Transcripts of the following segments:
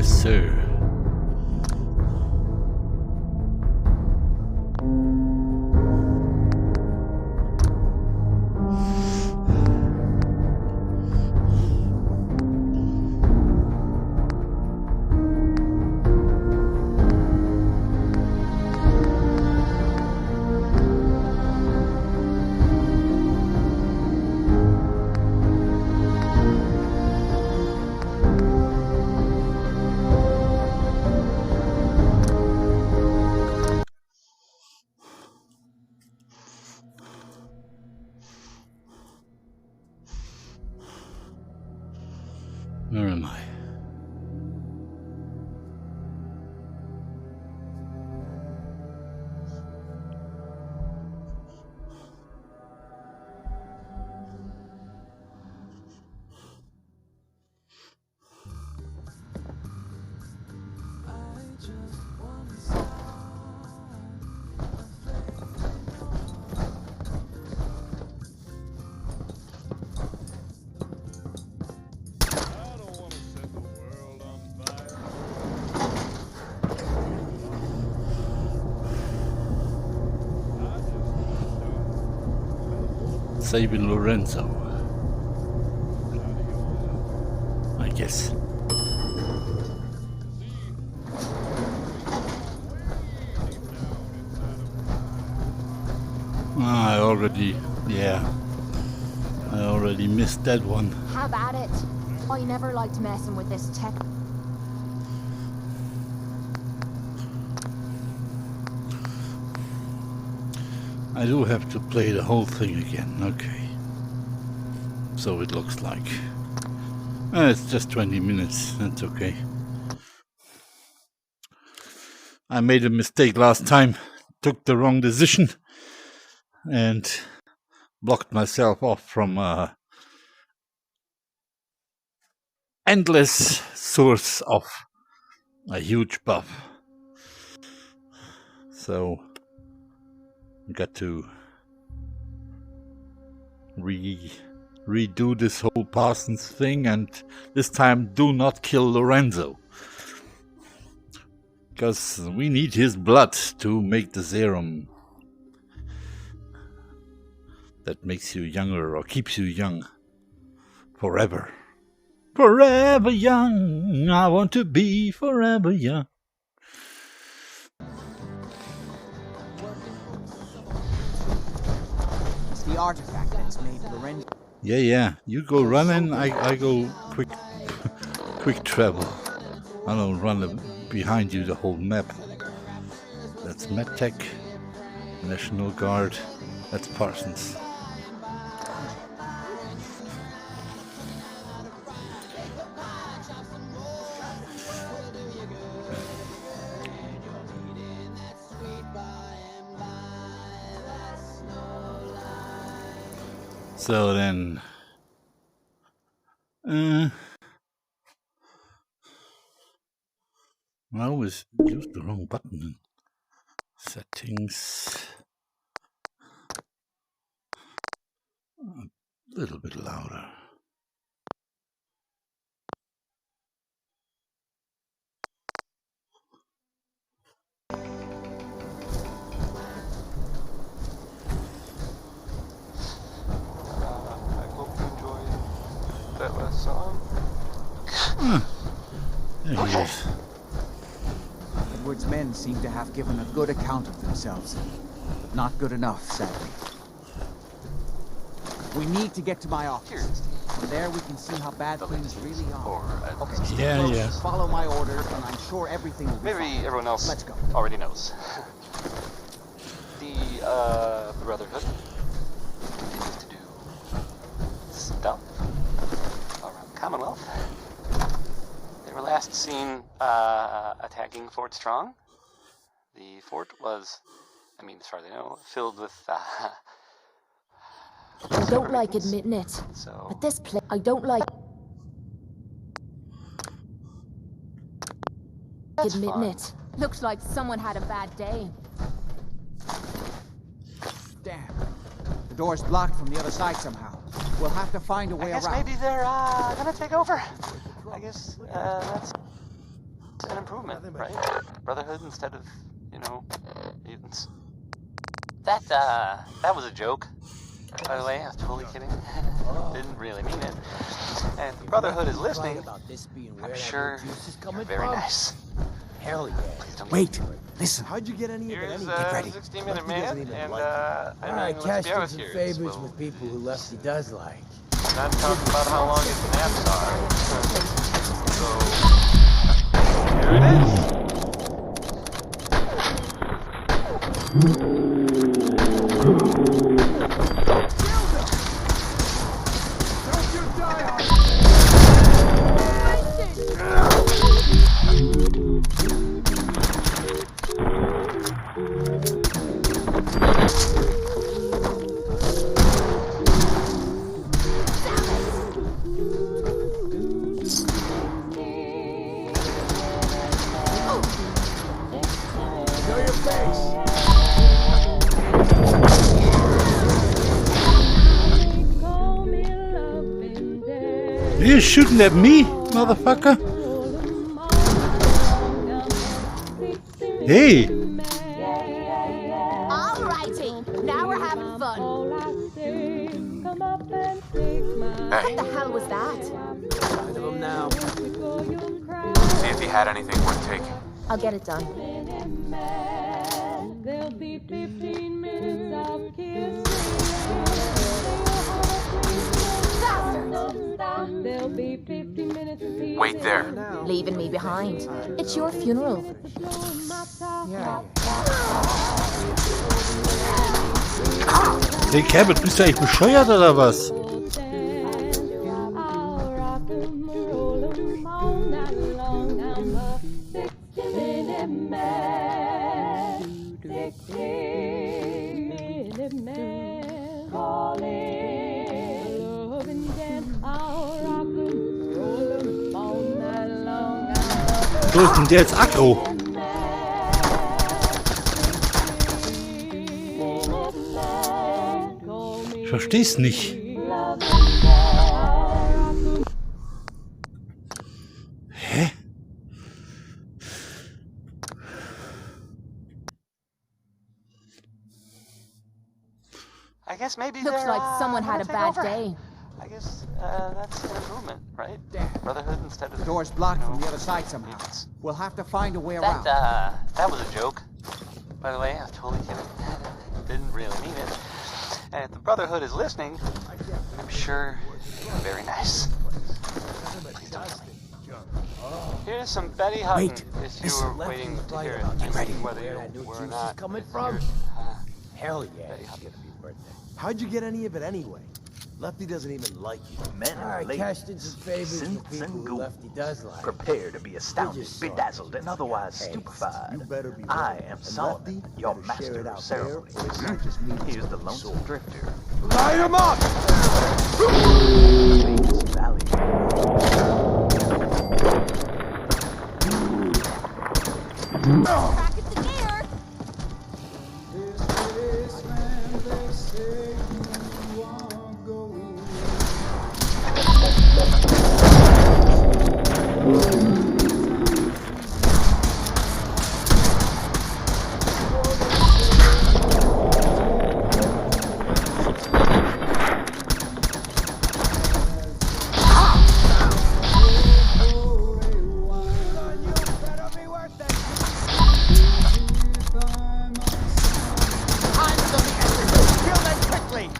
Yes, sir. Where am I? Saving Lorenzo, I guess. I already missed that one. Have at it. I never liked messing with this tech. I do have to play the whole thing again, okay. So it looks like. It's just 20 minutes, that's okay. I made a mistake last time, took the wrong decision, and blocked myself off from endless source of a huge buff. So I got to redo this whole Parsons thing, and this time do not kill Lorenzo. Because we need his blood to make the serum that makes you younger or keeps you young forever. Forever young, I want to be forever young. It's the artifact that's made Lorenzo. Yeah, you go running, I go quick travel. I don't run behind you the whole map. That's MedTech, National Guard, that's Parsons. So then, I always use the wrong button. Settings. A little bit louder. That last song. There he is. Edward's men seem to have given a good account of themselves, but not good enough, sadly. We need to get to my office. From there we can see how bad things really are. Okay, Yeah. Follow my orders, and I'm sure everything will be Maybe fine. everyone else Let's go. already knows. The Brotherhood continues to do stuff around Commonwealth. They were last seen attacking Fort Strong. The fort was, as far as I know, filled with I don't like admitting it, so but this place, I don't like that's admitting fun. it. Looks like someone had a bad day. Damn. The door's blocked from the other side somehow. We'll have to find a way I guess around. maybe they're gonna take over. I guess that's... that's an improvement, right? Brotherhood instead of, mutants. That was a joke. By the way, I was totally kidding. Didn't really mean it. And if the Brotherhood is listening, I'm sure you're very nice. Hell yeah. Please don't Wait, listen. How'd you get any of it Here's anyway? Get ready. 60-minute man, and Alright, let's cash be in honest some here. favors Well, with people who Lefty does like. not talking about how long his naps are. So, here it is. Show your face! You're shooting at me, motherfucker. Hey, Alrighty, now we're having fun. What the hell was that? Rid of them now. See if he had anything worth taking. I'll get it done. There'll be 15 minutes of kissing. There'll be 15 minutes of peace. Wait there. Leaving me behind. It's your funeral. hey Cabot, bist du eigentlich bescheuert oder was? Wo ist denn der jetzt aggro? Ich versteh's nicht. Hä? I guess maybe Looks they're, like someone had a gonna bad take over. day. I guess that's an improvement, right? Brotherhood instead of The door's blocked you know, from the other side somehow. mutants. We'll have to find a way around. That was a joke. By the way, I was totally kidding. Didn't really mean it. And if the Brotherhood is listening, I'm sure you're very nice. Please don't kill me. Here's some Betty Hutton. Wait, If you listen, were waiting to hear it, Get ready. whether Where you that new were or juice is not. coming it's from? yours. Hell yeah, Betty it's Hutton. gonna be worth it. How'd you get any of it anyway? Lefty doesn't even like you. Men Alright, and ladies, cashed in some favors with synths people and who ghouls, Lefty does like. prepare to be astounded, just saw bedazzled, and otherwise Hey, stupefied. You better be I ready. am And Solomon, Lefty your better share master it of out ceremonies. there, or it's not just me that's Here's the gonna be lonesome sold. drifter. Light him up! Vegas Valley. Back at the gear. Kill them quickly!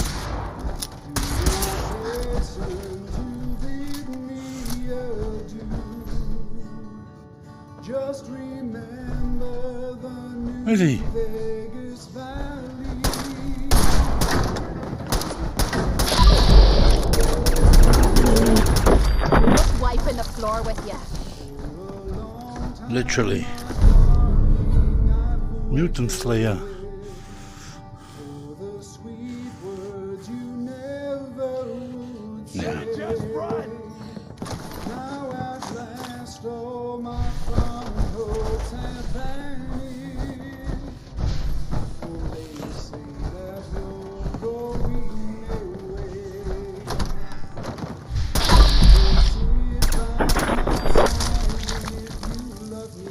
Just remember the New Where is he? Vegas Valley. Just wiping the floor with you. Literally. Mutant Slayer. The sweet words you never would say. Yeah. Just run! Now at last all my fond hopes have vanished. For they say that you're going away. Don't sit by my side if you love me.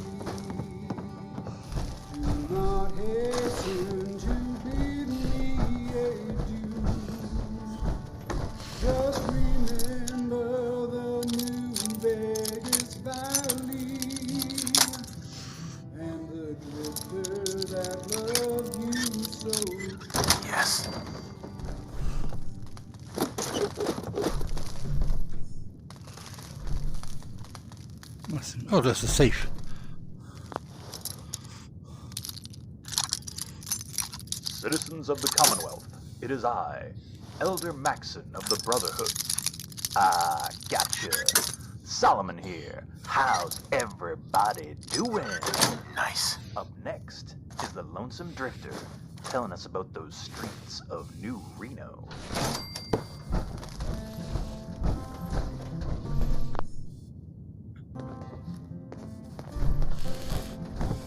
Oh, there's a safe. Citizens of the Commonwealth, it is I, Elder Maxon of the Brotherhood. Ah, gotcha. Solomon here. How's everybody doing? Nice. Up next is the Lonesome Drifter, telling us about those streets of New Reno.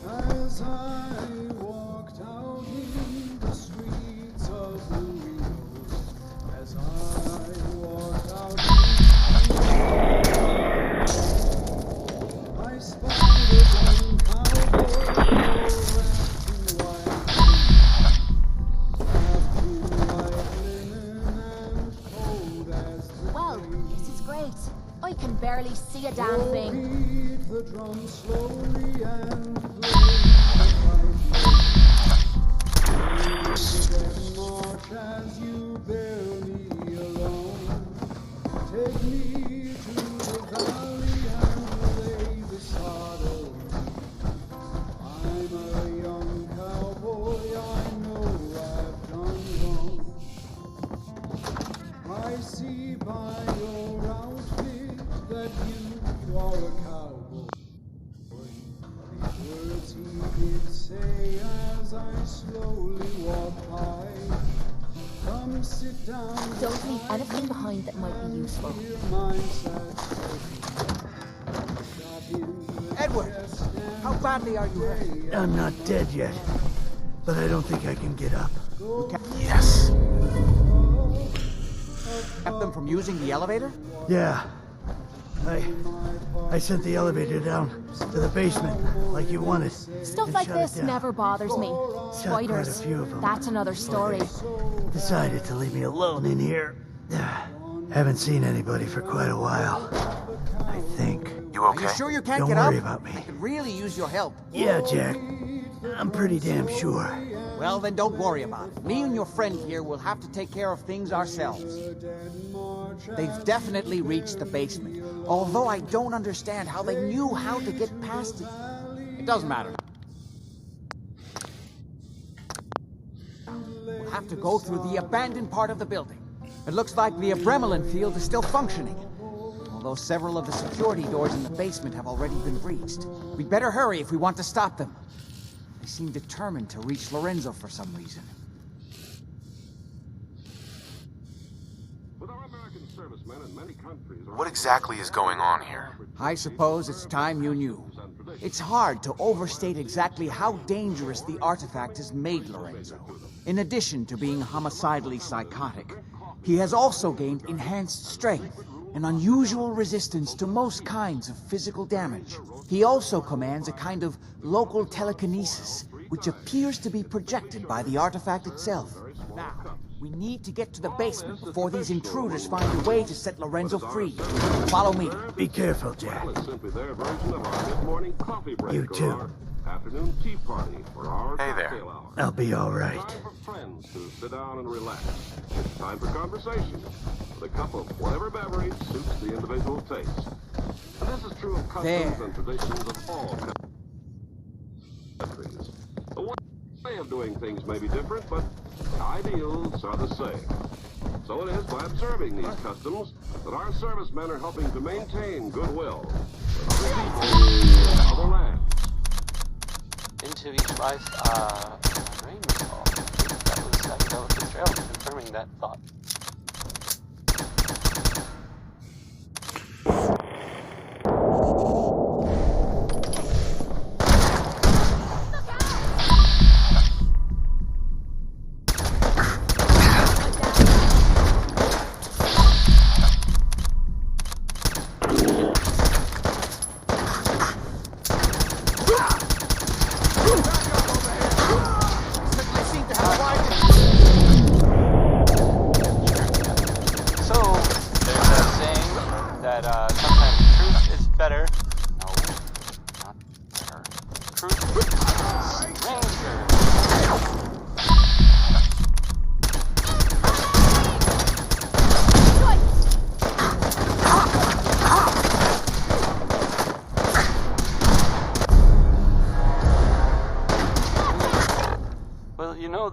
As I walked out in the streets of New Reno, as I walked out I spied a young cowboy wrapped in white linen and cold as the Well, this is great. I can barely see a damn Oh, thing. beat the drum slowly and play the fight march as you bear me along. Take me to the valley and lay the sod away. I'm a young cowboy, I know I've done wrong. I see by your outfit that you are a cowboy. The words he did say as I slowly walked by. Come sit down. Don't leave anything behind that might be useful. Hear my sad story. Shot in the Edward, chest and how badly are you hurt? I'm not dead yet, but I don't think I can get up. Yes. Kept them from using the elevator? Yeah. I sent the elevator down to the basement like you wanted. Stuff and like shut it this down. never bothers me. Shot Spiders. quite a few of them. That's another story. Decided to leave me alone in here. Haven't seen anybody for quite a while. I think. You Are you sure you can't Don't get up? worry about me. I could really use your help. Yeah, Jack. I'm pretty damn sure. Well, then don't worry about it. Me and your friend here will have to take care of things ourselves. They've definitely reached the basement, although I don't understand how they knew how to get past it. It doesn't matter. We'll have to go through the abandoned part of the building. It looks like the Abremelin field is still functioning, although several of the security doors in the basement have already been breached. We'd better hurry if we want to stop them. They seem determined to reach Lorenzo for some reason. What exactly is going on here? I suppose it's time you knew. It's hard to overstate exactly how dangerous the artifact has made Lorenzo. In addition to being homicidally psychotic, he has also gained enhanced strength and unusual resistance to most kinds of physical damage. He also commands a kind of local telekinesis, which appears to be projected by the artifact itself. Now, we need to get to the basement before these intruders find a way to set Lorenzo free. Follow me. Be careful, Jack. You too. Afternoon tea party for our Hey there. cocktail hour. I'll be all right. Time for friends to sit down and relax. It's time for conversation with a cup of whatever beverage suits the individual taste. And this is true of customs There. and traditions of all countries. The way of doing things may be different, but ideals are the same. So it is by observing these customs that our servicemen are helping to maintain goodwill with other people, other lands. Into each life, rainfall. That was a delicate trail confirming that thought.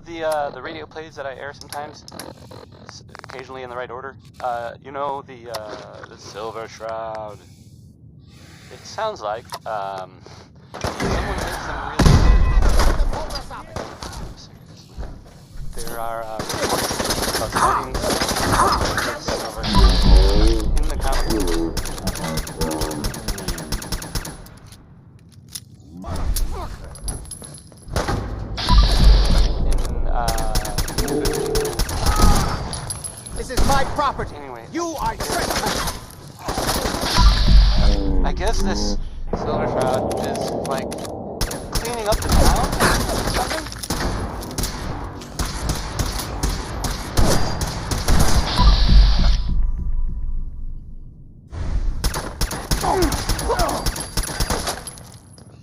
the radio plays that I air sometimes, occasionally in the right order? You know, the Silver Shroud. It sounds like, someone made some really... There are, sightings in the comic book. This is my property. Anyway. You are trespassing. I guess this Silver Shroud is like cleaning up the town or something?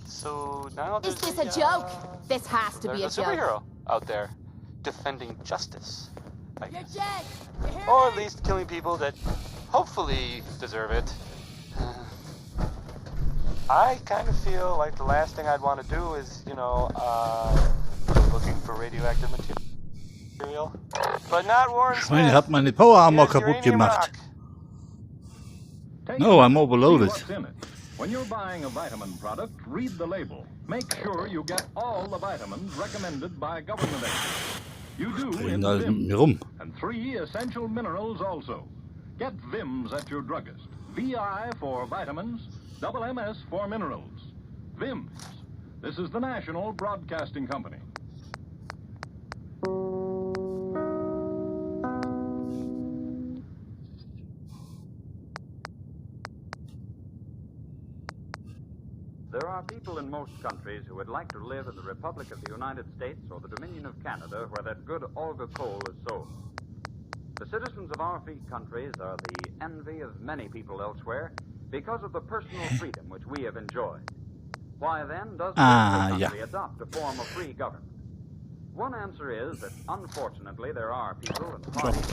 So now Is there's this a joke? This has to be a there's a joke. superhero out there defending justice, I You're guess. dead. You hear Or me? at least killing people that hopefully deserve it. I kind of feel like the last thing I'd want to do is, you know, looking for radioactive material. But not Warren Ich meine, ich Smith. hab meine Power Armor Here's kaputt uranium gemacht. rock. No, I'm overloaded. See what's in it. When you're buying a vitamin product, read the label. Make sure you get all the vitamins recommended by government experts. You do in Da Vim. mir rum. And 3 essential minerals also. Get Vims at your druggist. VI for vitamins, double MS for minerals. Vims. This is the National Broadcasting Company. There are people in most countries who would like to live in the Republic of the United States or the Dominion of Canada, where that good Olga coal is sold. The citizens of our free countries are the envy of many people elsewhere because of the personal freedom which we have enjoyed. Why then does the country adopt a form of free government? One answer is that unfortunately there are people and parties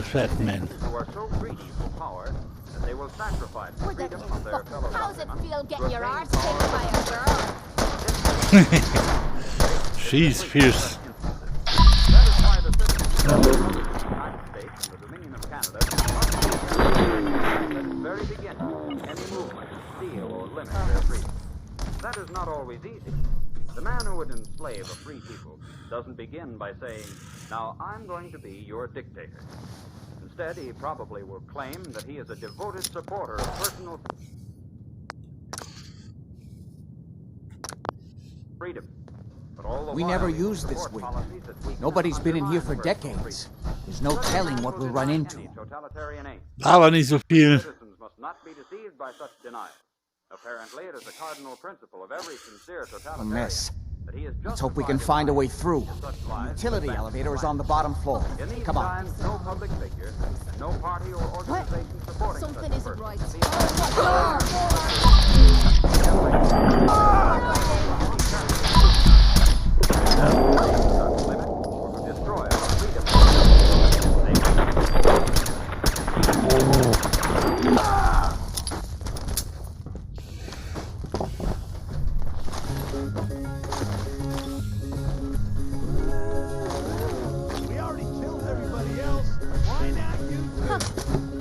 who are so greedy for power that they will sacrifice the freedom of their fellow How's it countrymen feel to getting your obtain arse kicked by a girl? She's fierce. That is why the citizens of the United States and the Dominion of Canada must be at its very beginning any movement to steal or limit their freedom. That is not always easy. The man who would enslave a free people doesn't begin by saying, "Now I'm going to be your dictator." Instead, he probably will claim that he is a devoted supporter of personal freedom. But all the We while, never he will use this support wing. policies that weaken Nobody's been in here for undermine personal decades. There's no telling what we'll run into. Totalitarian aim. Aber nicht so viel. Citizens must not be deceived by such denial. Apparently, it is a cardinal principle of every sincere A totalitarian mess. that he is Let's hope we can justified find a in way lying through. to such The lies utility as elevator is on the bottom floor. In these Come on. times, no public figure, and no party or organization supporting Something such a isn't person right. can be or destroy our freedom. We already killed everybody else. Why not you? Huh.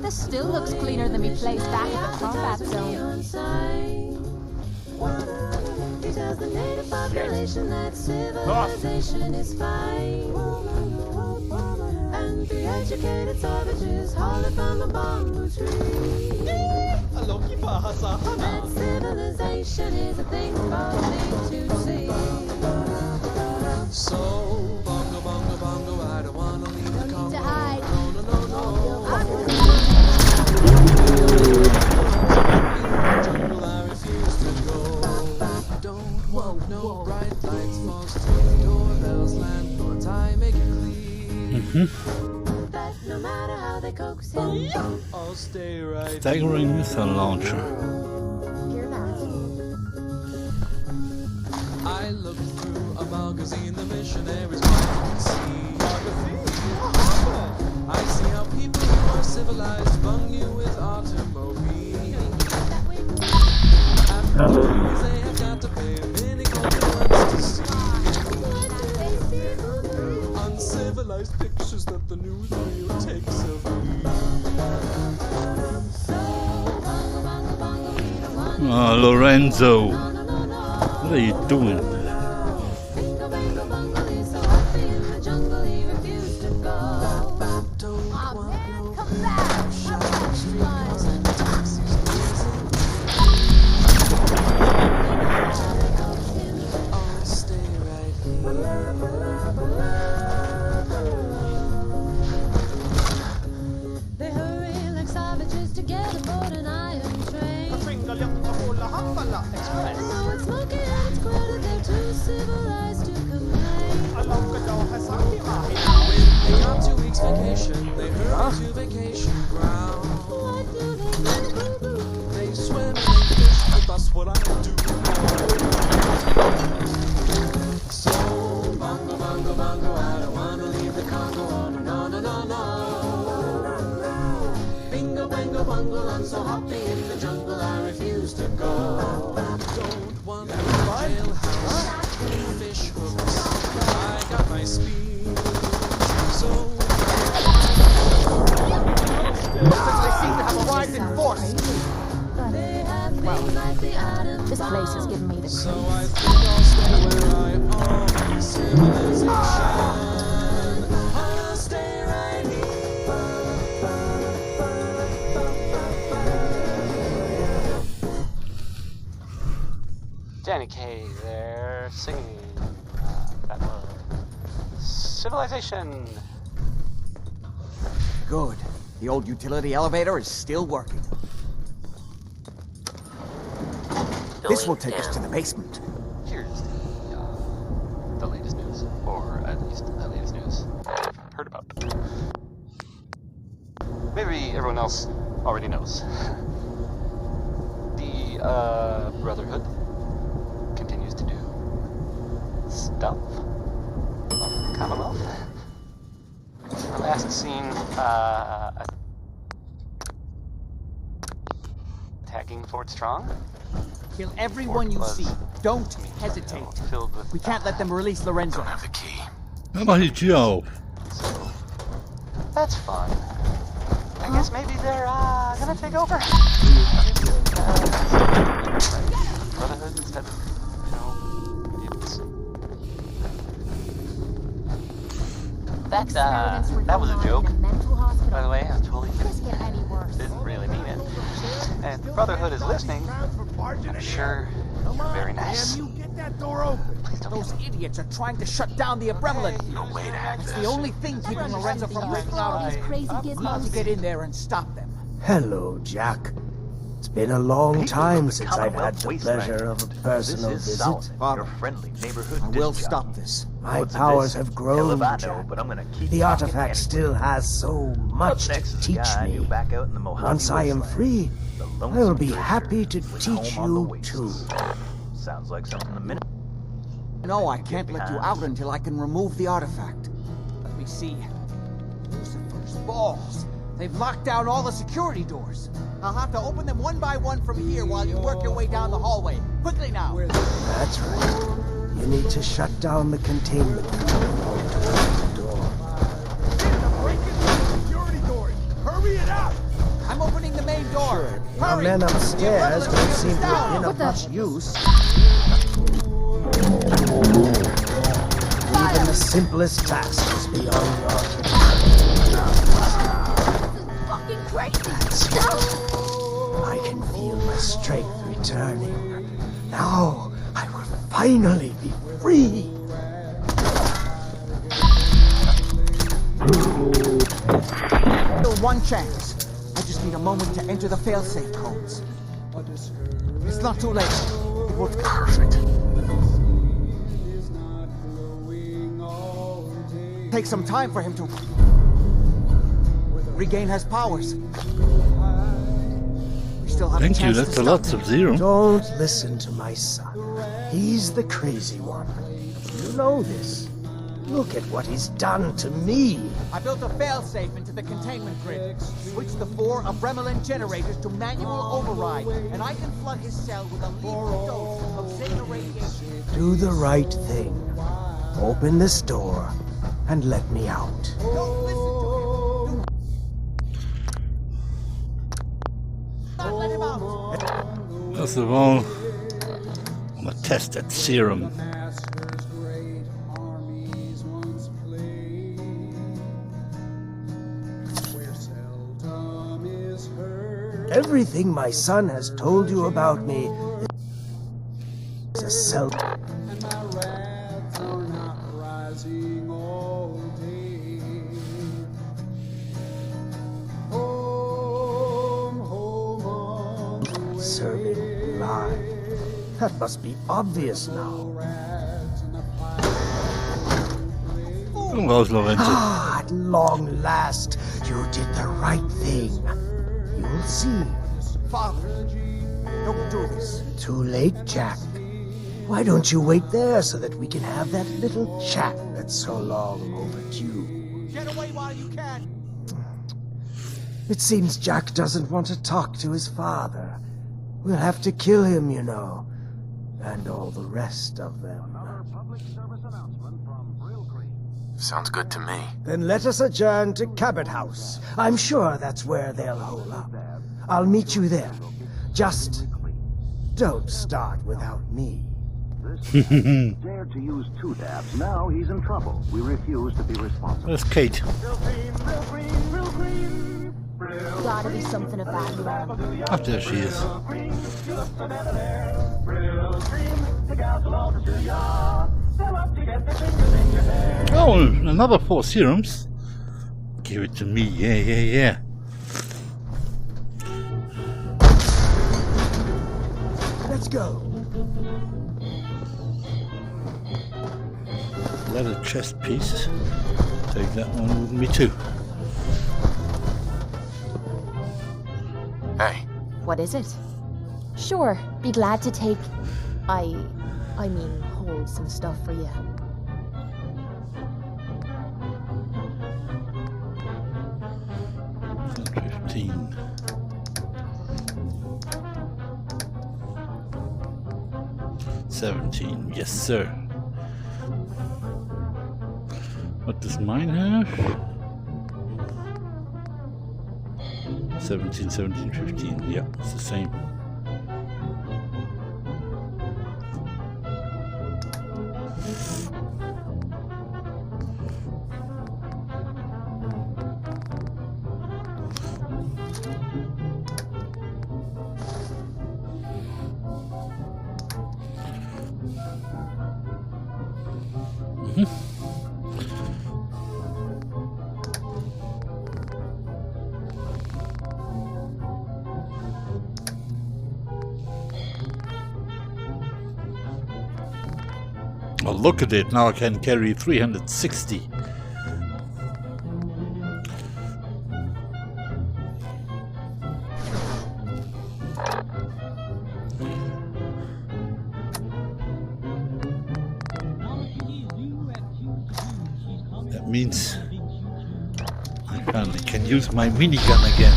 This still looks cleaner than me place back in the combat zone. He tells the native population that civilization is fine. And the educated savages haul it from a bamboo tree. That civilization is a thing for me to see. So, bongo, bongo, bongo, I don't wanna leave the Congo. To hide. No, no, no, no. Jungle, I refuse to go. Don't want no bright lights, false teeth, doorbells, landlords. I make it clear That no matter how they coax him, I'll stay right Staggering missile launcher. Hear that? I looked through a magazine, the missionaries want to see. I see how people who are civilized bung you with automobiles. After movies, they have got to pay many gold ones to see. the new thrill takes of me. Oh, Lorenzo. What are you doing? They hurry like savages to get aboard an iron train. Express. Though it's smoky and it's crowded, they're too civilized to complain. They got 2 weeks vacation. They hurry to vacation ground. What do they do? They swim and they fish, but that's what I do. So, bongo, bongo, bongo, I don't wanna leave the Congo. Oh, no, no, no, no. Bingo, bango, bungle, I'm so happy in the jungle, I refuse to go. Don't want to jailhouse, fish hooks. I got my speed. So, They seem to have arrived in force. They have things like the atom This place is giving me the so creeps. I think I'll stay where I am. Civilization. I'll stay right Danny Kaye there singing. That was Civilization. Good. The old utility elevator is still working. This will take us to the basement. Here's the latest news, or at least the latest news I've heard about. Maybe everyone else already knows. The Brotherhood continues to do stuff on the Commonwealth. The last seen attacking Fort Strong. Kill everyone you see. Don't hesitate. We can't let them release Lorenzo. Don't have the key. How about Joe? So that's fun. I guess maybe they're gonna take over. Brotherhood instead of, mutants. That was a joke. By the way, I was totally kidding. Didn't really mean it. And if Brotherhood is listening, I'm sure you're very nice. Damn you, get that door open. Those idiots are trying to shut down the Abremlin. No way to hack It's this. the only thing keeping Lorenzo from breaking out of These crazy I've got to gizmos. get in there and stop them. Hello, Jack. It's been a long time since I've had the pleasure of a personal This is visit. Solomon, Father, your friendly neighborhood I will disc stop jockey. this. My What's powers this? have Hell grown, if I know, Jack. but I'm gonna keep The talking artifact anyway. still has so Up much next to is a teach guy I knew me. back out in the Mojave Once I am wasteland. free, The I will Lonesome be Drifter happy to was teach home on the you wastes. too. Sounds like something the minute. No, I can't let you behind. out until I can remove the artifact. Let me see. Lucifer's balls. They've locked down all the security doors. I'll have to open them one by one from here while you work your way down the hallway. Quickly now. That's right. You need to shut down the containment valve to open the door. Security doors. Hurry it up. I'm opening the main door. Our Hurry. men The upstairs Abremlin don't is seem to have down. been of What the- much use. Fire! Even the simplest task is beyond your Fucking crazy! I can feel my strength returning. Now I will finally be free. Still one chance. I just need a moment to enter the failsafe codes. It's not too late. It will perfect. Take some time for him to regain his powers. We still have a Thank you, chance to that's a stop lot, him. Sub-Zero. Don't listen to my son. He's the crazy one. You know this. Look at what he's done to me. I built a failsafe into the containment grid. Switch the 4 Abremlin generators to manual override, and I can flood his cell with a lethal dose of Zeta radiation. Do the right thing. Open this door and let me out. Don't listen to Let him out. First of all, I'm gonna test that serum. Master's great armies once played, where seldom is heard. Everything my son has told you about me is a self. And my wraths are not rising all day. Home, home on the way. Serving lies. That must be obvious now. Where's Lorenzo? Ah, at long last, you did the right thing. You'll see. Father, don't do this. Too late, Jack. Why don't you wait there so that we can have that little chat that's so long overdue? Get away while you can. It seems Jack doesn't want to talk to his father. We'll have to kill him, you know. And all the rest of them. Sounds good to me. Then let us adjourn to Cabot House. I'm sure that's where they'll hole up. I'll meet you there. Just don't start without me. Dared to use 2 dabs. Now he's in trouble. We refuse to be responsible. That's Kate. Gotta be something about her. Oh, there she is. Oh, another 4 serums. Give it to me. Yeah, yeah, yeah. Let's go. Leather chest piece. Take that one with me too. Hey. What is it? Sure, be glad to take... I mean, hold some stuff for you. $15. $17. Yes, sir. What does mine have? 17, 17, 15. Yeah, it's the same. Oh, look at it, now I can carry 360. That means I finally can use my minigun again.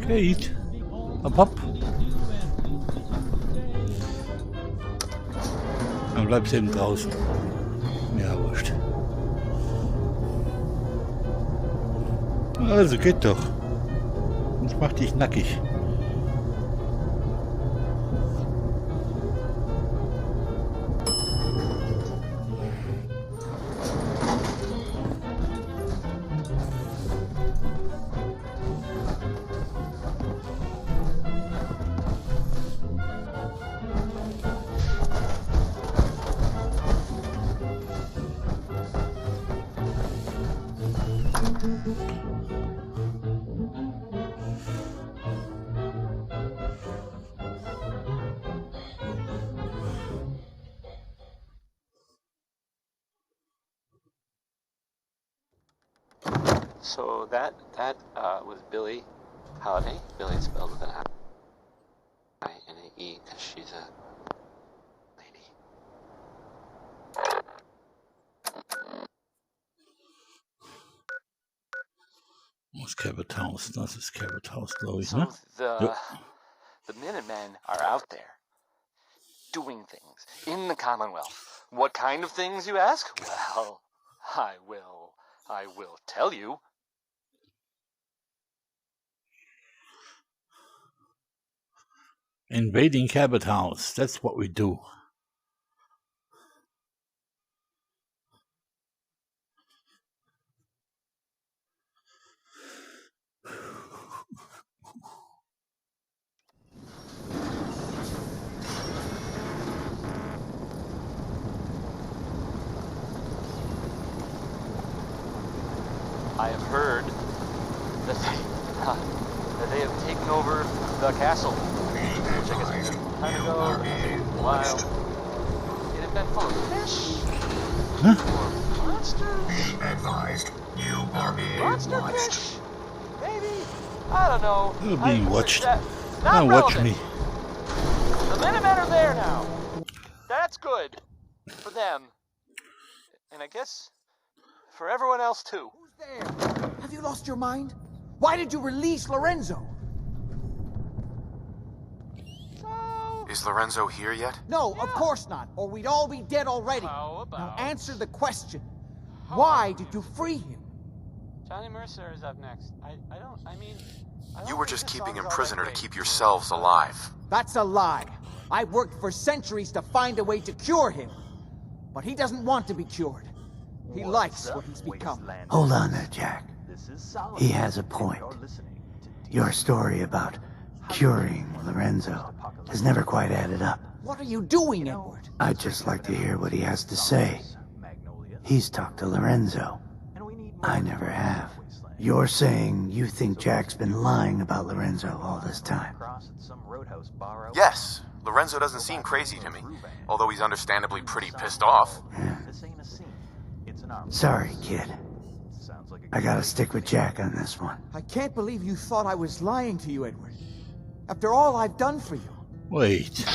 Kate, up. Dann bleibst du eben draußen. Ja, wurscht. Also geht doch. Das macht dich nackig. So that was Billie Holiday. Billie spelled with an I and an E because she's a lady. What's Cabot House? Das ist Cabot House, glaube ich, So ne? the Minutemen are out there doing things in the Commonwealth. What kind of things, you ask? Well, I will tell you. Invading Cabot House. That's what we do. I have heard that they have taken over the castle, which I guess was some time ago, a while. It had been full of fish, or monsters. Be advised, you are being Monster watched. fish, maybe. I don't know. You're being watched. Not Now watch relevant. me. The Minutemen are there now. That's good for them, and I guess for everyone else too. There! Have you lost your mind? Why did you release Lorenzo? Is Lorenzo here yet? No, of course not, or we'd all be dead already. How about Now answer the question. Why did you free him? Johnny Mercer is up next. I mean... You were just keeping him prisoner to keep yourselves alive. That's a lie. I worked for centuries to find a way to cure him. But he doesn't want to be cured. He likes what he's become. Hold on there, Jack. He has a point. Your story about curing Lorenzo has never quite added up. What are you doing, Edward? I'd just like to hear what he has to say. He's talked to Lorenzo. I never have. You're saying you think Jack's been lying about Lorenzo all this time? Yes, Lorenzo doesn't seem crazy to me, although he's understandably pretty pissed off. Sorry, kid. I gotta stick with Jack on this one. I can't believe you thought I was lying to you, Edward. After all I've done for you. Wait.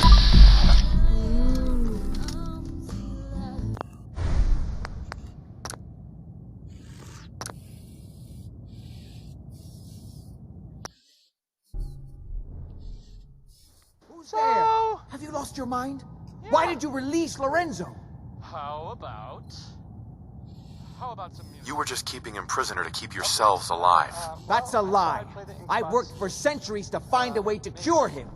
Who's there? Have you lost your mind? Why did you release Lorenzo? How about some music? You were just keeping him prisoner to keep yourselves alive. That's a lie. I worked for centuries to find a way to cure him.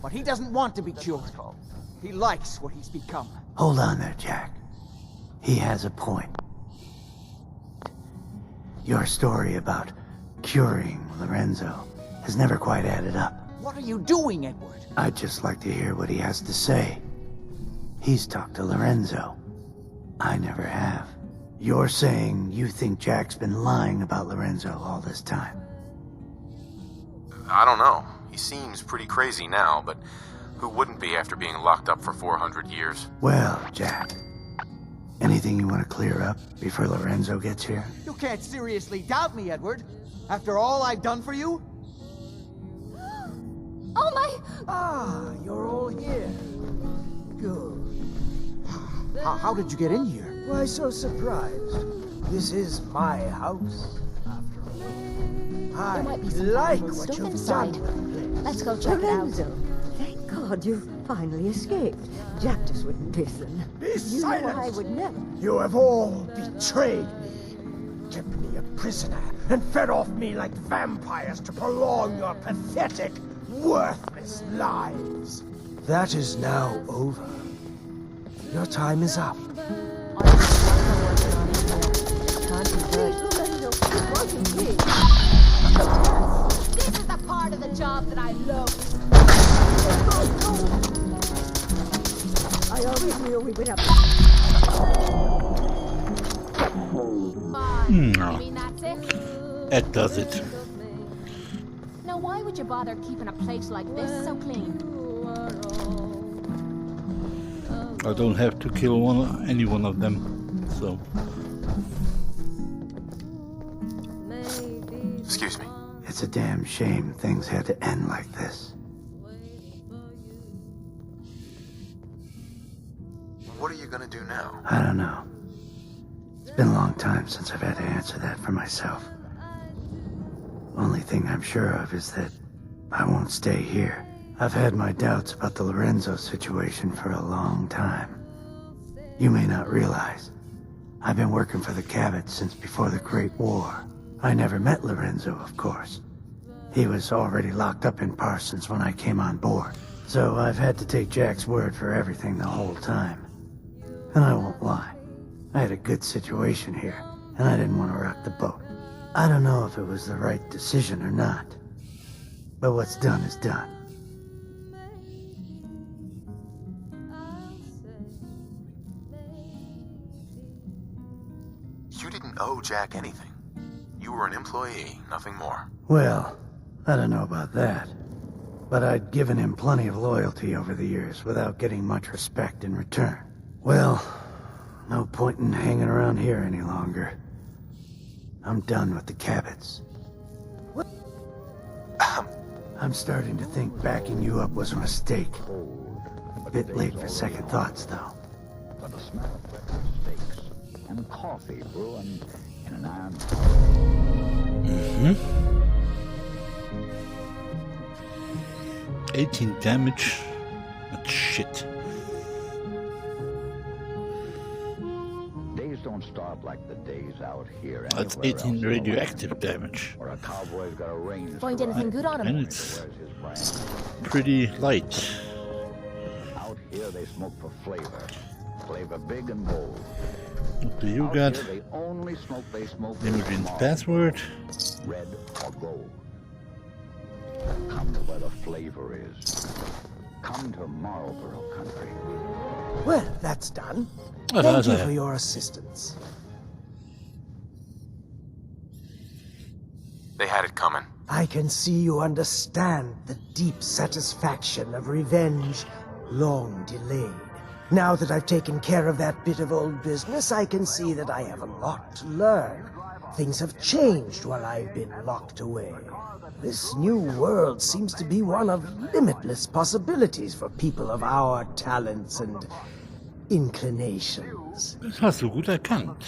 But he doesn't want to be cured. He likes what he's become. Hold on there, Jack. He has a point. Your story about curing Lorenzo has never quite added up. What are you doing, Edward? I'd just like to hear what he has to say. He's talked to Lorenzo. I never have. You're saying you think Jack's been lying about Lorenzo all this time? I don't know. He seems pretty crazy now, but who wouldn't be after being locked up for 400 years? Well, Jack, anything you want to clear up before Lorenzo gets here? You can't seriously doubt me, Edward. After all I've done for you? Oh my... Ah, you're all here. Good. How did you get in here? Why so surprised? This is my house, after all. I There might be some like valuable what stuff you've inside. done. Let's go check it out. Lorenzo, thank God you've finally escaped. Jack just wouldn't listen. Be You know silent! I would never. You have all betrayed me, kept me a prisoner, and fed off me like vampires to prolong your pathetic, worthless lives. That is now over. Your time is up. This is the part of the job that I love. I always knew we would have. You mean that's it? That does it. Now why would you bother keeping a place like this so clean? I don't have to kill any one of them, so... Excuse me. It's a damn shame things had to end like this. What are you gonna do now? I don't know. It's been a long time since I've had to answer that for myself. Only thing I'm sure of is that I won't stay here. I've had my doubts about the Lorenzo situation for a long time. You may not realize, I've been working for the Cabots since before the Great War. I never met Lorenzo, of course. He was already locked up in Parsons when I came on board, so I've had to take Jack's word for everything the whole time. And I won't lie, I had a good situation here, and I didn't want to rock the boat. I don't know if it was the right decision or not, but what's done is done. You didn't owe Jack anything. You were an employee, nothing more. Well, I don't know about that, but I'd given him plenty of loyalty over the years without getting much respect in return. Well, no point in hanging around here any longer. I'm done with the Cabots. I'm starting to think backing you up was a mistake. A bit late for second thoughts, though. For the smell of breakfast steaks and coffee brewing in an iron. 18 damage. That's shit. Days don't start like the days out here. That's 18 radioactive damage. Or a cowboy's got a range. Find anything good on him? And it's pretty light. Out here they smoke for flavor. Flavor big and bold. What do you Out got? here, the only smoke they smoke is Immigrant small, password. red or gold. Come to where the flavor is. Come to Marlboro country. Well, that's done. Oh, Thank that's you a- for your assistance. They had it coming. I can see you understand the deep satisfaction of revenge long delayed. Now that I've taken care of that bit of old business, I can see that I have a lot to learn. Things have changed while I've been locked away. This new world seems to be one of limitless possibilities for people of our talents and inclinations. Das hast du gut erkannt.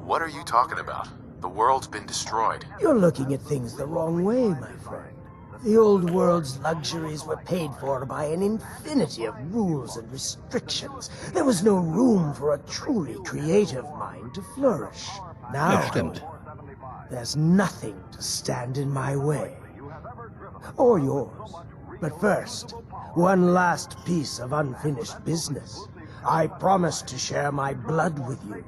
What are you talking about? The world's been destroyed. You're looking at things the wrong way, my friend. The old world's luxuries were paid for by an infinity of rules and restrictions. There was no room for a truly creative mind to flourish. Now, Ja, stimmt. there's nothing to stand in my way. Or yours. But first, one last piece of unfinished business. I promised to share my blood with you.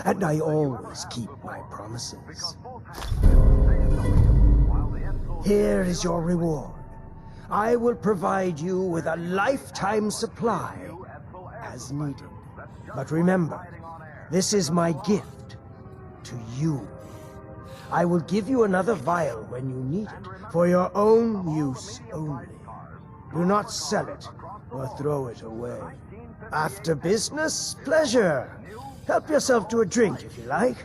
And I always keep my promises. Here is your reward. I will provide you with a lifetime supply, as needed. But remember, this is my gift to you. I will give you another vial when you need it, for your own use only. Do not sell it or throw it away. After business, pleasure. Help yourself to a drink if you like.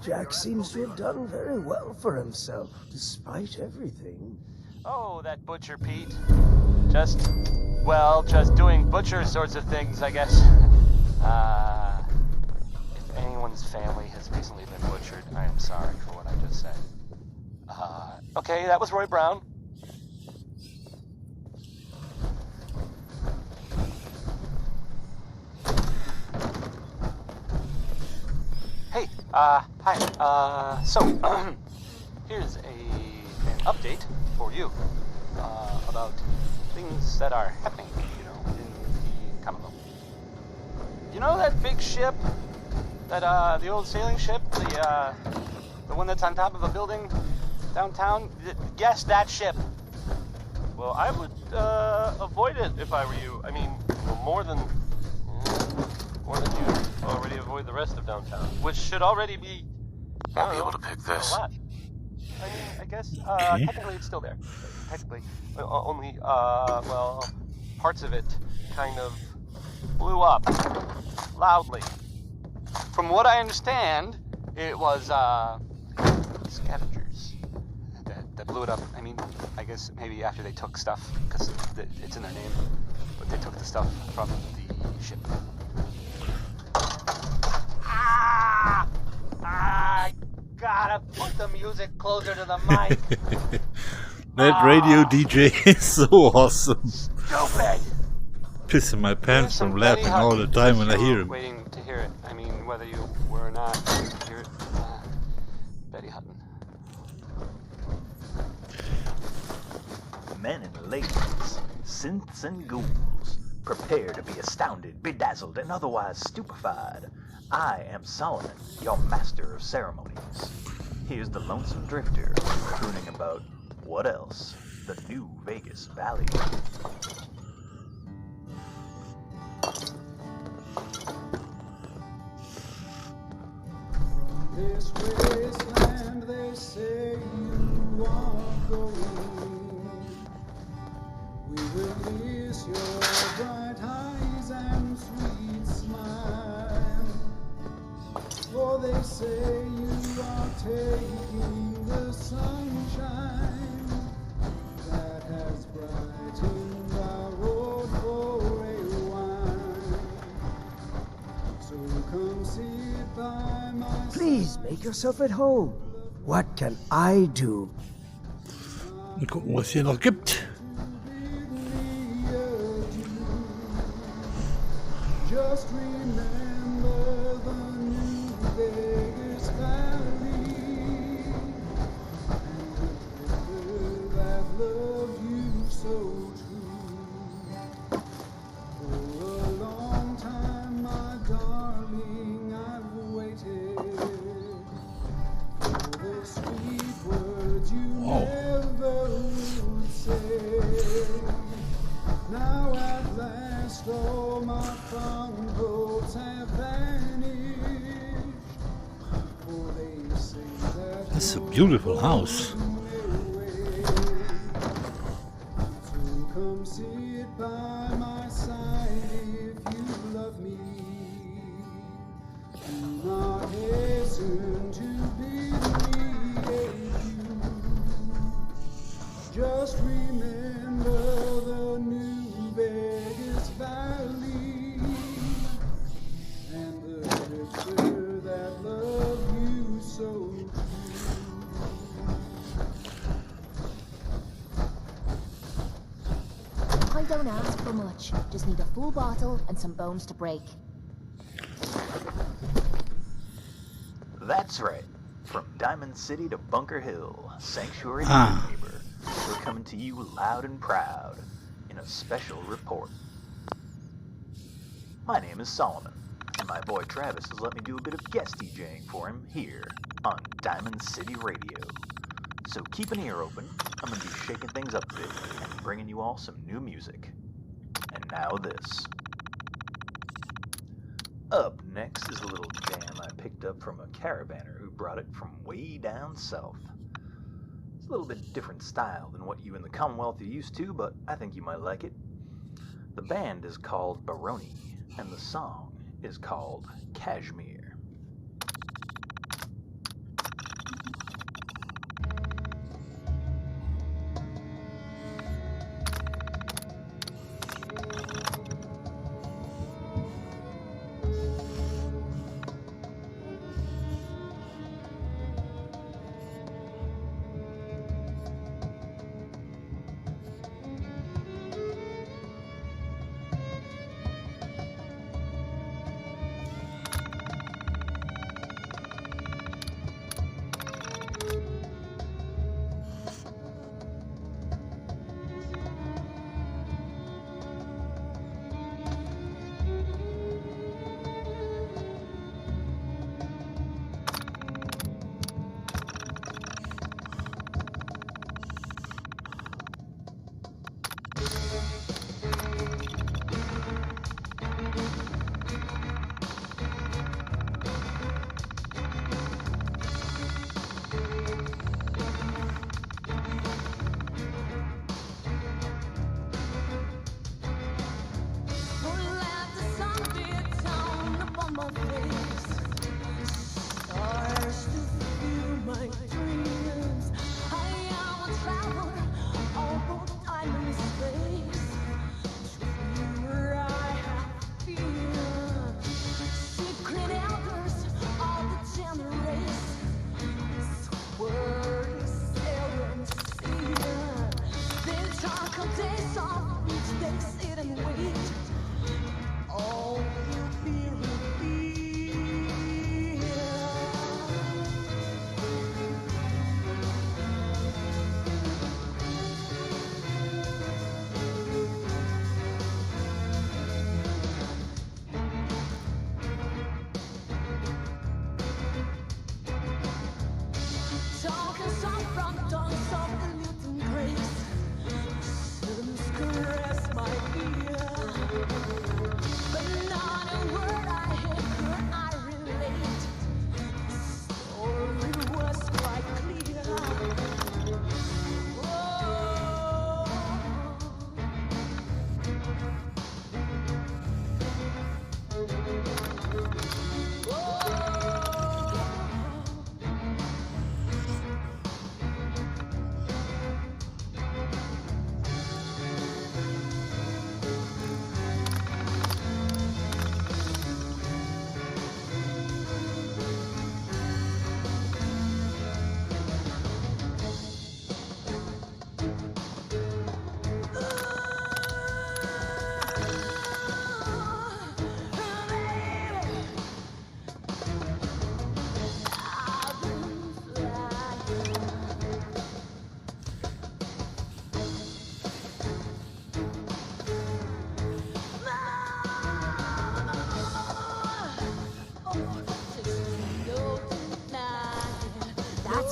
Jack seems to have done very well for himself, despite everything. Oh, that Butcher Pete. Just doing butcher sorts of things, I guess. If anyone's family has recently been butchered, I am sorry for what I just said. Okay, that was Roy Brown. Hey, hi. So, here's an update for you about things that are happening, in the Commonwealth. You know that big ship, that the old sailing ship, the one that's on top of a building downtown? Yes, that ship. Well, I would avoid it if I were you. I mean, more than you already avoid the rest of downtown, which should already be. I'll be able to pick this. A lot. I mean, I guess technically it's still there. Technically, only parts of it kind of blew up loudly. From what I understand, it was scavengers that blew it up. I mean, I guess maybe after they took stuff, because it's in their name, but they took the stuff from the ship. gotta put the music closer to the mic. That radio DJ is so awesome. Stupid! Pissing my pants from laughing all the time when I hear him. Waiting to hear it. I mean, whether you were or not to hear it. Betty Hutton. Men and ladies, synths and ghouls, prepare to be astounded, bedazzled, and otherwise stupefied. I am Solomon, your master of ceremonies. Here's the Lonesome Drifter, crooning about, what else? The New Vegas Valley. This wasteland they say you are going. We will miss your bright eyes and sweet smile. For they say you are taking the sunshine that has brightened our road for a while. So come sit by my side. Please make yourself at home. What can I do? Mal gucken, was hier noch gibt. Just remember the New Vegas Valley and the drifter that loved you so true. For a long time, my darling, I've waited for the sweet words you never would say. Now at last all my fond hopes have vanished. For they say that That's a beautiful house. so come sit by my side if you love me. Do not hasten to bid me adieu. Just remember the New Vegas Valley and the drifter that loved you so true. I don't ask for much. Just need a full bottle and some bones to break. That's right. From Diamond City to Bunker Hill, Sanctuary neighbor, we're coming to you loud and proud in a special report. My name is Solomon, and my boy Travis has let me do a bit of guest DJing for him here on Diamond City Radio. So keep an ear open. I'm going to be shaking things up a bit and bringing you all some new music. And now this. Up next is a little jam I picked up from a caravaner who brought it from way down south. It's a little bit different style than what you in the Commonwealth are used to, but I think you might like it. The band is called Baroni, and the song is called Kashmir.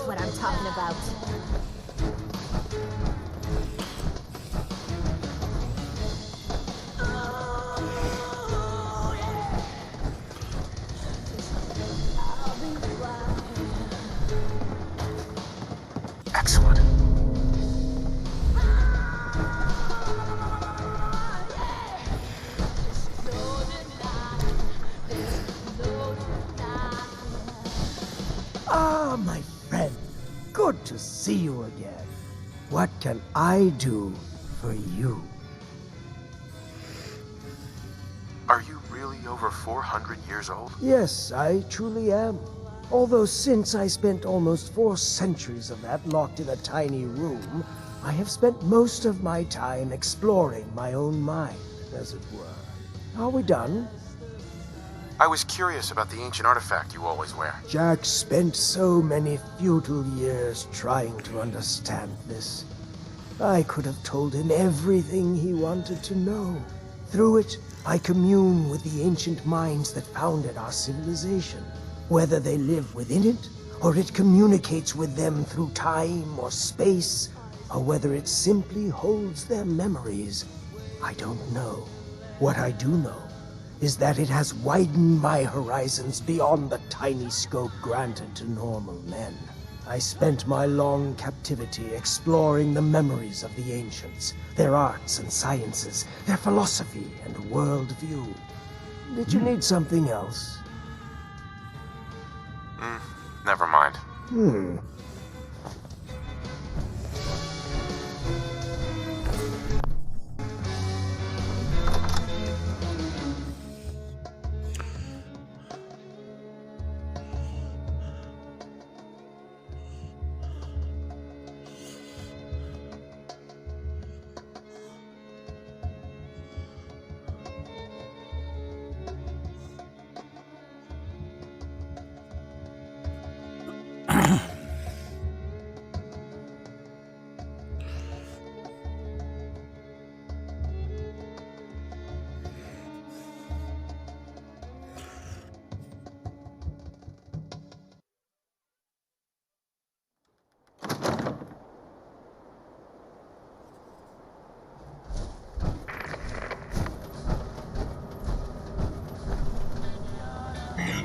what I'm talking about. Excellent. Ah, my friend. Good to see you again. What can I do for you? Are you really over 400 years old? Yes, I truly am. Although since I spent almost 4 centuries of that locked in a tiny room, I have spent most of my time exploring my own mind, as it were. Are we done? I was curious about the ancient artifact you always wear. Jack spent so many futile years trying to understand this. I could have told him everything he wanted to know. Through it, I commune with the ancient minds that founded our civilization. Whether they live within it, or it communicates with them through time or space, or whether it simply holds their memories, I don't know. What I do know is that it has widened my horizons beyond the tiny scope granted to normal men. I spent my long captivity exploring the memories of the ancients, their arts and sciences, their philosophy and worldview. Did you need something else? Never mind.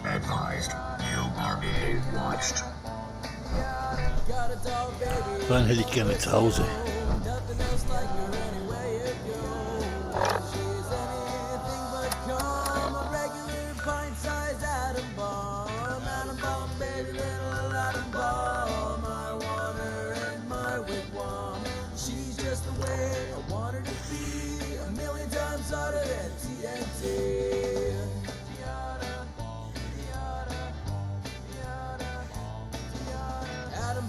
Advised, you are being watched. Dann hätte ich gerne zu Hause.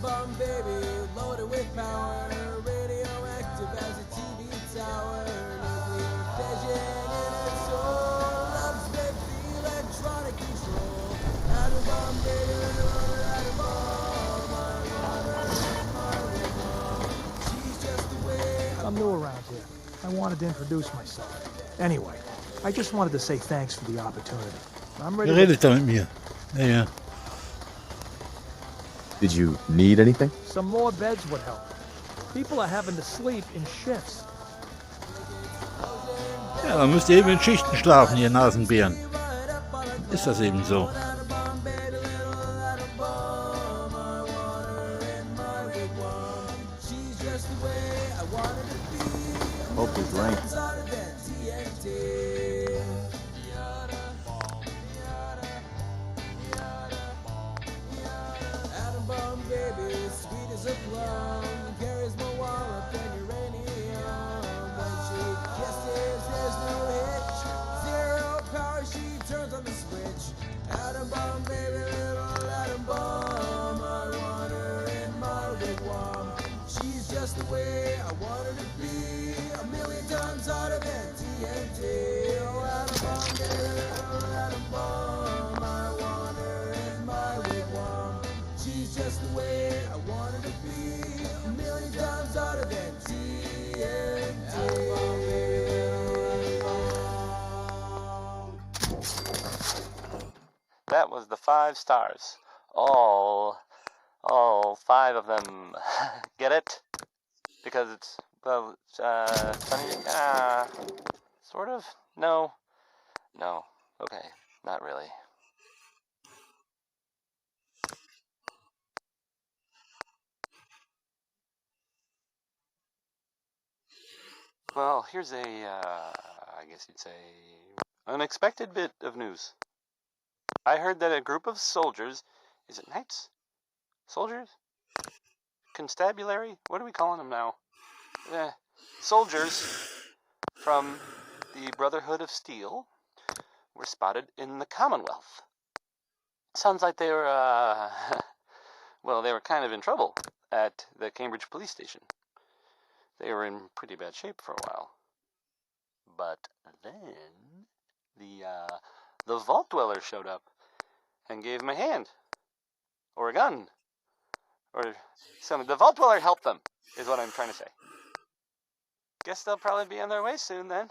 Bomb baby, loaded with power, radioactive as a TV tower, nuclear fission in its soul, loves with the electronic control. Atom bomb baby, atom bomb, my water, my wigwam. She's just the way I'm new around here. I wanted to introduce myself. Anyway, I just wanted to say thanks for the opportunity. I'm ready. Redet da mit mir. Ja, ja. Did you need anything? Some more beds would help. People are having to sleep in shifts. Ja, man müsste eben in Schichten schlafen, ihr Nasenbären. Ist das eben so. Hope it's rain. That was the 5 stars. All 5 of them. Get it? Because it's, well, funny. Sort of? No. No. Okay. Not really. Well, here's a, I guess you'd say, unexpected bit of news. I heard that a group of soldiers, is it knights? Soldiers? Constabulary? What are we calling them now? Soldiers from the Brotherhood of Steel were spotted in the Commonwealth. Sounds like they were, well, they were kind of in trouble at the Cambridge police station. They were in pretty bad shape for a while. But then the Vault Dweller showed up and gave them a hand. Or a gun. Or something. The Vault Dweller helped them, is what I'm trying to say. Guess they'll probably be on their way soon then.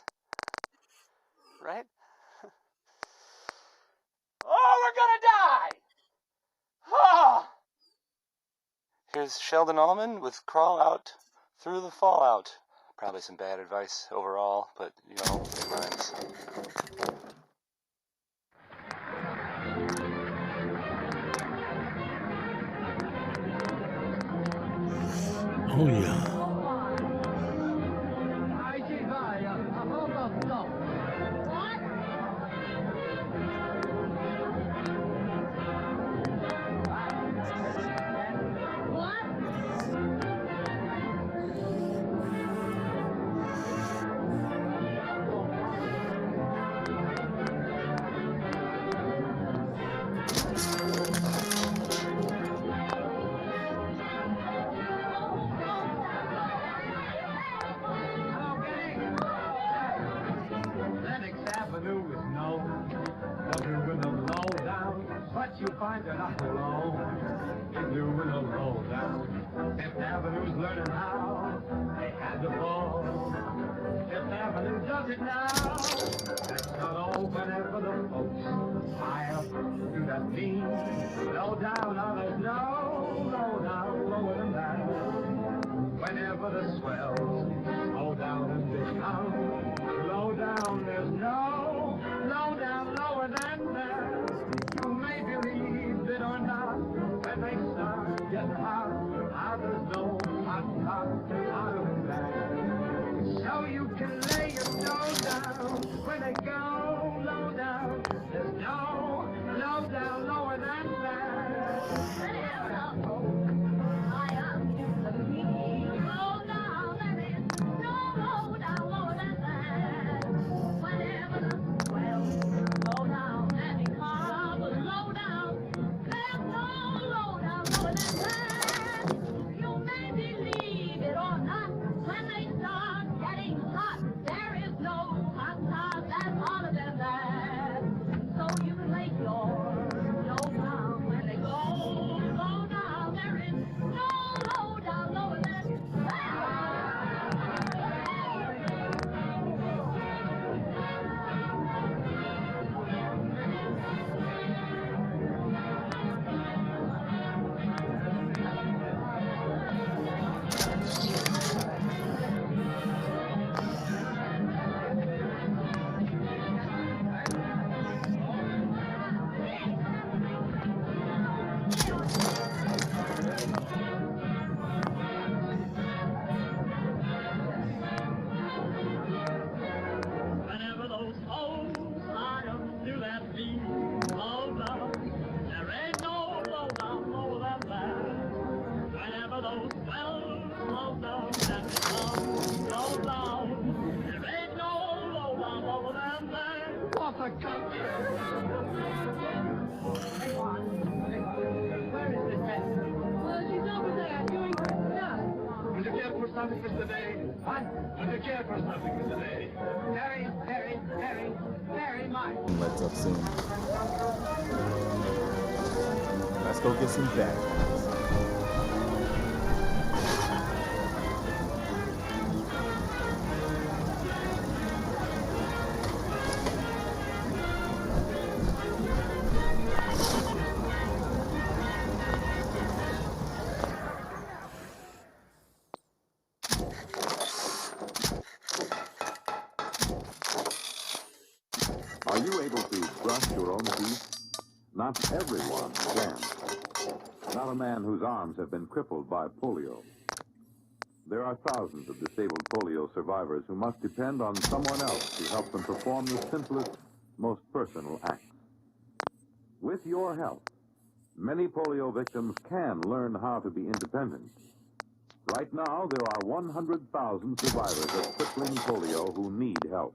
Right? Oh, we're gonna die! Oh! Here's Sheldon Allman with Crawl Out Through the Fallout. Probably some bad advice overall, but, you know, it rhymes. Oh, yeah. You find you're not alone. You're doing a roll down. Fifth Avenue's learning how they had to fall. Fifth Avenue does it now. That's not all. Whenever the folks high up do that mean low down, now there's no low down lower than that. Whenever the swells slow down and become low down, there's no low down lower than that. You may believe it or not, when they start getting hot, there's no hot hotter than that. So you can lay your dough down when they go low down. There's no low down lower than that. Let's up soon. Let's go get some back. own peace? Not everyone can. Not a man whose arms have been crippled by polio. There are thousands of disabled polio survivors who must depend on someone else to help them perform the simplest, most personal acts. With your help, many polio victims can learn how to be independent. Right now, there are 100,000 survivors of crippling polio who need help.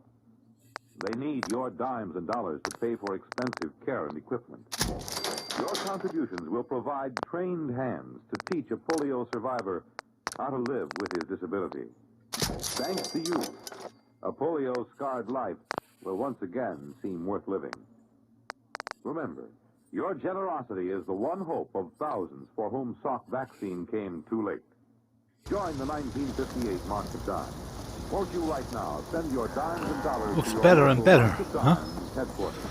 They need your dimes and dollars to pay for expensive care and equipment. Your contributions will provide trained hands to teach a polio survivor how to live with his disability. Thanks to you, a polio-scarred life will once again seem worth living. Remember, your generosity is the one hope of thousands for whom Salk vaccine came too late. Join the 1958 March of Dimes. Won't you right now send your dimes and dollars Looks to your better and local better, March of huh? Dimes headquarters.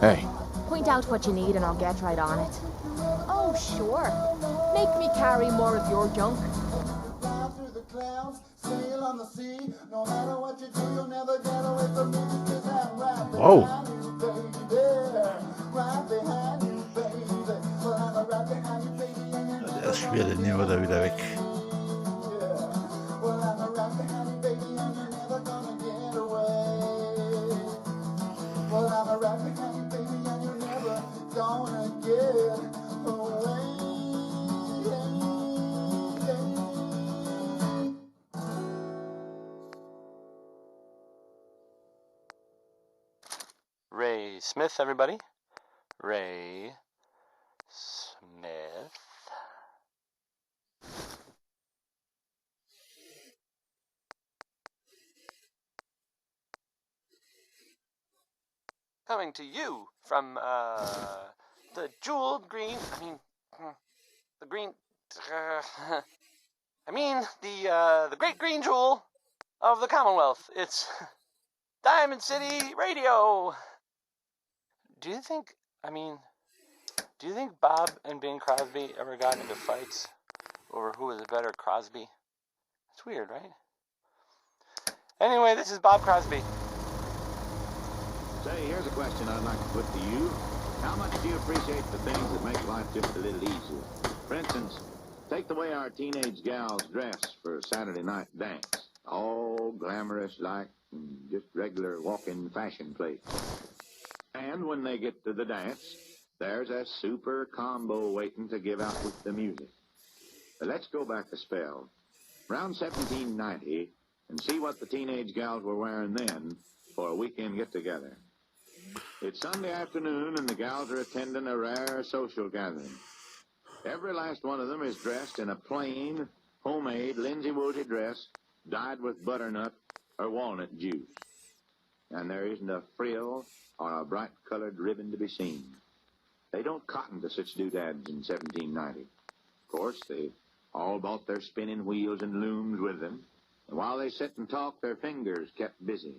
Hey. Point out what you need and I'll get right on it. Oh, sure. Make me carry more of your junk. Whoa. Der schwere nehmen wir da wieder weg. Ray Smith, everybody. Ray Smith. Coming to you from the jeweled green. The green. The great green jewel of the Commonwealth. It's Diamond City Radio. Do you think Bob and Bing Crosby ever got into fights over who was a better Crosby? It's weird, right? Anyway, this is Bob Crosby. Say, here's a question I'd like to put to you. How much do you appreciate the things that make life just a little easier? For instance, take the way our teenage gals dress for a Saturday night dance. All glamorous like just regular walk-in fashion place. And when they get to the dance, there's a super combo waiting to give out with the music. But let's go back a spell. Around 1790, and see what the teenage gals were wearing then for a weekend get-together. It's Sunday afternoon, and the gals are attending a rare social gathering. Every last one of them is dressed in a plain, homemade, linsey-woolsey dress dyed with butternut or walnut juice. And there isn't a frill or a bright-colored ribbon to be seen. They don't cotton to such doodads in 1790. course, they've all bought their spinning wheels and looms with them. And while they sit and talk, their fingers kept busy.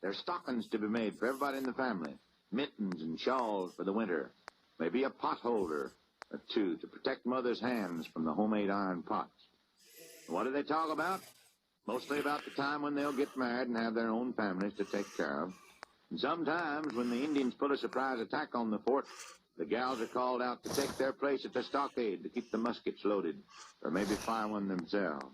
There's stockings to be made for everybody in the family. Mittens and shawls for the winter. Maybe a pot holder or two to protect Mother's hands from the homemade iron pots. And what do they talk about? Mostly about the time when they'll get married and have their own families to take care of. And sometimes when the Indians pull a surprise attack on the fort, the gals are called out to take their place at the stockade to keep the muskets loaded, or maybe fire one themselves.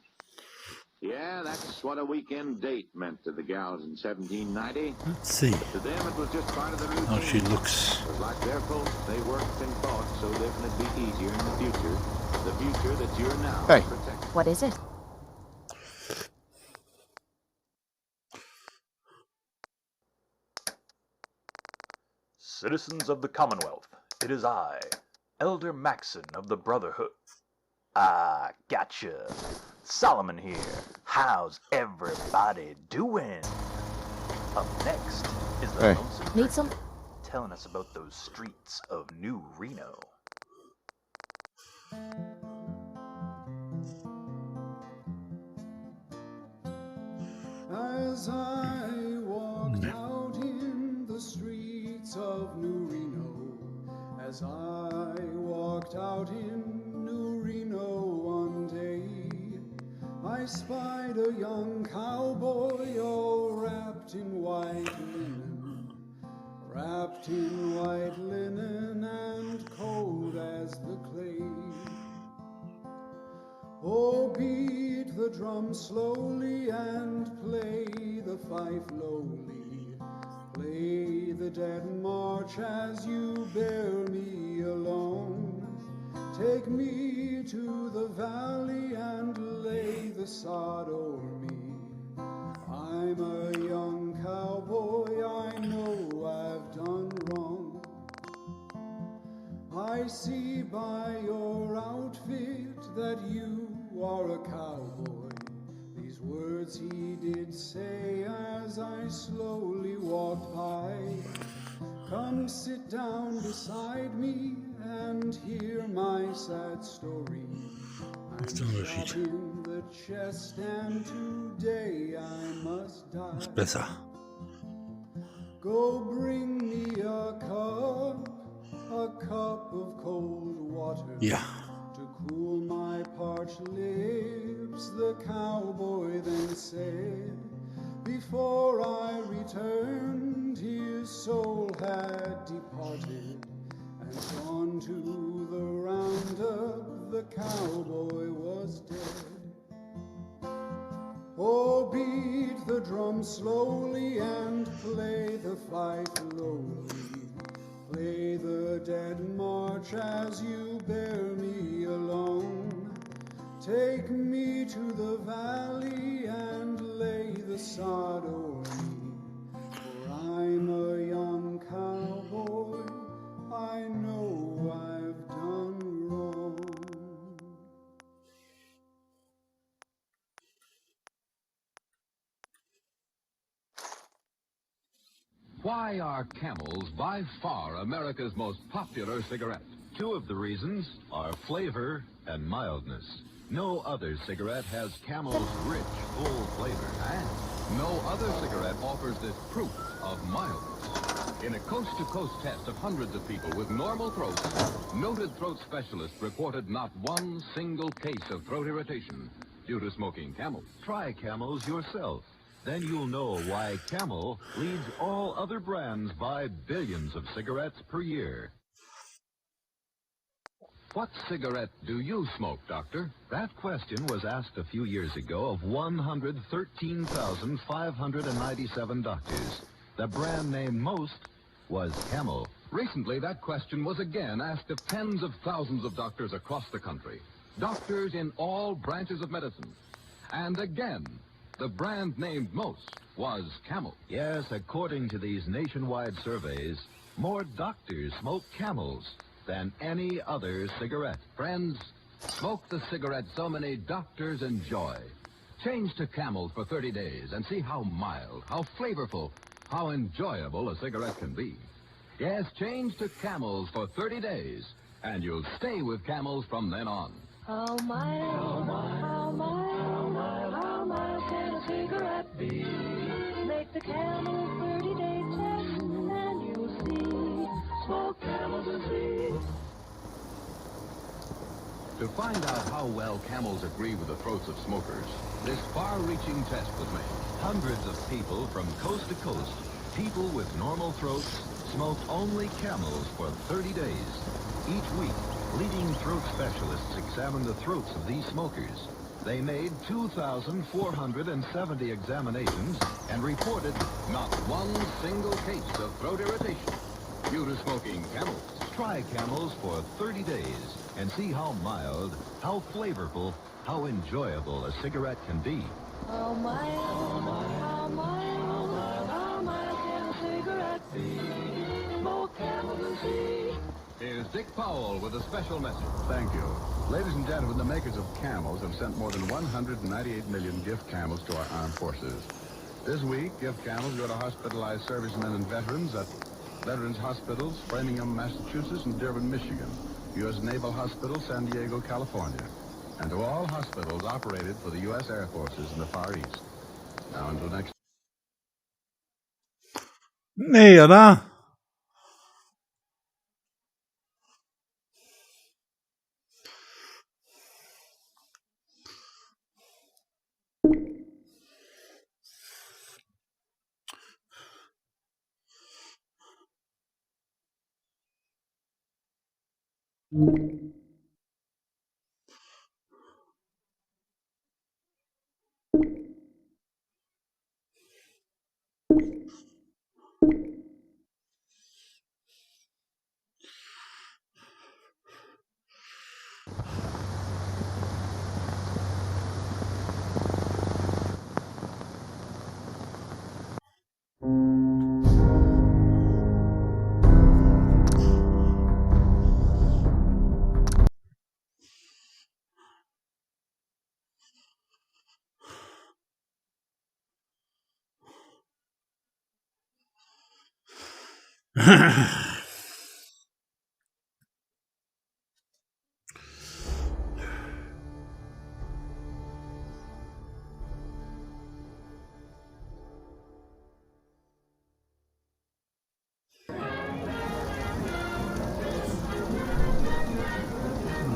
Yeah, that's what a weekend date meant to the gals in 1790. Let's see To them, it was just part of the routine. how she looks. It was like their folks, they worked and fought so living would be easier in the future. The future that you're now Hey. protecting. What is it? Citizens of the Commonwealth, it is I, Elder Maxon of the Brotherhood. Ah, gotcha. Solomon here. How's everybody doing? Up next is the Hey. Lonesome Need some? Drifter, telling us about those streets of New Reno. As I walked out in the streets of New Reno, as I walked out in New Reno one day, I spied a young cowboy all wrapped in white linen and cold as the clay. Oh, beat the drum slowly and play the fife lowly. Play the dead march as you bear me alone. Take me to the valley and lay the sod o'er me. I'm a young cowboy, I know I've done wrong. I see by your outfit that you are a cowboy. These words he did say as I slowly walked by. Come sit down beside me and hear my sad story. I'm shot in the chest and today I must die. Besser. Go bring me a cup of cold water. Yeah. To cool my parched lips, the cowboy then said. Before I returned, his soul had departed, and gone to the roundup, the cowboy was dead. Oh, beat the drum slowly and play the fife lowly. Play the dead march as you bear me alone. Take me to the valley and lay the sod o'er me. For I'm a young cowboy, I know I've done wrong. Why are Camels by far America's most popular cigarette? Two of the reasons are flavor and mildness. No other cigarette has Camel's rich, full flavor, and no other cigarette offers this proof of mildness. In a coast-to-coast test of hundreds of people with normal throats, noted throat specialists reported not one single case of throat irritation due to smoking Camels. Try Camels yourself. Then you'll know why Camel leads all other brands by billions of cigarettes per year. What cigarette do you smoke, Doctor? That question was asked a few years ago of 113,597 doctors. The brand name most was Camel. Recently, that question was again asked of tens of thousands of doctors across the country. Doctors in all branches of medicine. And again, the brand named most was Camel. Yes, according to these nationwide surveys, more doctors smoke Camels than any other cigarette. Friends, smoke the cigarette so many doctors enjoy. Change to Camel for 30 days and see how mild, how flavorful, how enjoyable a cigarette can be. Yes, change to Camels for 30 days and you'll stay with Camels from then on. How mild can a cigarette be? Make the Camel 30-day test, and you'll see. Smoke Camels and see. To find out how well Camels agree with the throats of smokers, this far-reaching test was made. Hundreds of people from coast to coast, people with normal throats, smoked only Camels for 30 days. Each week, leading throat specialists examined the throats of these smokers. They made 2,470 examinations and reported not one single case of throat irritation due to smoking Camels. Try Camels for 30 days and see how mild, how flavorful, how enjoyable a cigarette can be. How mild can a cigarette be? Smoke Camels and see. Here's Dick Powell with a special message. Thank you. Ladies and gentlemen, the makers of Camels have sent more than 198 million gift Camels to our armed forces. This week, gift Camels go to hospitalized servicemen and veterans at Veterans Hospitals, Framingham, Massachusetts, and Dearborn, Michigan, U.S. Naval Hospital, San Diego, California, and to all hospitals operated for the U.S. Air Forces in the Far East. Now, until next. Nee, oder?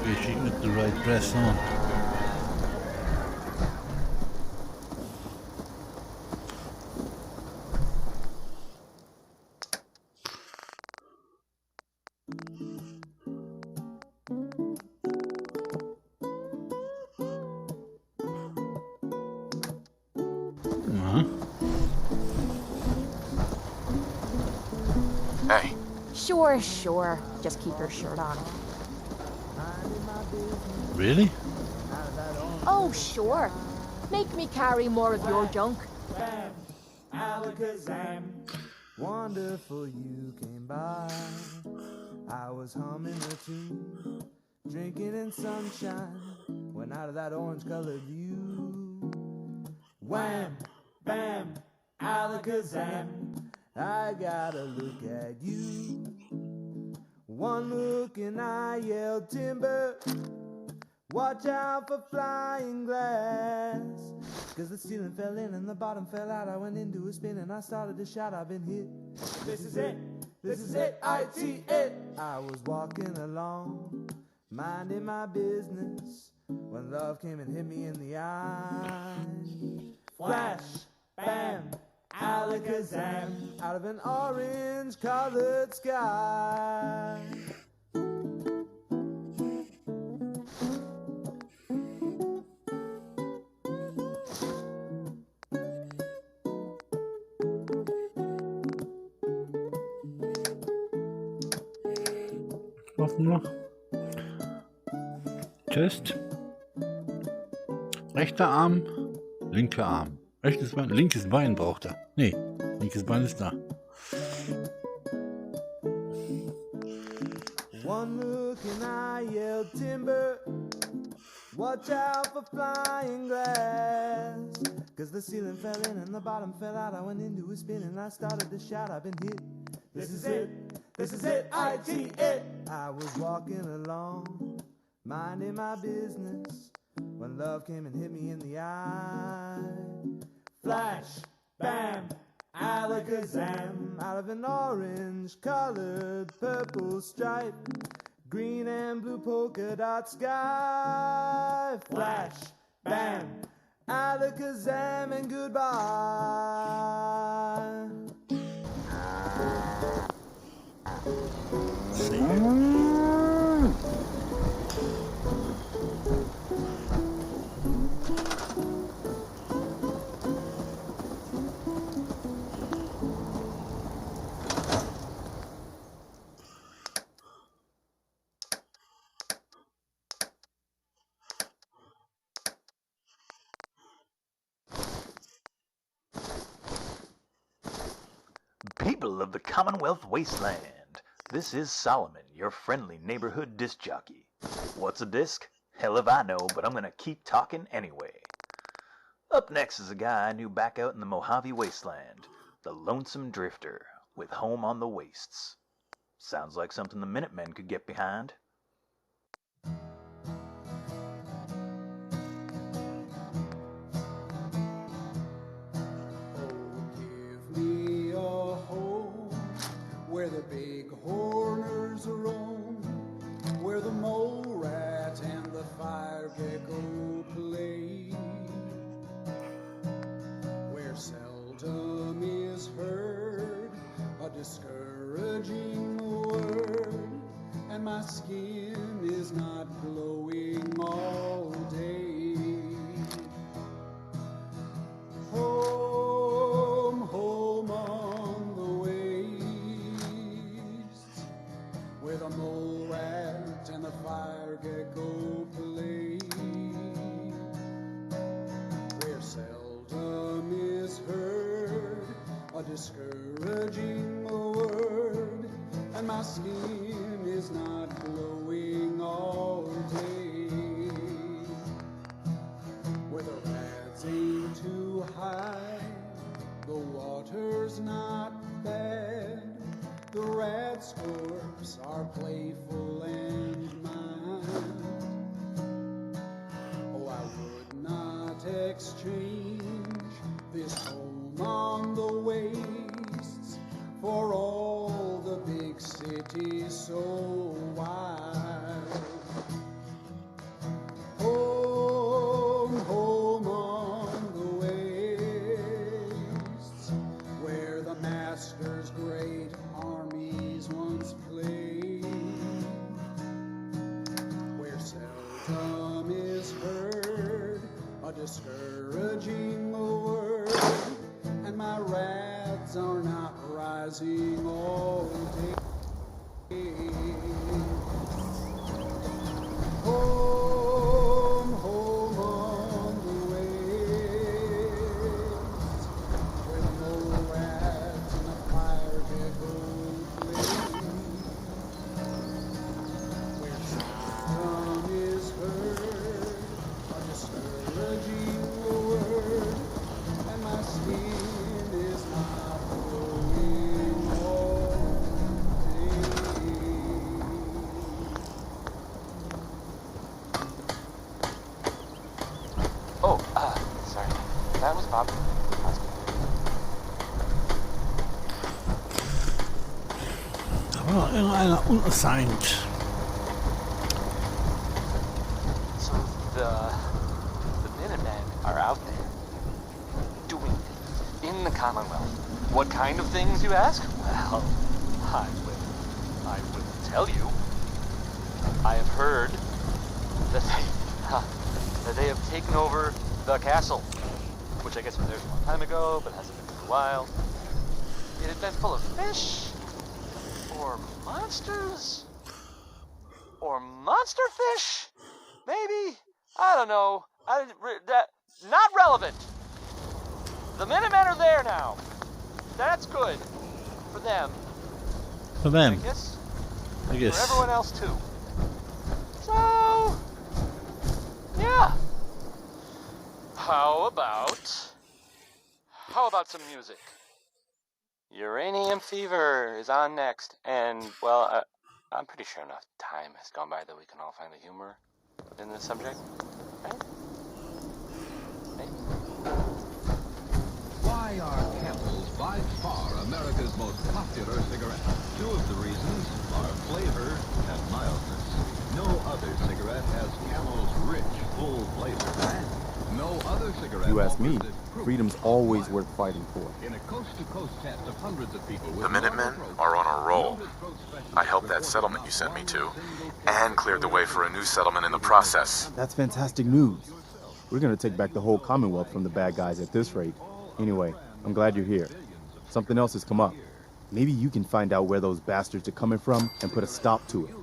Okay, she got the right dress on. Hey. Sure. Just keep your shirt on. Really? Oh, sure. Make me carry more of your junk. Bam, alakazam. Wonderful you came by. I was humming a tune, drinking in sunshine, when out of that orange-colored view. Wham, bam, alakazam. I gotta look at you. One look and I yelled timber. Watch out for flying glass. Cause the ceiling fell in and the bottom fell out. I went into a spin and I started to shout, I've been hit. This is it, it. I was walking along, minding my business, when love came and hit me in the eye. Flash, bam, alakazam, out of an orange-colored sky. Offen noch. Chest. Rechter Arm, linker Arm. Rechtes Bein, linkes Bein braucht er. Nee, linkes Bein ist da. One look and I yelled timber. Watch out for flying glass. Cause the ceiling fell in and the bottom fell out. I went into a spin and I started to shout, I've been hit. This is it, This is it, it. I was walking along, minding my business, when love came and hit me in the eye. Flash, bam, alakazam, out of an orange-colored purple stripe, green and blue polka dot sky. Flash, bam, alakazam, and goodbye. People of the Commonwealth Wasteland, this is Solomon, your friendly neighborhood disc jockey. What's a disc? Hell if I know, but I'm gonna keep talking anyway. Up next is a guy I knew back out in the Mojave Wasteland, the Lonesome Drifter, with Home on the Wastes. Sounds like something the Minutemen could get behind. Me a home where the big horners roam, where the mole rat and the fire gecko play, where seldom is heard a discouraging word, and my skin is not glowing all day. Home, home on the wastes, where the mole rat and the fire gecko play, where seldom is heard a discouraging word, and my skin is not glowing all day, where the rats aim too high, the water's not bad, the rat's corpse are playful and mild. Oh, I would not exchange this home on the wastes for all the big cities so wild. Home, home on the wastes, where the master's great armies once played, where seldom is heard a discouraging word, and my rats are not rising all day. Home, home on the waste, where the mole rats and the fire gecko play, where seldom is heard a discouraging word, and my skin is not glowing all day. Oh, sorry. That was Bob. Da war irgendeiner unassigned. So the Minutemen are out there doing it in the Commonwealth. What kind of things, you ask? Well, I will tell you. I have heard that they have taken over the castle, which I guess was theirs a long time ago, but hasn't been for a while. It had been full of fish, or monsters, or monster fish, maybe. I don't know. Not relevant. The Minutemen are there now. That's good for them. For them. I guess. For everyone else too. So, yeah. How about some music? Uranium fever is on next, and, well, I'm pretty sure enough time has gone by that we can all find the humor in this subject, right? Why are Camels by far America's most popular cigarette? Two of the reasons are flavor and mildness. No other cigarette has Camel's rich, full flavor. And no other cigarette. You ask me, offers it proof freedom's always worth fighting for. in a coast-to-coast test of hundreds of people with The Minutemen are on a roll. I helped that settlement you sent me to, and cleared the way for a new settlement in the process. That's fantastic news. We're gonna take back the whole Commonwealth from the bad guys at this rate. Anyway, I'm glad you're here. Something else has come up. Maybe you can find out where those bastards are coming from and put a stop to it.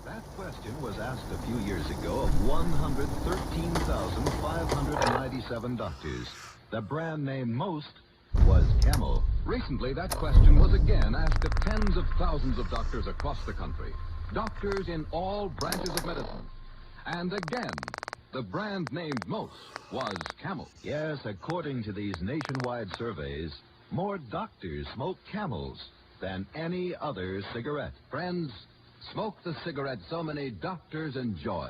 That question was asked a few years ago of 113,597 doctors. The brand name most was Camel. Recently, that question was again asked of tens of thousands of doctors across the country. Doctors in all branches of medicine. And again, the brand named most was Camel. Yes, according to these nationwide surveys, more doctors smoke Camels than any other cigarette. Friends, smoke the cigarette so many doctors enjoy.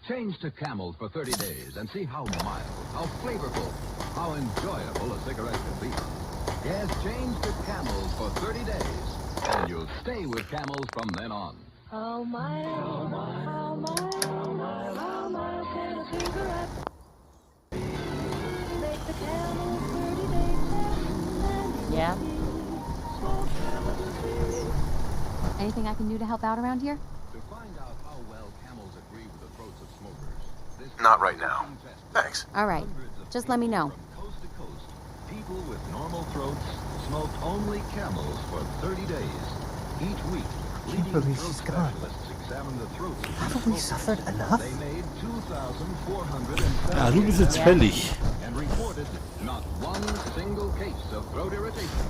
Change to Camels for 30 days and see how mild, how flavorful, how enjoyable a cigarette can be. Yes, change to Camels for 30 days, and you'll stay with Camels from then on. How mild, how mild, how mild, how mild can a cigarette be? Make the Camel 30-day test, and you Yeah? smoke Camels. Anything I can do to help out around here? To find out how well Camels agree with the throats of smokers, this Not right now. Thanks. All right. Just let me know. coast to coast, people with normal throats smoked only Camels for 30 days. Each week, leading believe throat she's gone. specialists examined the throats of Haven't we suffered enough? They made 2,400 Ja, du bist jetzt fällig. and reported not one single case of throat irritation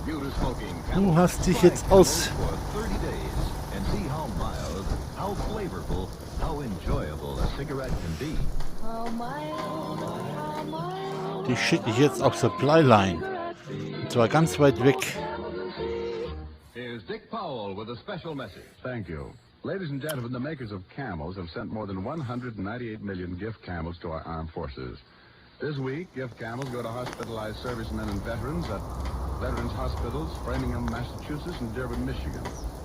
due to smoking Du hast dich jetzt aus... for 30 days and see how mild, how flavorful, how enjoyable a cigarette can be. How mild, how mild. Die schicke ich jetzt auf Supply Line. Und zwar ganz weit weg. Here's Dick Powell with a special message. Thank you. Ladies and gentlemen, the makers of Camels have sent more than 198 million gift Camels to our armed forces. This week, gift Camels go to hospitalized servicemen and veterans at Veterans Hospitals, Framingham, Massachusetts, and Dearborn, Michigan,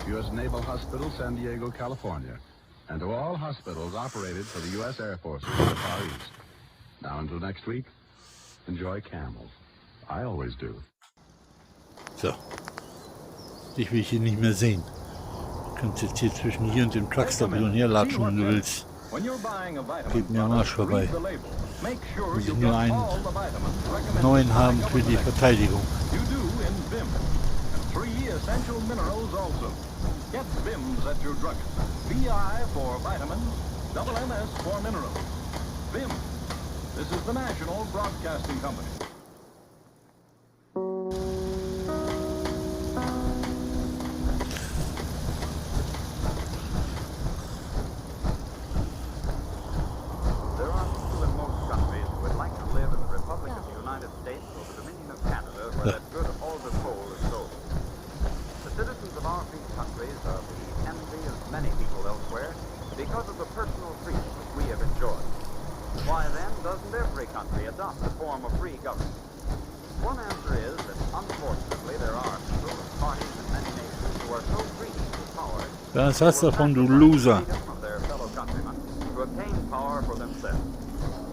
U.S. Naval Hospital, San Diego, California, and to all hospitals operated for the U.S. Air Force in the Far East. Now, until next week, enjoy Camels. I always do. So. Dich will ich hier nicht mehr sehen. Du kannst jetzt hier zwischen hier und dem Truckstop hin und her latschen, wenn du willst. When you're buying a vitamin Geht mir am Arsch product, vorbei. read the label. Make sure Muss you ich get nur einen all the vitamins recommended neuen by haben für die government Verteidigung. experts. You do in Vim. And 3 essential minerals also. Get Vims at your druggist. VI for vitamins, double MS for minerals. Vim. This is the National Broadcasting Company. There are people in most countries who would like to live in the Republic of the United States or the Dominion of Canada where that good alder coal is sold. The citizens of our free countries are the envy of many people elsewhere because of the personal freedom which we have enjoyed. Why then doesn't every country adopt a form of free government? One answer is that unfortunately there are people of parties in many nations who are so greedy for power Was hast du davon, du Loser? from their fellow countrymen to obtain power for themselves.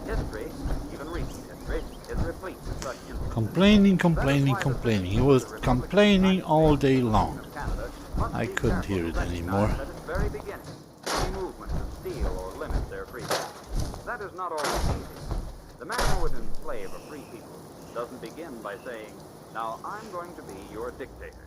History, even recent history, is replete with such instances. Complaining, complaining, complaining. He was complaining all day long. I couldn't hear it anymore. At its very beginning, any movement to steal or limit their freedom. That is not always easy. The man who would enslave a free people doesn't begin by saying, "Now I'm going to be your dictator."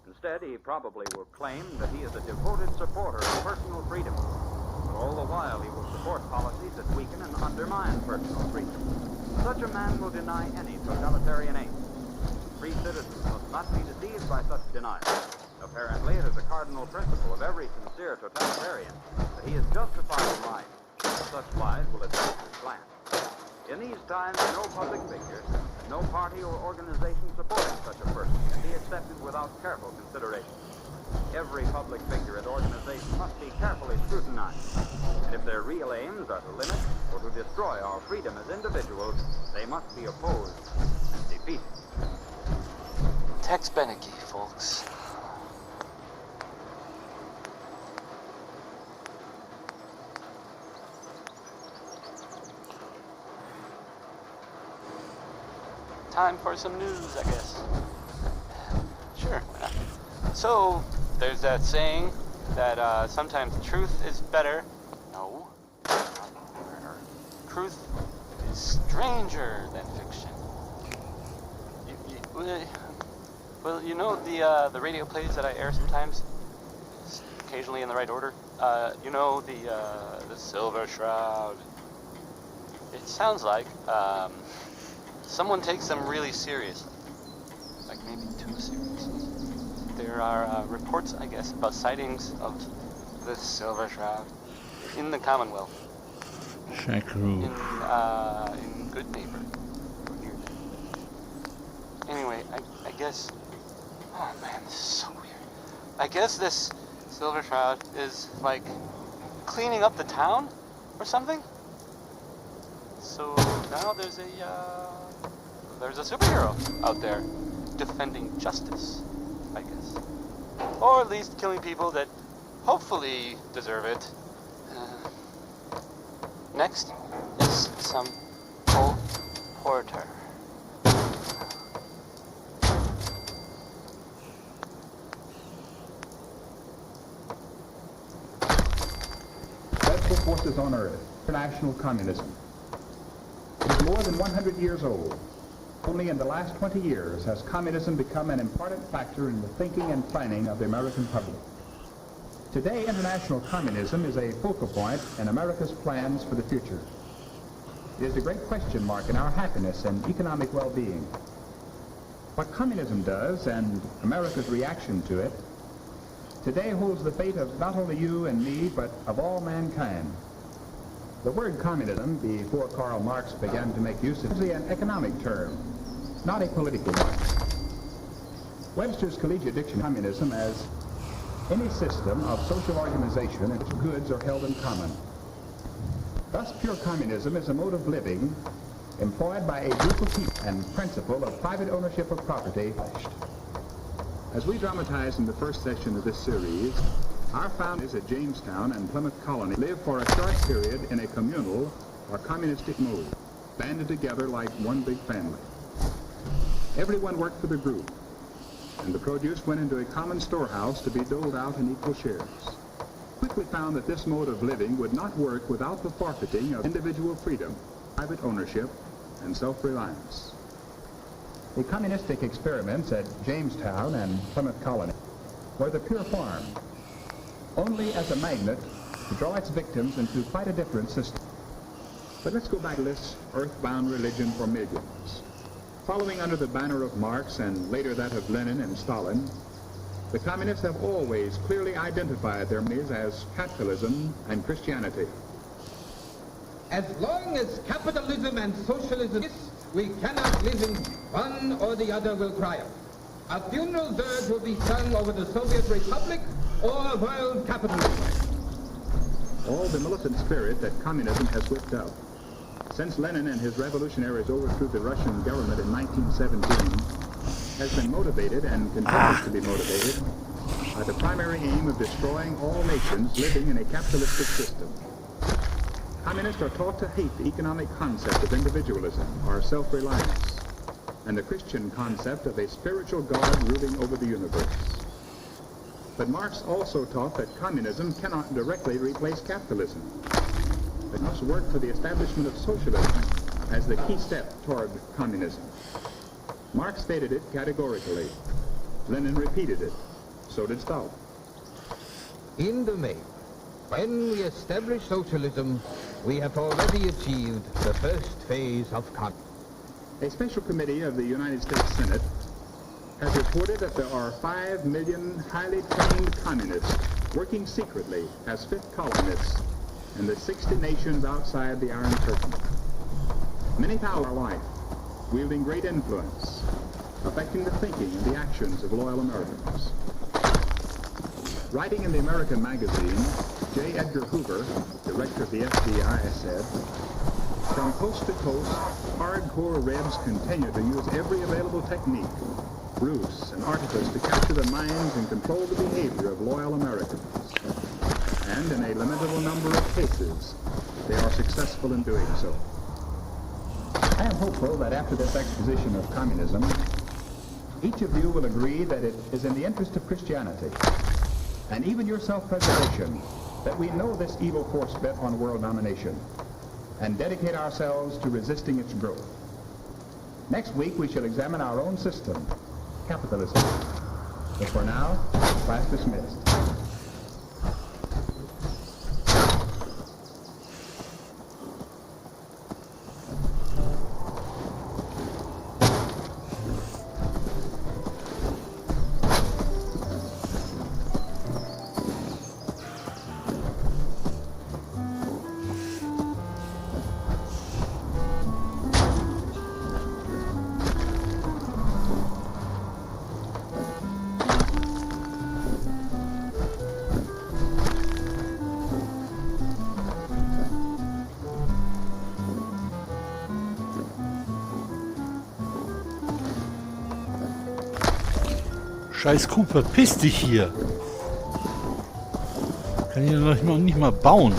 Instead, he probably will claim that he is a devoted supporter of personal freedom. But all the while, he will support policies that weaken and undermine personal freedom. Such a man will deny any totalitarian aim. Free citizens must not be deceived by such denial. Apparently, it is a cardinal principle of every sincere totalitarian that he is justified in lying. Such lies will advance his plan. In these times, no public figure, No party or organization supporting such a person can be accepted without careful consideration. Every public figure and organization must be carefully scrutinized. And if their real aims are to limit or to destroy our freedom as individuals, they must be opposed and defeated. Tex Beneke, folks. Time for some news, I guess. Sure, why not? So, there's that saying that sometimes truth is better. No. Truth is stranger than fiction. Well, you know the radio plays that I air sometimes, occasionally in the right order. You know the Silver Shroud. It sounds like someone takes them really seriously, like maybe too seriously. There are reports, I guess, about sightings of the Silver Shroud in the Commonwealth. Shackaroo. In Good Neighbor. Anyway, I guess... Oh man, this is so weird. I guess this Silver Shroud is, like, cleaning up the town or something? So now there's a superhero out there defending justice, I guess. Or at least killing people that hopefully deserve it. Next is some Cole Porter. Dreadful forces on Earth, international communism. It is more than 100 years old. Only in the last 20 years has communism become an important factor in the thinking and planning of the American public. Today, international communism is a focal point in America's plans for the future. It is a great question mark in our happiness and economic well-being. What communism does, and America's reaction to it, today holds the fate of not only you and me, but of all mankind. The word communism, before Karl Marx began to make use of it, is an economic term, not a political one. Webster's Collegiate Dictionary communism as any system of social organization in which goods are held in common. Thus, pure communism is a mode of living employed by a group of people and principle of private ownership of property. As we dramatize in the first section of this series, our founders at Jamestown and Plymouth Colony lived for a short period in a communal or communistic mode, banded together like one big family. Everyone worked for the group, and the produce went into a common storehouse to be doled out in equal shares. Quickly found that this mode of living would not work without the forfeiting of individual freedom, private ownership, and self-reliance. The communistic experiments at Jamestown and Plymouth Colony were the pure form, only as a magnet to draw its victims into quite a different system. But let's go back to this earthbound religion for millions. Following under the banner of Marx and later that of Lenin and Stalin, the communists have always clearly identified their enemies as capitalism and Christianity. As long as capitalism and socialism exist, we cannot live in one or the other will triumph. A funeral dirge will be sung over the Soviet Republic or world capitalism. All the militant spirit that communism has whipped up. Since Lenin and his revolutionaries overthrew the Russian government in 1917, has been motivated and continues to be motivated by the primary aim of destroying all nations living in a capitalistic system. Communists are taught to hate the economic concept of individualism or self-reliance, and the Christian concept of a spiritual God ruling over the universe. But Marx also taught that communism cannot directly replace capitalism. It must work for the establishment of socialism as the key step toward communism. Marx stated it categorically. Lenin repeated it. So did Stalin. In the main, when we establish socialism, we have already achieved the first phase of communism. A special committee of the United States Senate has reported that there are 5 million highly trained communists working secretly as fifth columnists in the 60 nations outside the Iron Curtain. Many thousands are life, wielding great influence, affecting the thinking and the actions of loyal Americans. Writing in the American magazine, J. Edgar Hoover, director of the FBI, said, "From coast to coast, hardcore Rebs continue to use every available technique, ruse, and artifice to capture the minds and control the behavior of loyal Americans. And in a limitable number of cases, they are successful in doing so." I am hopeful that after this exposition of communism, each of you will agree that it is in the interest of Christianity, and even your self-preservation, that we know this evil force bent on world domination, and dedicate ourselves to resisting its growth. Next week we shall examine our own system, capitalism. But for now, class dismissed. Scheiß Kuh, verpiss dich hier. Kann ich noch nicht mal bauen.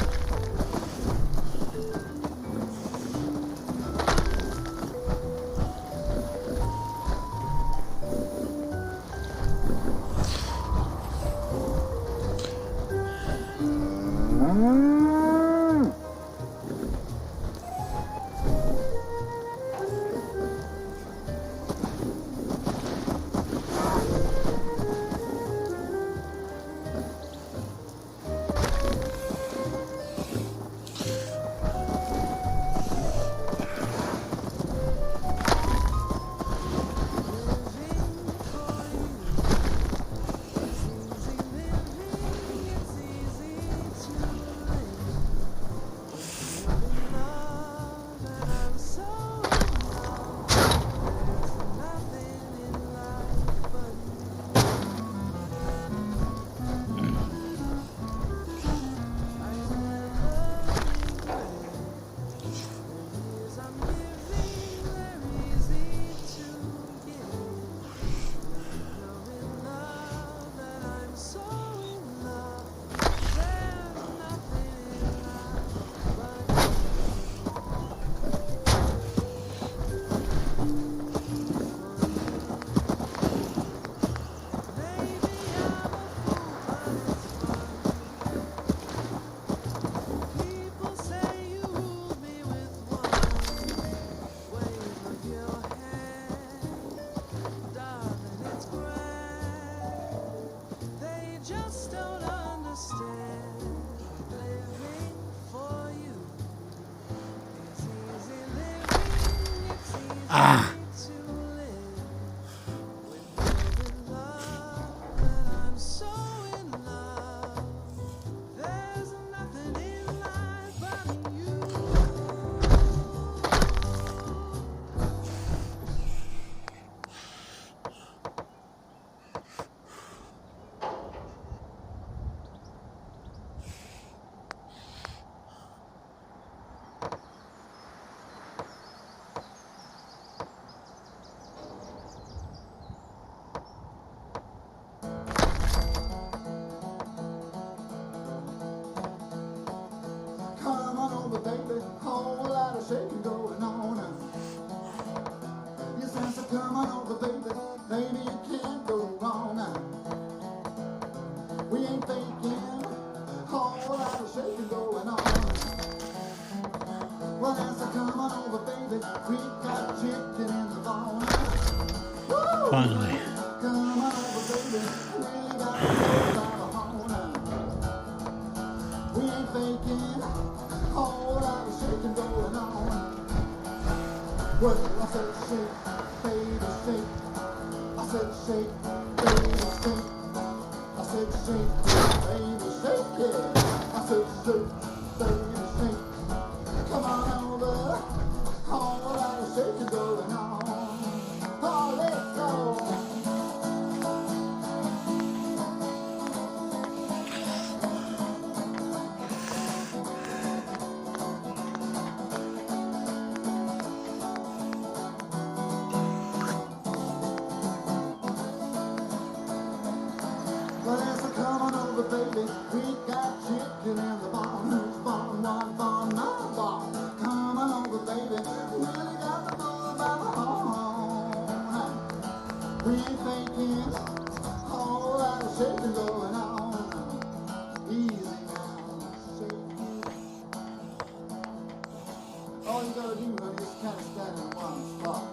Ah. shaking going on. Yes, as I come on over, baby, baby, you can't go wrong. We ain't faking, whole lot of shaking going on. Well, as I come on over, baby, we got chicken in the bone. Woo! Finally. Come on over, baby, we got a lot of home. We ain't faking, whole lot of shaking going on. Well, I said shake, baby, shake. I said shake, baby, shake. I said shake, baby, shake, yeah. I said shake, baby, shake. Come on over, whole lot of shaking going on. baby, we got chicken in the barn. Who's born, one born, not born. Come on over, baby, we really got the bull by the horn. We thinking, whole lot of shaking going on. Easy now, shake it. All you gotta do, honey, is kind of stand in one spot.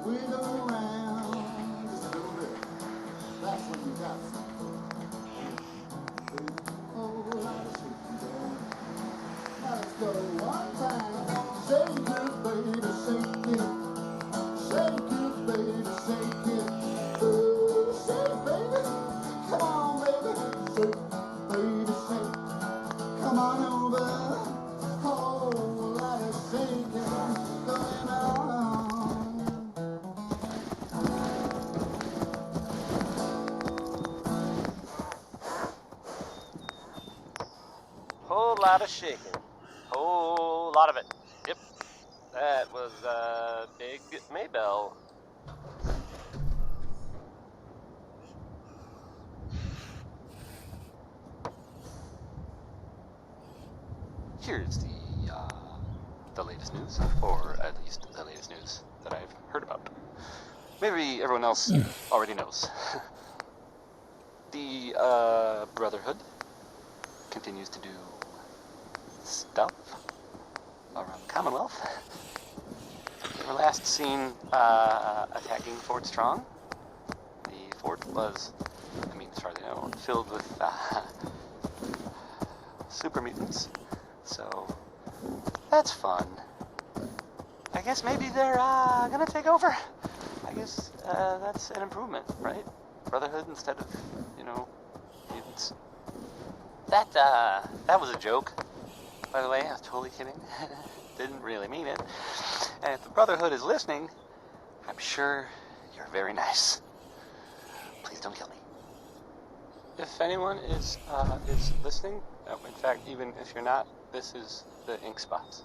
Wiggle around just a little bit. That's when you got something. Oh, lot of shaking going. Now let's go one time. Shake it, baby, shake it. Shake it, baby, shake it. Ooh, shake, baby. Come on, baby. Shake, baby, shake. Come on over. Whole lot of shaking going on. Whole lot of shaking. Whole lot of it. Yep. That was Big Maybell. Here's the latest news, or at least the latest news that I've heard about. Maybe everyone else already knows. The Brotherhood continues to do stuff around Commonwealth. They were last seen attacking Fort Strong. The fort was, I mean, as far as I know, filled with super mutants. So that's fun. I guess maybe they're gonna take over. I guess that's an improvement, right? Brotherhood instead of, you know, mutants. That was a joke, by the way. I was totally kidding. Didn't really mean it. And if the Brotherhood is listening, I'm sure you're very nice. Please don't kill me. If anyone is listening, in fact, even if you're not, this is the ink spots.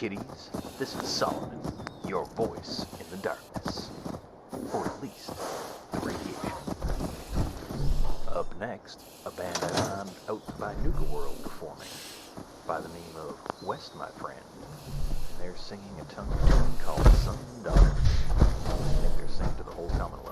kiddies. This is Solomon, your voice in the darkness. Or at least, the radiation. Up next, a band I found out by Nuka World performing, by the name of West, my friend. And they're singing a tune called Son and Daughter. I think they're singing to the whole Commonwealth.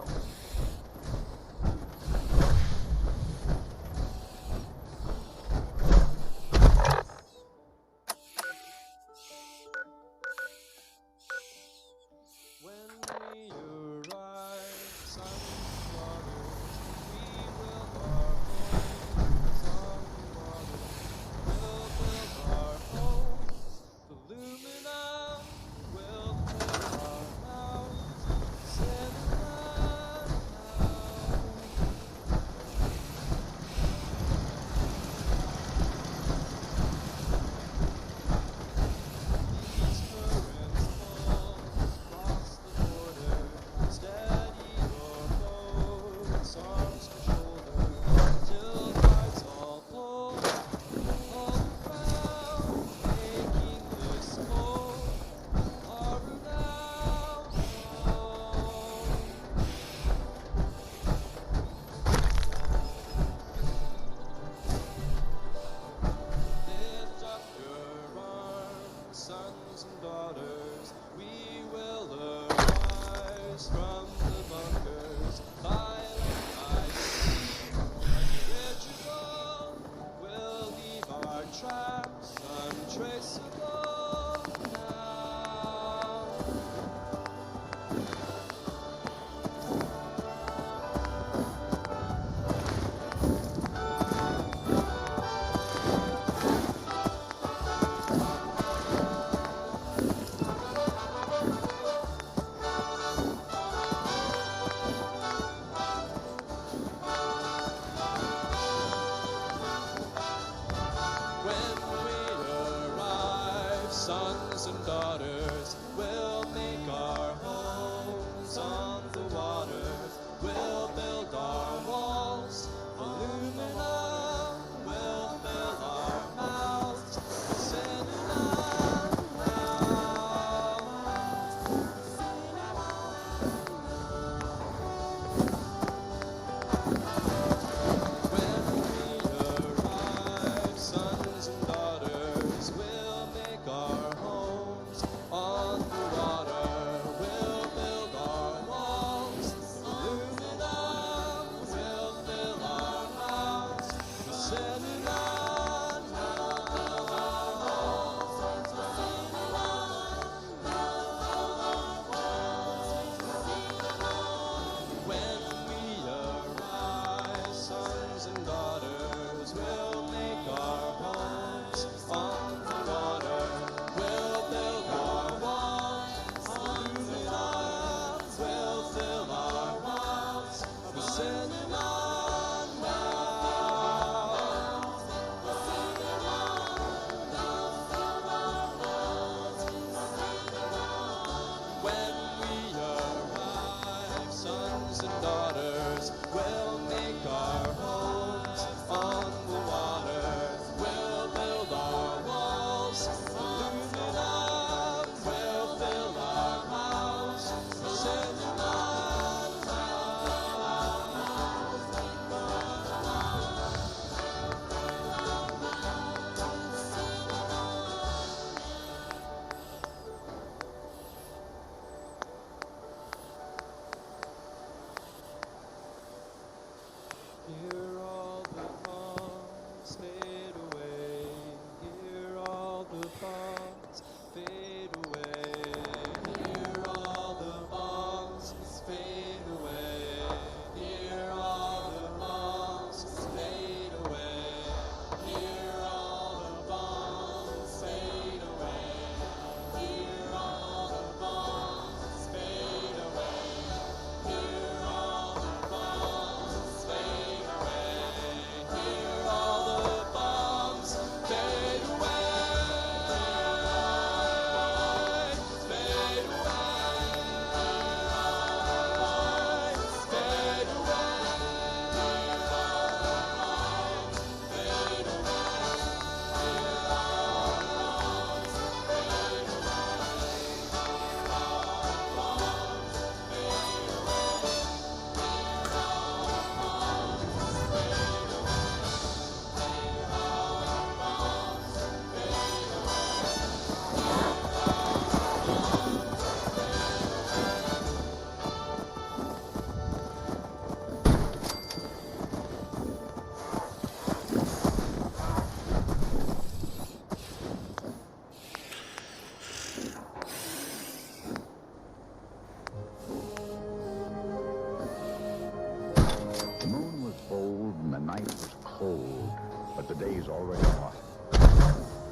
the night was cold, but the day's already hot.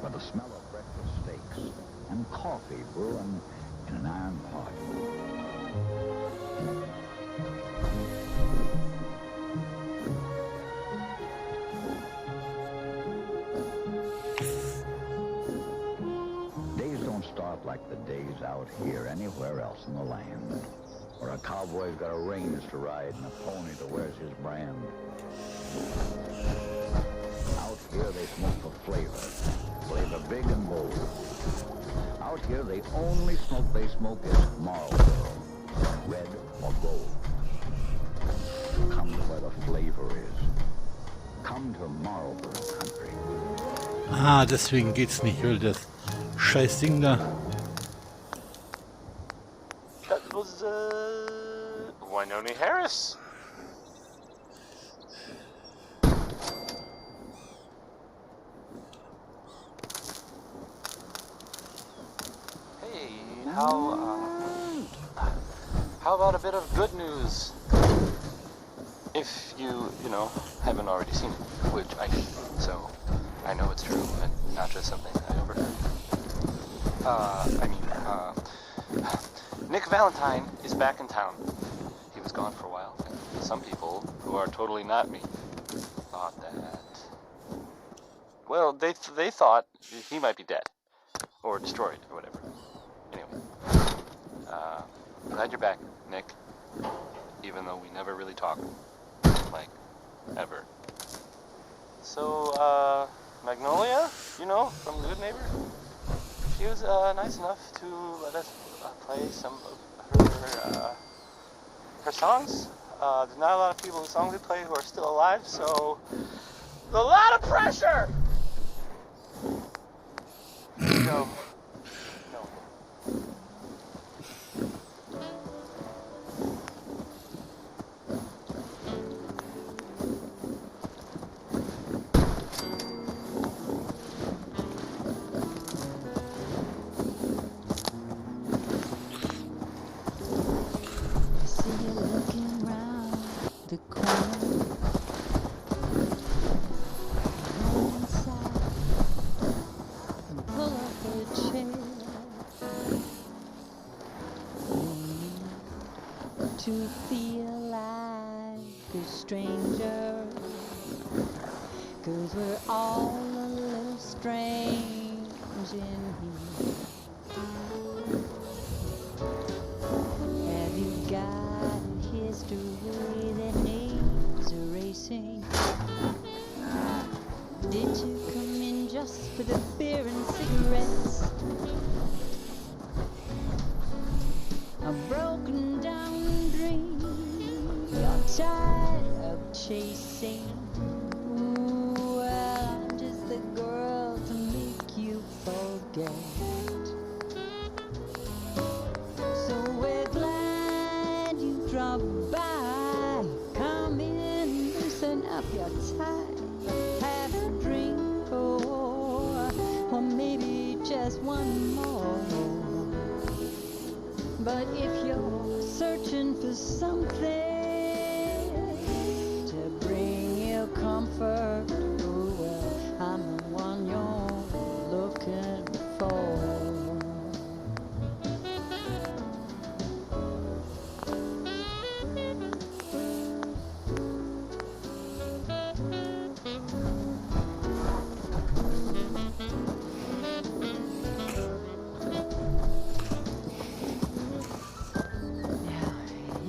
By the smell of breakfast steaks and coffee brewing in an iron pot. Days don't start like the days out here anywhere else in the land, where a cowboy's got a range to ride and a pony that wears his brand. Out here they smoke for flavor big and bold. Out here the only smoke they smoke is Marlboro, red or gold. Come to where the flavor is. Come to Marlboro country. Ah, deswegen geht's nicht, weil das scheiß Ding da. That was, Wynonie Harris. Hey, how about a bit of good news? If you haven't already seen it, which I did, so I know it's true and not just something I overheard. Nick Valentine is back in town. He was gone for a while, and some people who are totally not me thought that, well, they thought he might be dead or destroyed or whatever. Anyway, glad you're back, Nick, even though we never really talk, like, ever. So, Magnolia, from Good Neighbor, she was nice enough to let us play some of her songs. There's not a lot of people whose songs we play who are still alive, so there's a lot of pressure! So, to feel like a stranger, 'cause we're all a little strange in here. Have you got a history that needs erasing? Did you come in just for the beer and cigarettes? A broken down dream you're tired of chasing. Ooh, well, I'm just the girl to make you forget. So we're glad you dropped by. Come in, loosen up your tie. Have a drink or maybe just one more. But if you're searching for something to bring you comfort, oh well, I'm the one you're looking for.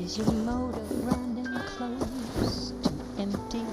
Is your motor running close to empty?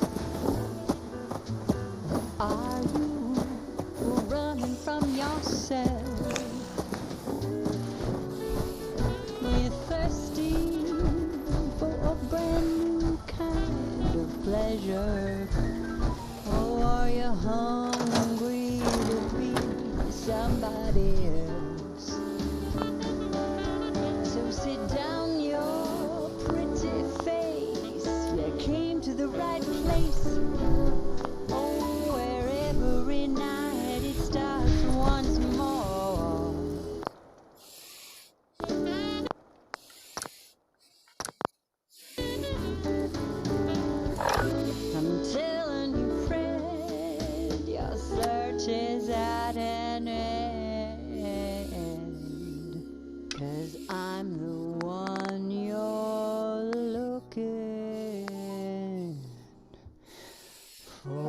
Well,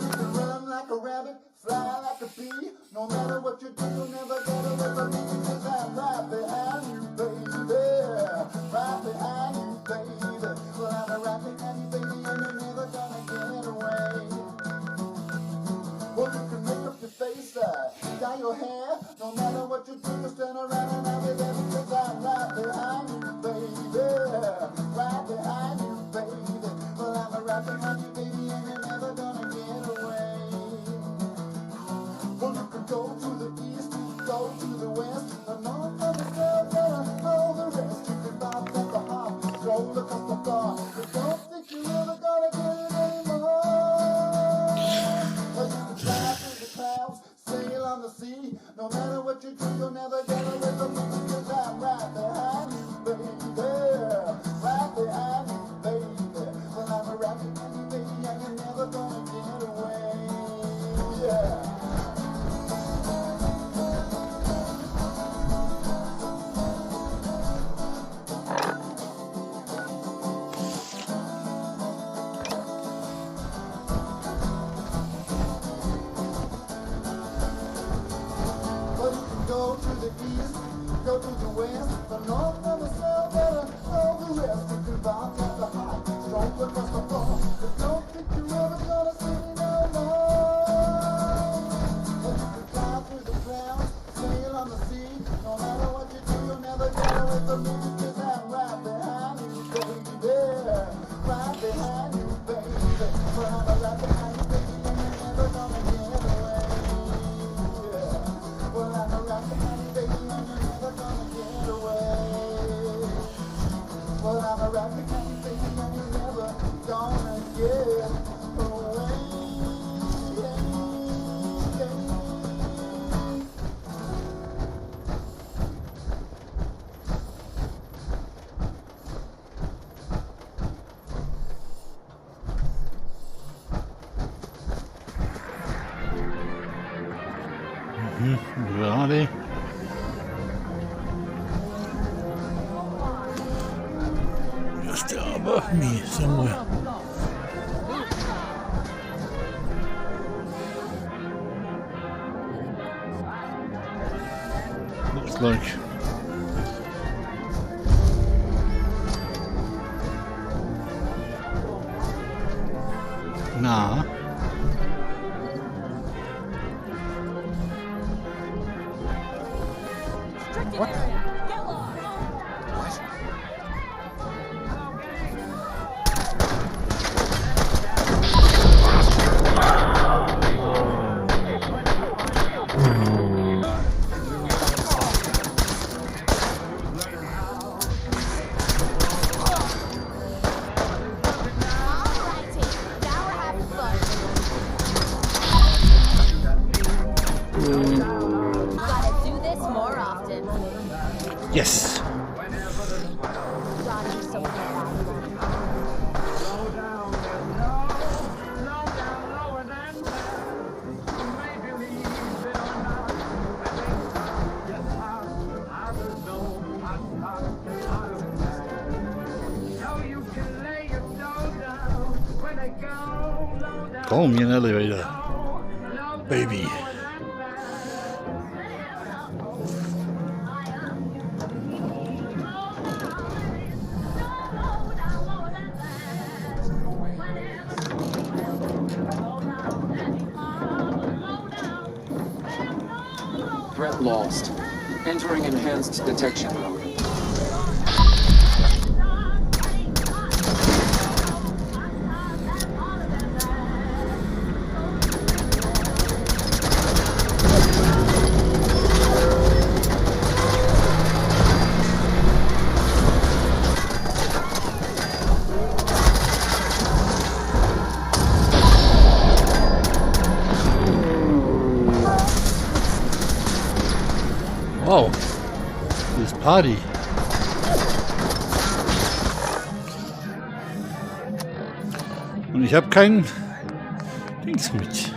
you can run like a rabbit, fly like a bee. No matter what you do, you'll never get away from me because I'm right behind you, baby. Right behind you, baby. Well, I'm right behind you, baby, and you're never gonna get away. Well, you can make up your face, dye your hair. No matter what you do, just turn around and I'll be there because I'm right behind you, baby. Right behind you, baby. Well, I'm right behind you, baby, and you're never gonna get away. Well, you can go to the east, go to the west, the north and the south, and all the rest. You can bob at the hop, stroll across the bar, but don't think you're ever gonna get it anymore. Well, you can fly through the clouds, sail on the sea. No matter what you do, you'll never get away from me because I'm right behind you, baby. Right behind you, baby. Well, I'm right behind you, baby, and you're never gonna get away. Yeah. Well, you can go to the east, go to the west, the north and the south, and all the rest. You can bounce at the high, stroll across the floor, but don't think you're ever gonna see me no more. Well, you can fly through the clouds, sail on the sea. No matter what you do, you'll never get away from me because I'm right behind you, baby. Right behind you, baby. Well, I'm right behind you, baby, and you're never gonna get away. Well, I'm right behind you, baby, and you're never gonna get away. Well, I'm right behind you, baby, and you're never gonna get away. Where are they? Just above me somewhere. Looks like. Nah. What? Gotta do this more often. Yes. God, you're so Call me an elevator, baby. Threat lost. Entering enhanced detection mode. Wow, this party. Und ich habe kein Dings mit.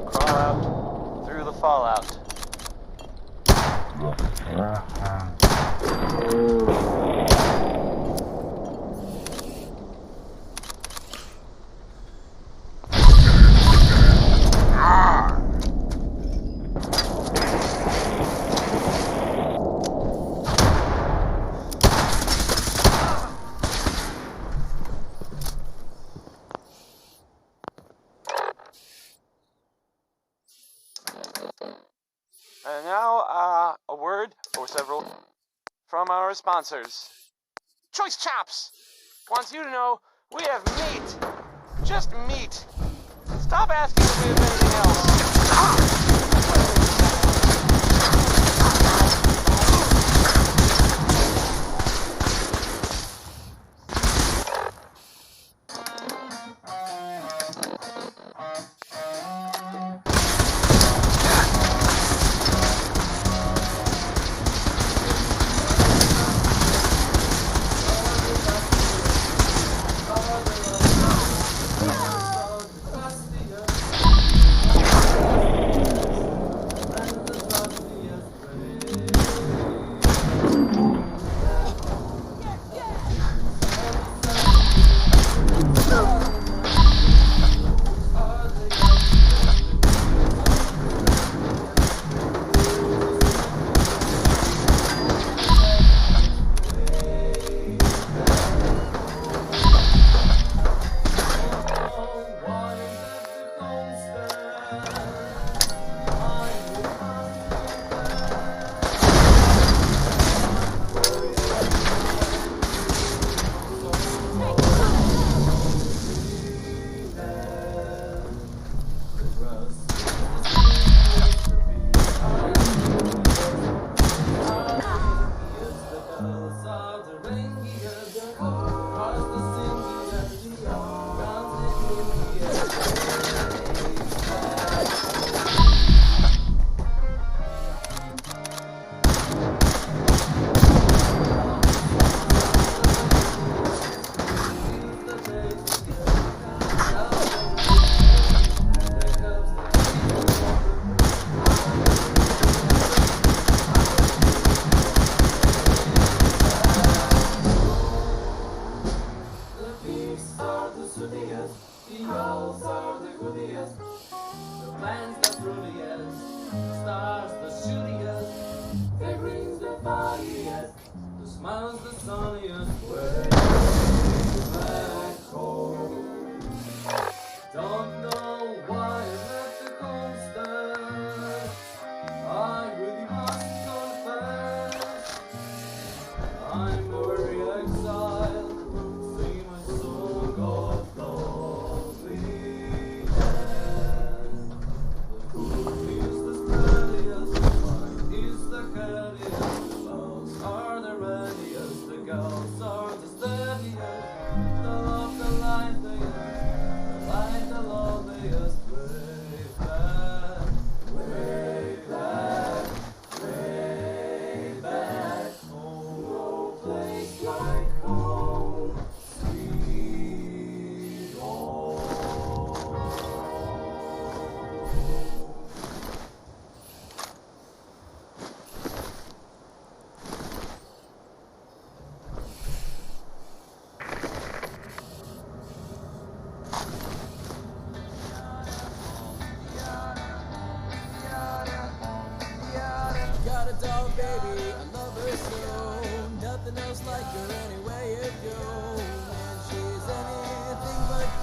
Crawl out through the fallout. And now, a word or several from our sponsors. Choice Chops wants you to know we have meat. Just meat. Stop asking if we have anything else.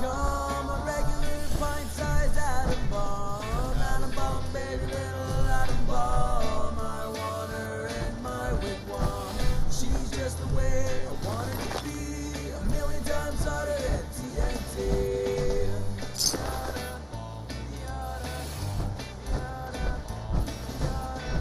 become a regular pint-sized atom bomb. Atom bomb, baby, little atom bomb. I want her in my wigwam. She's just the way I want her to be. A million times hotter than TNT.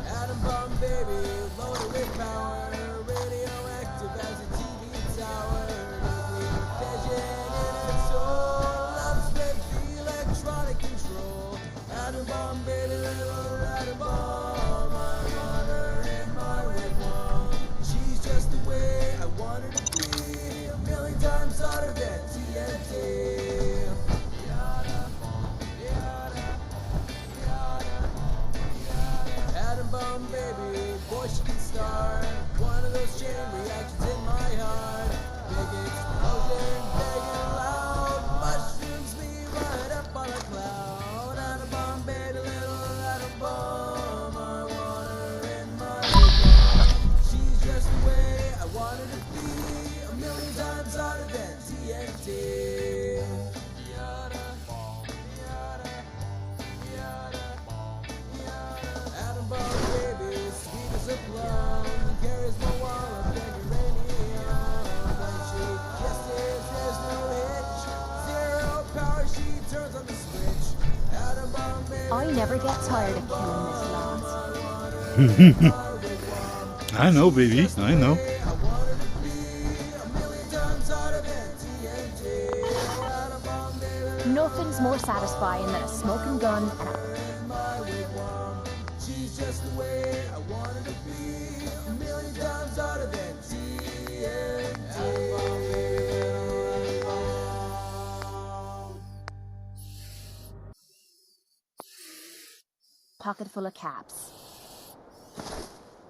Atom bomb, baby, loaded with power. Radioactive as a TV tower. Nuclear fission in her soul. Love split the electronic control. Atom bomb, baby, little atom bomb. I want her in my wigwam. She's just the way I want her to be. A million times hotter than TNT. Atom bomb, baby, boy, she can start one of those chain reactions in my heart. Big explosion, big and loud, mushrooms me right up on a cloud. Atom bomb, baby, little atom bomb. I want her in my wigwam. She's just the way I want her to be. A million times hotter than TNT. Atom bomb, baby, sweet as a plum, carries more warmth than uranium. When she kisses, there's no hitch. Zero power, she turns on the switch. Atom bomb, baby. I never get tired of killing this land. I know, baby. I know. Nothing's more satisfying than a smoking gun and a She's just the way I want her to be. A million times hotter than TNT. pocket full of caps.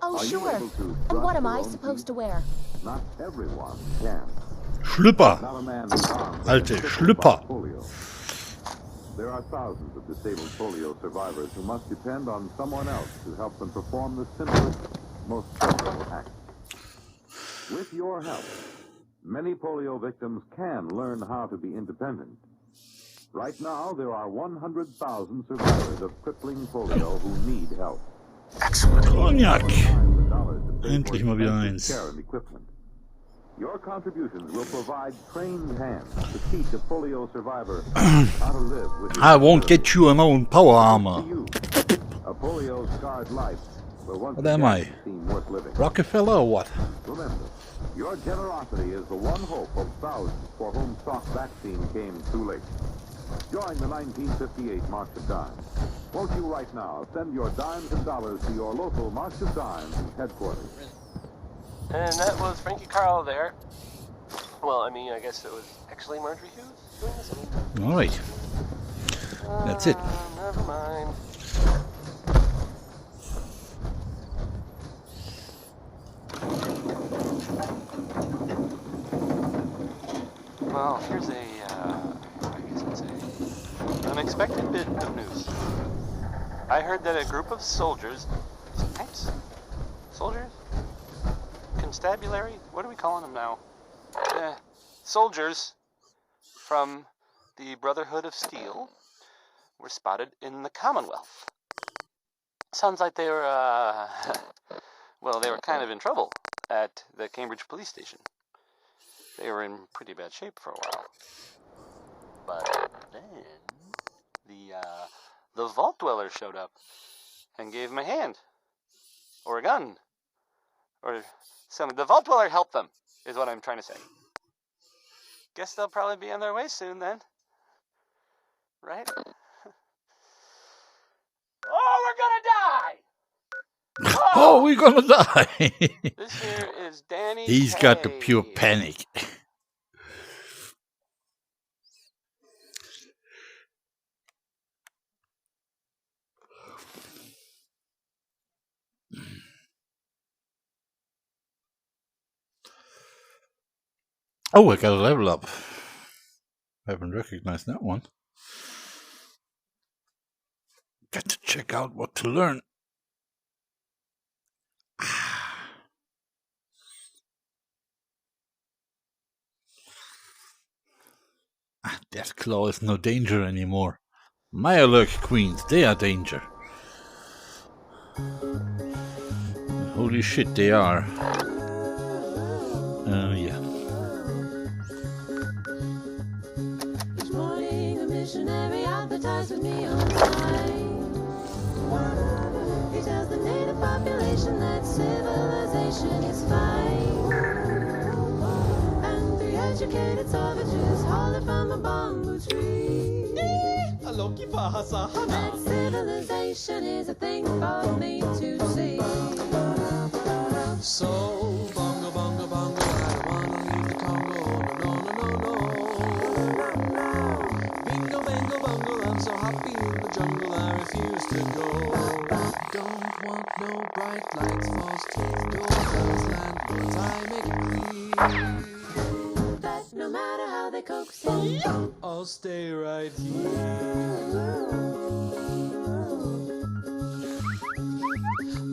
Oh, Are you sure. able to And what brush am your I own supposed to teeth? wear? Not everyone can. Schlüpper. Not a man whose arms Alte have been Schlüpper. crippled by polio. There are thousands of disabled polio survivors who must depend on someone else to help them perform the simplest, most simple act. With your help, many polio victims can learn how to be independent. Right now, there are 100,000 survivors of crippling polio who need help. Excellent. Cognac. Endlich mal wieder eins. Care and equipment. Your contributions will provide trained hands to teach a polio survivor how to live with I won't get you an own power armor. a polio-scarred life will once What am again I? seem worth living. Rockefeller or what? Remember, your generosity is the one hope of thousands for whom Salk vaccine came too late. Join the 1958 March of Dimes. Won't you right now send your dimes and dollars to your local March of Dimes headquarters? And that was Frankie Carl there. Well, I mean, I guess it was actually Marjorie Hughes doing this. All right. That's it. Never mind. Well, here's a, I guess it's a unexpected bit of news. I heard that a group of soldiers, types? Soldiers? Constabulary? What are we calling them now? Soldiers from the Brotherhood of Steel were spotted in the Commonwealth. Sounds like they were, well, they were kind of in trouble at the Cambridge police station. They were in pretty bad shape for a while. But then the Vault Dweller showed up and gave them a hand. Or a gun. Or something. The Vault Dweller helped them, is what I'm trying to say. Guess they'll probably be on their way soon then. Right? Oh, we're gonna die! Oh, we're gonna die. This here is Danny He's got the pure panic. Oh, I got a level up. I haven't recognized that one. Got to check out what to learn. Deathclaw is no danger anymore. Mirelurk queens, they are danger. Holy shit, they are. Yeah. Each morning a missionary advertised with me on the sign. He tells the native population that civilization is fine. And 3 educated savages haul it from a bamboo tree. That civilization is a thing for me to see. So, bongo, bongo, bongo, I don't wanna leave the Congo. No, no, no, no. Bingo, bango, bongo, I'm so happy in the jungle, I refuse to go. Don't want no bright lights, false teeth, doors, landlords, I make it clear that no matter how they coax him, I'll stay right here.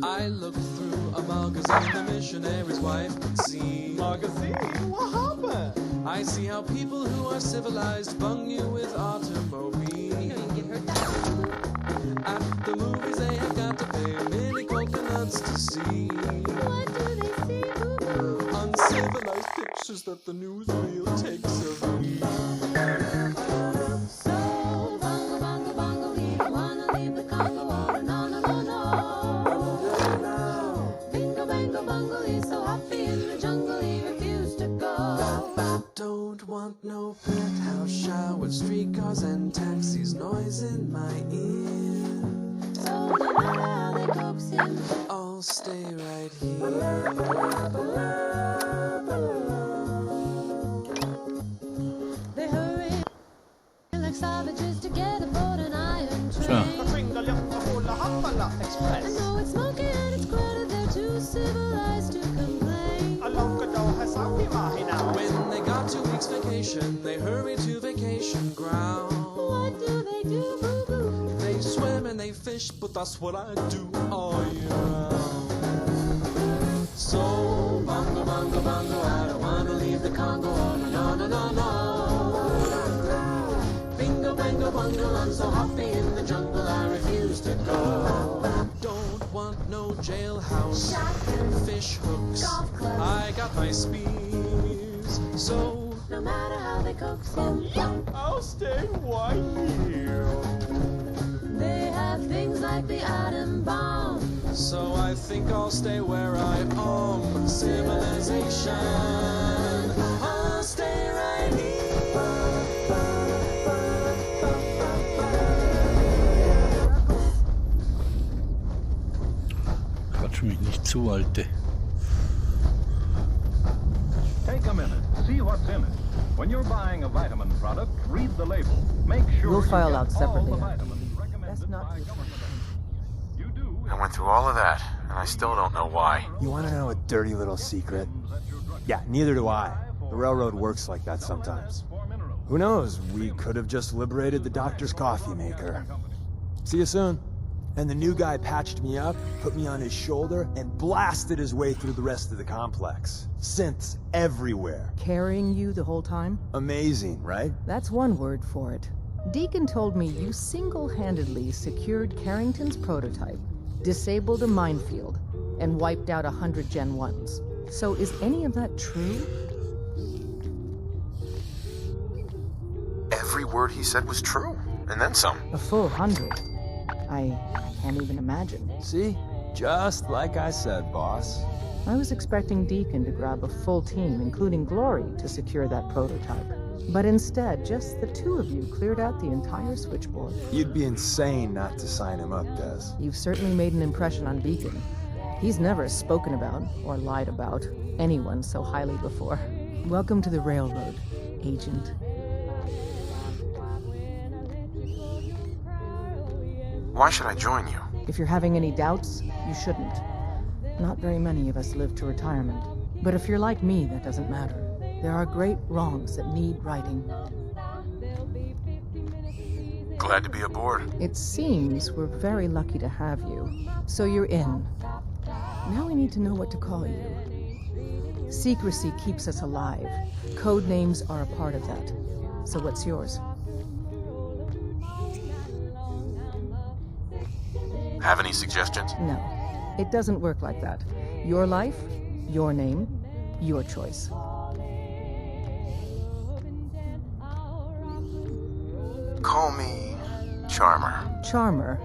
I looked through a magazine the missionary's wife could see. Magazine? What happened? I see how people who are civilized bung you with automobiles. At the movies they have got to pay many coconuts to see. What do they see, boo-boo? Uncivilized pictures that the newsreel takes of me. So, bongo, bongo, bongo, we don't wanna leave the Congo. Oh, no, no, no, no. Bingo, bango, bungle, he's so happy in the jungle, he refused to go. Don't want no penthouse shower, streetcars and taxis, noise in my ear. So no matter how they coax him, I'll stay right here. They hurry like savages to get aboard an iron train. I know it's smoky and it's crowded, they're too civilized to complain. When they got 2 weeks vacation, they hurry to vacation ground. What do they do, boo-boo? They swim and they fish, but that's what I do all year round. So, bongo, bongo, bongo, I don't wanna leave the Congo. Oh, no, no, no, no. Bingo, bango, bungle, I'm so happy in the jungle, I refuse to go. Don't want no jailhouse, fish hooks, I got my spears. So, no matter how they coax him, I'll stay right here. They have things like the atom bomb, so I think I'll stay where I am. Civilization, I'll stay right here. Quatsch mich nicht zu, Alte. Take a minute. See what's in it. When you're buying a vitamin product, read the label. Make sure We'll file you out get separately. all the vitamins recommended by government. I went through all of that, and I still don't know why. You want to know a dirty little secret? Yeah, neither do I. The railroad works like that sometimes. Who knows? We could have just liberated the doctor's coffee maker. See you soon. And the new guy patched me up, put me on his shoulder, and blasted his way through the rest of the complex. Synths everywhere. Carrying you the whole time? Amazing, right? That's one word for it. Deacon told me you single-handedly secured Carrington's prototype, disabled a minefield, and wiped out 100 Gen 1s. So is any of that true? Every word he said was true, and then some. A full 100. I can't even imagine. See? Just like I said, boss. I was expecting Deacon to grab a full team, including Glory, to secure that prototype. But instead, just the 2 of you cleared out the entire switchboard. You'd be insane not to sign him up, Des. You've certainly made an impression on Deacon. He's never spoken about, or lied about, anyone so highly before. Welcome to the railroad, Agent. Why should I join you? If you're having any doubts, you shouldn't. Not very many of us live to retirement. But if you're like me, that doesn't matter. There are great wrongs that need righting. Glad to be aboard. It seems we're very lucky to have you. So you're in. Now we need to know what to call you. Secrecy keeps us alive. Code names are a part of that. So what's yours? Have any suggestions? No, it doesn't work like that. Your life, your name, your choice. Call me Charmer. Charmer.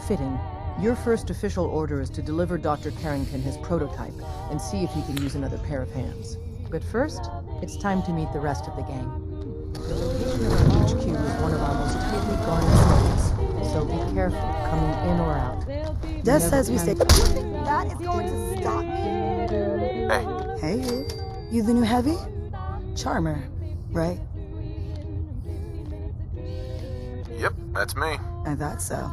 Fitting. Your first official order is to deliver Dr. Carrington his prototype and see if he can use another pair of hands. But first, it's time to meet the rest of the gang. The location of our HQ is one of our most tightly guarded zones, so be careful coming in or out. Just as we say, that is going to stop me. Hey. Hey, you the new heavy? Charmer, right? Yep, that's me. I thought so.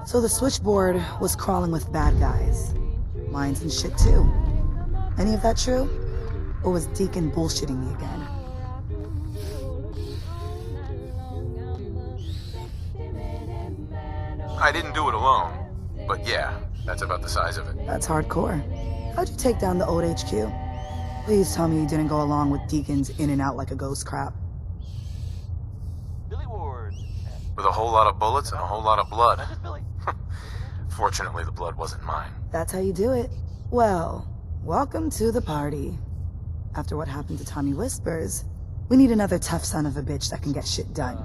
So the switchboard was crawling with bad guys. Mines and shit too. Any of that true? Or was Deacon bullshitting me again? I didn't do it alone. But yeah, that's about the size of it. That's hardcore. How'd you take down the old HQ? Please tell me you didn't go along with Deacon's in and out like a ghost crap. With a whole lot of bullets and a whole lot of blood. Fortunately, the blood wasn't mine. That's how you do it. Well, welcome to the party. After what happened to Tommy Whispers, we need another tough son of a bitch that can get shit done.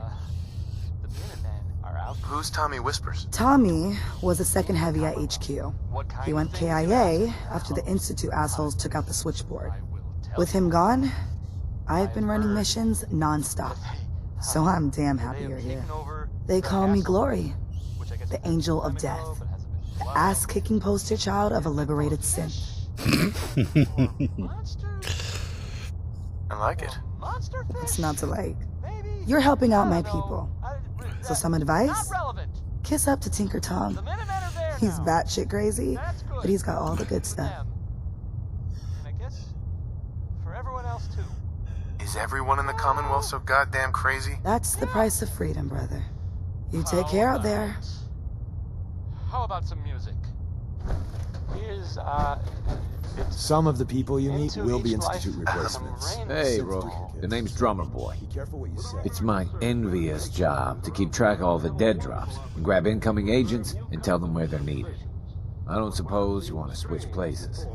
Who's Tommy Whispers? Tommy was a second heavy at HQ. He went KIA after the Institute assholes took out the switchboard. With him gone, I've been running missions non-stop. So I'm damn happy you're here. They call me Glory, the Angel of Death, the ass-kicking poster child of a liberated synth. I like it. It's not to like. You're helping out my people. So some advice? Kiss up to Tinker Tom. He's batshit crazy, but he's got all the good stuff. Is everyone in the Commonwealth so goddamn crazy? That's the price of freedom, brother. You take care out there. How about some music? Here's, Some of the people you meet will be Institute replacements. Hey, Rook. The name's Drummer Boy. It's my envious job to keep track of all the dead drops and grab incoming agents and tell them where they're needed. I don't suppose you want to switch places.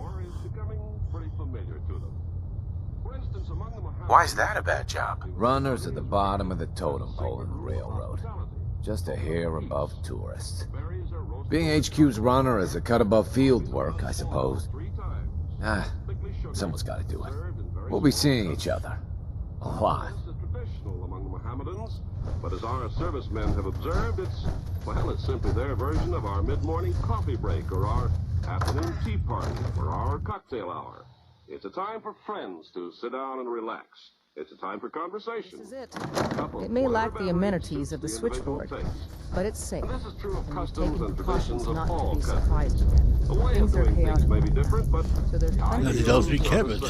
Why is that a bad job? Runners at the bottom of the totem pole in the railroad. Just a hair above tourists. Being HQ's runner is a cut above field work, I suppose. Someone's got to do it. We'll be seeing each other. A lot. Among the Mohammedans, but as our servicemen have observed, it's simply their version of our mid-morning coffee break or our afternoon tea party or our cocktail hour. It's a time for friends to sit down and relax. It's a time for conversation. This is it. It may lack the amenities of the switchboard, but it's safe. This is true of and customs and traditions of not all to be countries. surprised again. The way of Things are doing things chaotic. may be different, but So there's plenty Das sieht aus wie Cabot.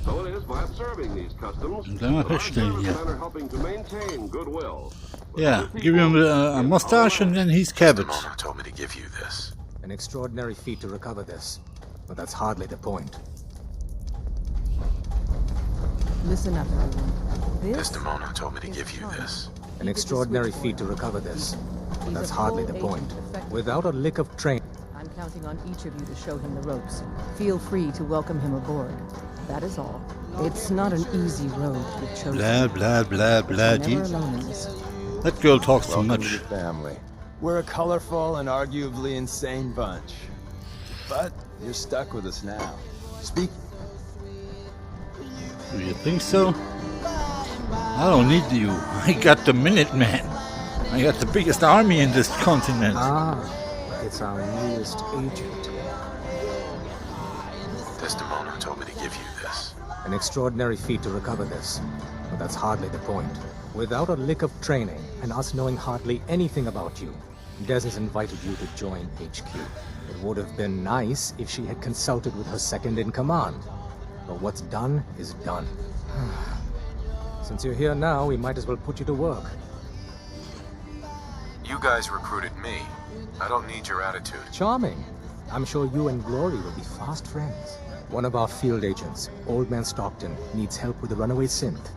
so it is by observing these customs Ein kleiner that our Feststellen hier. servicemen are helping to maintain goodwill. Yeah, give him a mustache and then he's Cabot. Mona told me to give you this. An extraordinary feat to recover this, but that's hardly the point. Listen up, everyone. This Desdemona told me to give you this. An extraordinary feat to recover this, but that's hardly the point. Without a lick of train. I'm counting on each of you to show him the ropes. Feel free to welcome him aboard. That is all. It's not an easy road you've chosen. Blah, blah, blah, blah. But you're never alone in this. That girl talks too Welcome much. to the family. We're a colorful and arguably insane bunch. But you're stuck with us now. Speak. Do you think so? I don't need you. I got the Minutemen. I got the biggest army in this continent. It's our newest agent. Desdemona told me to give you this. An extraordinary feat to recover this, but that's hardly the point. Without a lick of training, and us knowing hardly anything about you, Des has invited you to join HQ. It would have been nice if she had consulted with her second-in-command. But what's done is done. Since you're here now, we might as well put you to work. You guys recruited me. I don't need your attitude. Charming. I'm sure you and Glory will be fast friends. One of our field agents, Old Man Stockton, needs help with the runaway synth.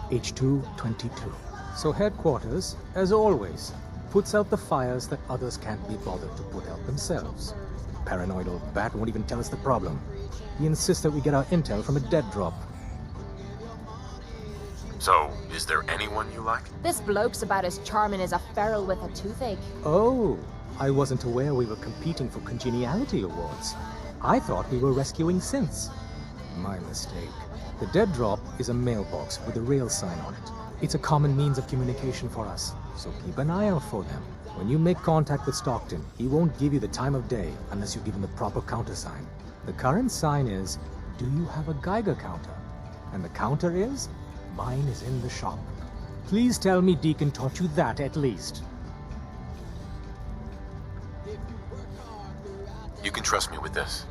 H222. So headquarters, as always, puts out the fires that others can't be bothered to put out themselves. Paranoid old bat won't even tell us the problem. He insists that we get our intel from a dead drop. So, is there anyone you like? This bloke's about as charming as a feral with a toothache. Oh, I wasn't aware we were competing for congeniality awards. I thought we were rescuing synths. My mistake. The dead drop is a mailbox with a rail sign on it. It's a common means of communication for us, so keep an eye out for them. When you make contact with Stockton, he won't give you the time of day unless you give him the proper countersign. The current sign is, do you have a Geiger counter? And the counter is, mine is in the shop. Please tell me Deacon taught you that at least. You can trust me with this.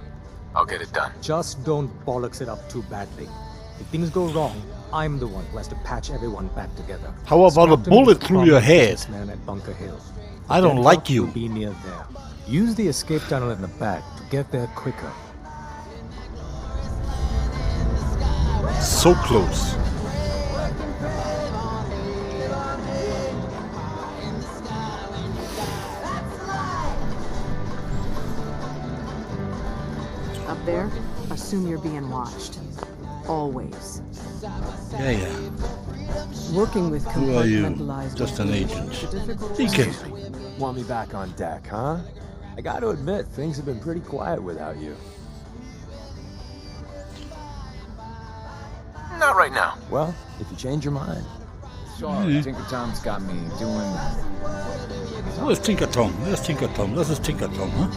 I'll get it done. Just don't bollocks it up too badly. If things go wrong, I'm the one who has to patch everyone back together. How about a Stockton bullet is through your head? businessman at Bunker Hill. I don't Dead like drop you. will be near there. Use the escape tunnel in the back to get there quicker. So close. Up there, assume you're being watched. Always. Yeah. Working with Who are you? compartmentalized Just an agent. is a difficult Deacon. Want me back on deck, huh? I gotta admit, things have been pretty quiet without you. Not right now. Well, if you change your mind. Mhm. Tinker Tom's got me doing... Where's Tinker Tom? Where's Tinker Tom? Das ist Tinker Tom, huh?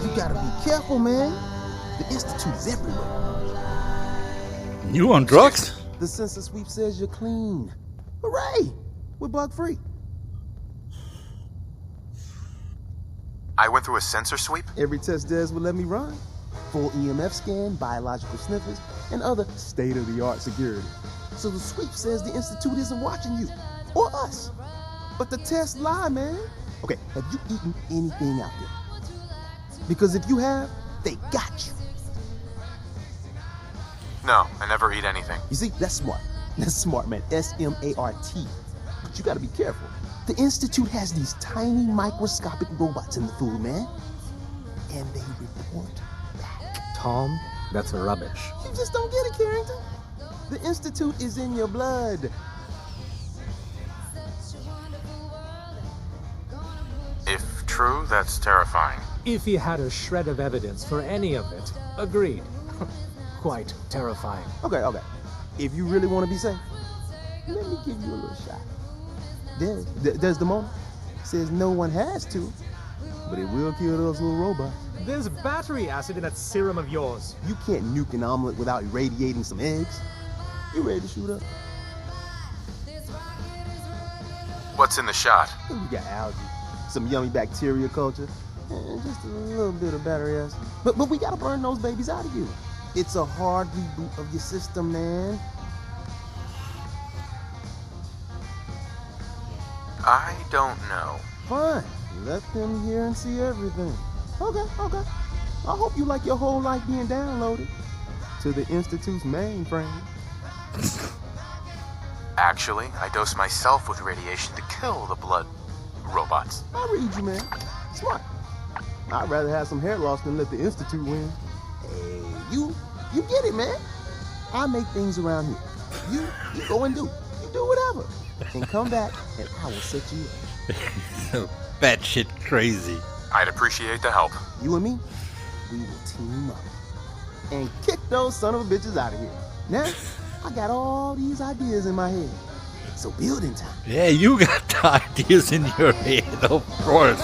You gotta be careful, man. The Institute is everywhere. You on drugs? The census sweep says you're clean. Hooray! We're bug free. I went through a sensor sweep? Every test Des would let me run. Full EMF scan, biological sniffers, and other state-of-the-art security. So the sweep says the Institute isn't watching you, or us. But the tests lie, man. Okay, have you eaten anything out there? Because if you have, they got you. No, I never eat anything. You see, that's smart. That's smart, man. S-M-A-R-T. But you gotta be careful. The Institute has these tiny microscopic robots in the food, man. And they report back. Tom, that's rubbish. You just don't get it, Carrington. The Institute is in your blood. If true, that's terrifying. If he had a shred of evidence for any of it, agreed. Quite terrifying. Okay. If you really want to be safe, let me give you a little shot. Desdemona says no one has to, but it will kill those little robots. There's battery acid in that serum of yours. You can't nuke an omelet without irradiating some eggs. You ready to shoot up? What's in the shot? We got algae, some yummy bacteria culture, and just a little bit of battery acid. But we gotta burn those babies out of you. It's a hard reboot of your system, man. I don't know. Fine. Let them hear and see everything. Okay. I hope you like your whole life being downloaded to the Institute's mainframe. Actually, I dose myself with radiation to kill the blood robots. I read you, man. Smart. I'd rather have some hair loss than let the Institute win. Hey, you get it, man. I make things around here. You go and do. You do whatever. And come back and I will set you up. Batshit crazy. I'd appreciate the help. You and me, we will team up and kick those son of a bitches out of here. Now, I got all these ideas in my head. So building time. Yeah, you got the ideas in your head, of course.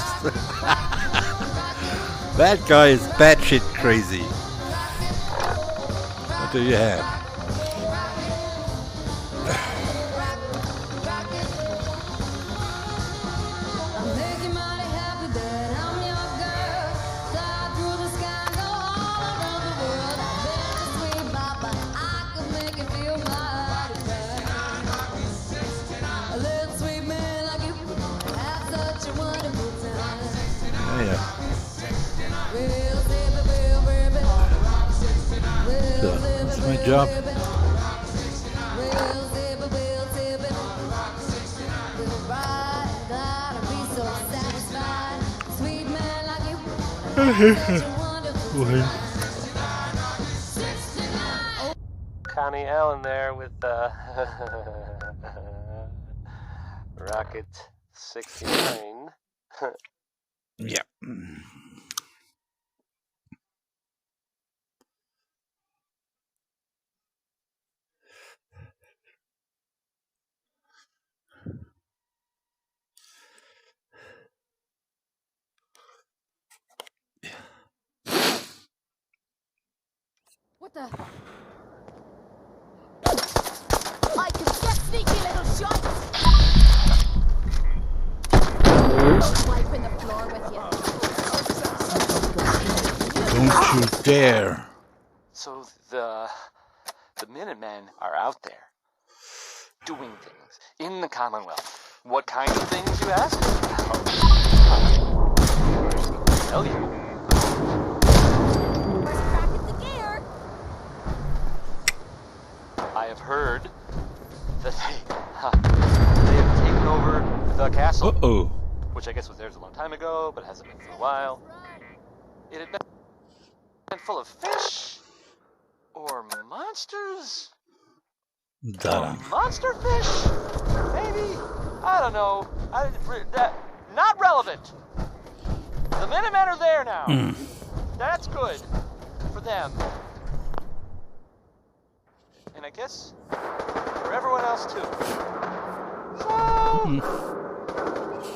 That guy is batshit crazy. What do you have? So, that's my job. Connie Allen there with Rocket 69. Yeah. What the? I can get sneaky little shots! Wiping the floor with you. Don't you dare. So the Minutemen are out there doing things in the Commonwealth. What kind of things, you ask? I'll tell you. I have heard that they have taken over the castle. Uh-oh. Which I guess was theirs a long time ago, but hasn't been for a while. It had been full of fish or monsters. Monster fish? Maybe? I don't know. Not relevant. The Minutemen are there now. That's good for them. And I guess for everyone else too. So,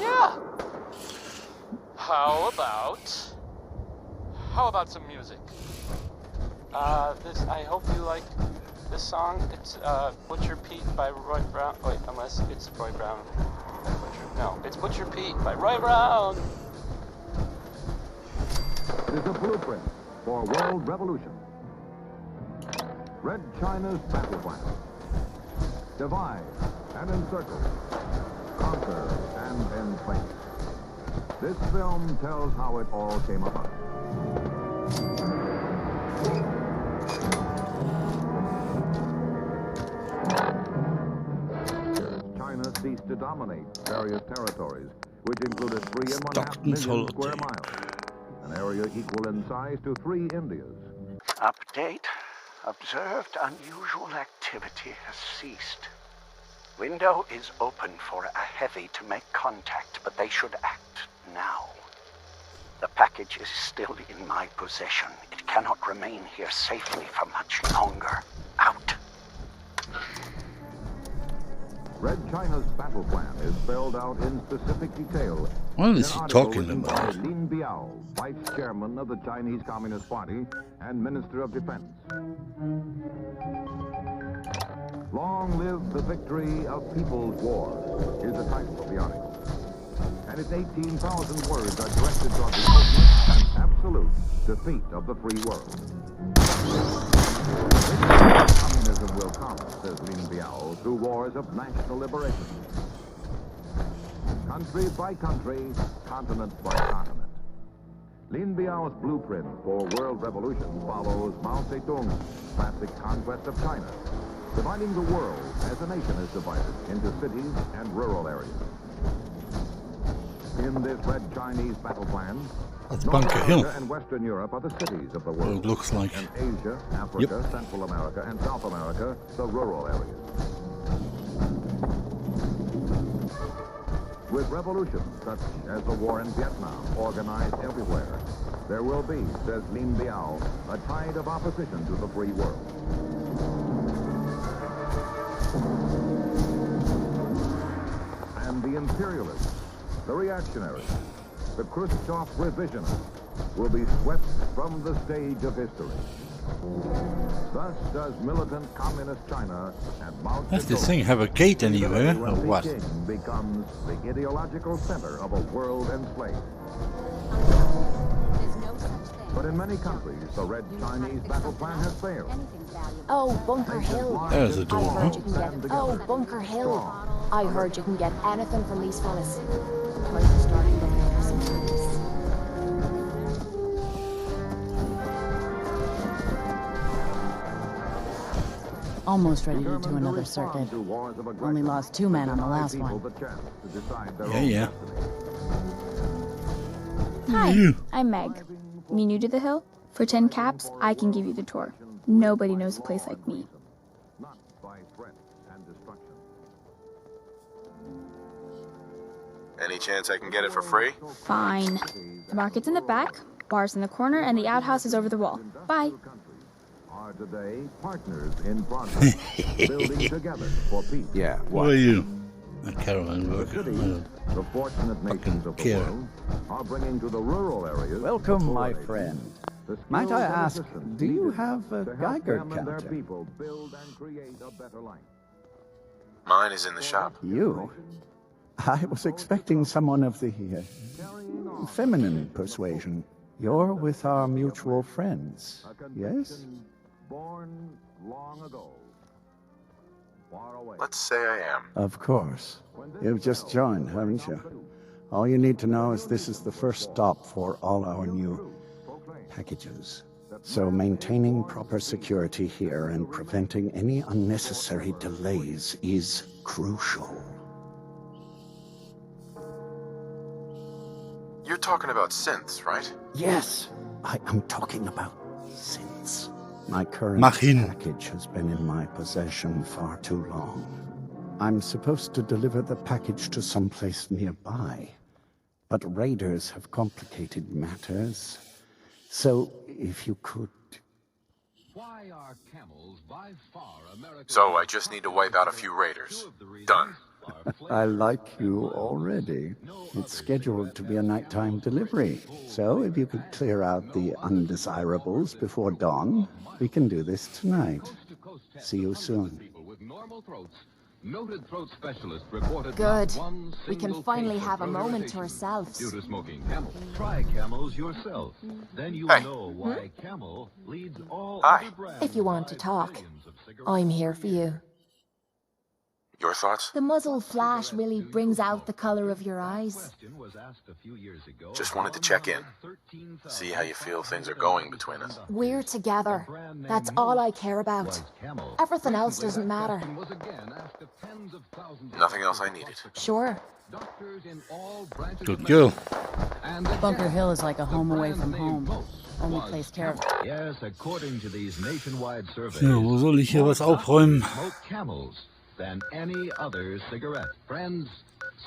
yeah. How about some music? I hope you like this song. It's Butcher Pete by Roy Brown. Wait, unless it's Roy Brown. No, it's Butcher Pete by Roy Brown. It is a blueprint for world revolution. Red China's battle plan. Divide and encircle. Conquer and enslave. This film tells how it all came about. China ceased to dominate various territories, which included 3.5 million square miles, an area equal in size to 3 Indias. Update. Observed unusual activity has ceased. Window is open for a heavy to make contact, but they should act now. The package is still in my possession. It cannot remain here safely for much longer. Out. Red China's battle plan is spelled out in specific detail. What is he talking about? Lin Biao, Vice Chairman of the Chinese Communist Party and Minister of Defense. Long live the victory of People's War is the title of the article. And its 18,000 words are directed toward the ultimate and absolute defeat of the free world. Communism will come, says Lin Biao, through wars of national liberation. Country by country, continent by continent. Lin Biao's blueprint for world revolution follows Mao Zedong's classic conquest of China, dividing the world as a nation is divided into cities and rural areas. In this Red Chinese battle plan, That's North Bunker Hill. America and Western Europe are the cities of the world. It looks like. And Asia, Africa, Central America, and South America, the rural areas. With revolutions such as the war in Vietnam organized everywhere, there will be, says Lin Biao, a tide of opposition to the free world. And the imperialists, the reactionaries, the Khrushchev revisionists will be swept from the stage of history. Thus does militant communist China and Mao Does this Zedong thing have a gate anywhere, or what? Peking becomes the ideological center of a world enslaved. But in many countries, the Red Chinese battle plan has failed. Oh, Bunker Hill. There's a door. I heard you can get. Oh, Bunker Hill. I heard you can get anything from these fellas. Price is starting to look for some place. Almost ready to do another circuit. Only lost 2 men on the last one. Yeah. Hi, I'm Meg. Me new to the hill? For 10 caps, I can give you the tour. Nobody knows a place like me. Any chance I can get it for free? Fine. The market's in the back, bar's in the corner, and the outhouse is over the wall. Bye. Are today partners in progress, building together for peace. Yeah, Who are you? A caravan worker. The fortunate nations of the world are bringing to the rural areas. Welcome, my friend. Might I ask, do you have a Geiger counter? People build and create a better life. Mine is in the shop. You? I was expecting someone of the feminine persuasion. You're with our mutual friends, yes? Born long ago. Far away. Let's say I am. Of course. You've just joined, haven't you? All you need to know is this is the first stop for all our new packages. So maintaining proper security here and preventing any unnecessary delays is crucial. You're talking about synths, right? Yes, I am talking about synths. My current package has been in my possession far too long. I'm supposed to deliver the package to someplace nearby, but raiders have complicated matters. So, if you could... Why are camels by far America's... So I just need to wipe out a few raiders. Done. I like you already. It's scheduled to be a nighttime delivery. So, if you could clear out the undesirables before dawn, we can do this tonight. See you soon. Noted throat specialist reported Good. We can finally have a moment to ourselves. due to smoking camel. Try camels yourself. Then you'll know why camel leads all other brands. If you want to talk, I'm here for you. Your thoughts? The muzzle flash really brings out the color of your eyes. Just wanted to check in. See how you feel things are going between us. We're together. That's all I care about. Everything else doesn't matter. Nothing else I needed. Sure. Good girl. Bunker Hill is like a home away from home. Only place care of. Yes, according to these nationwide surveys. Ja, wo soll ich hier was aufräumen? Smoke camels than any other cigarette. Friends,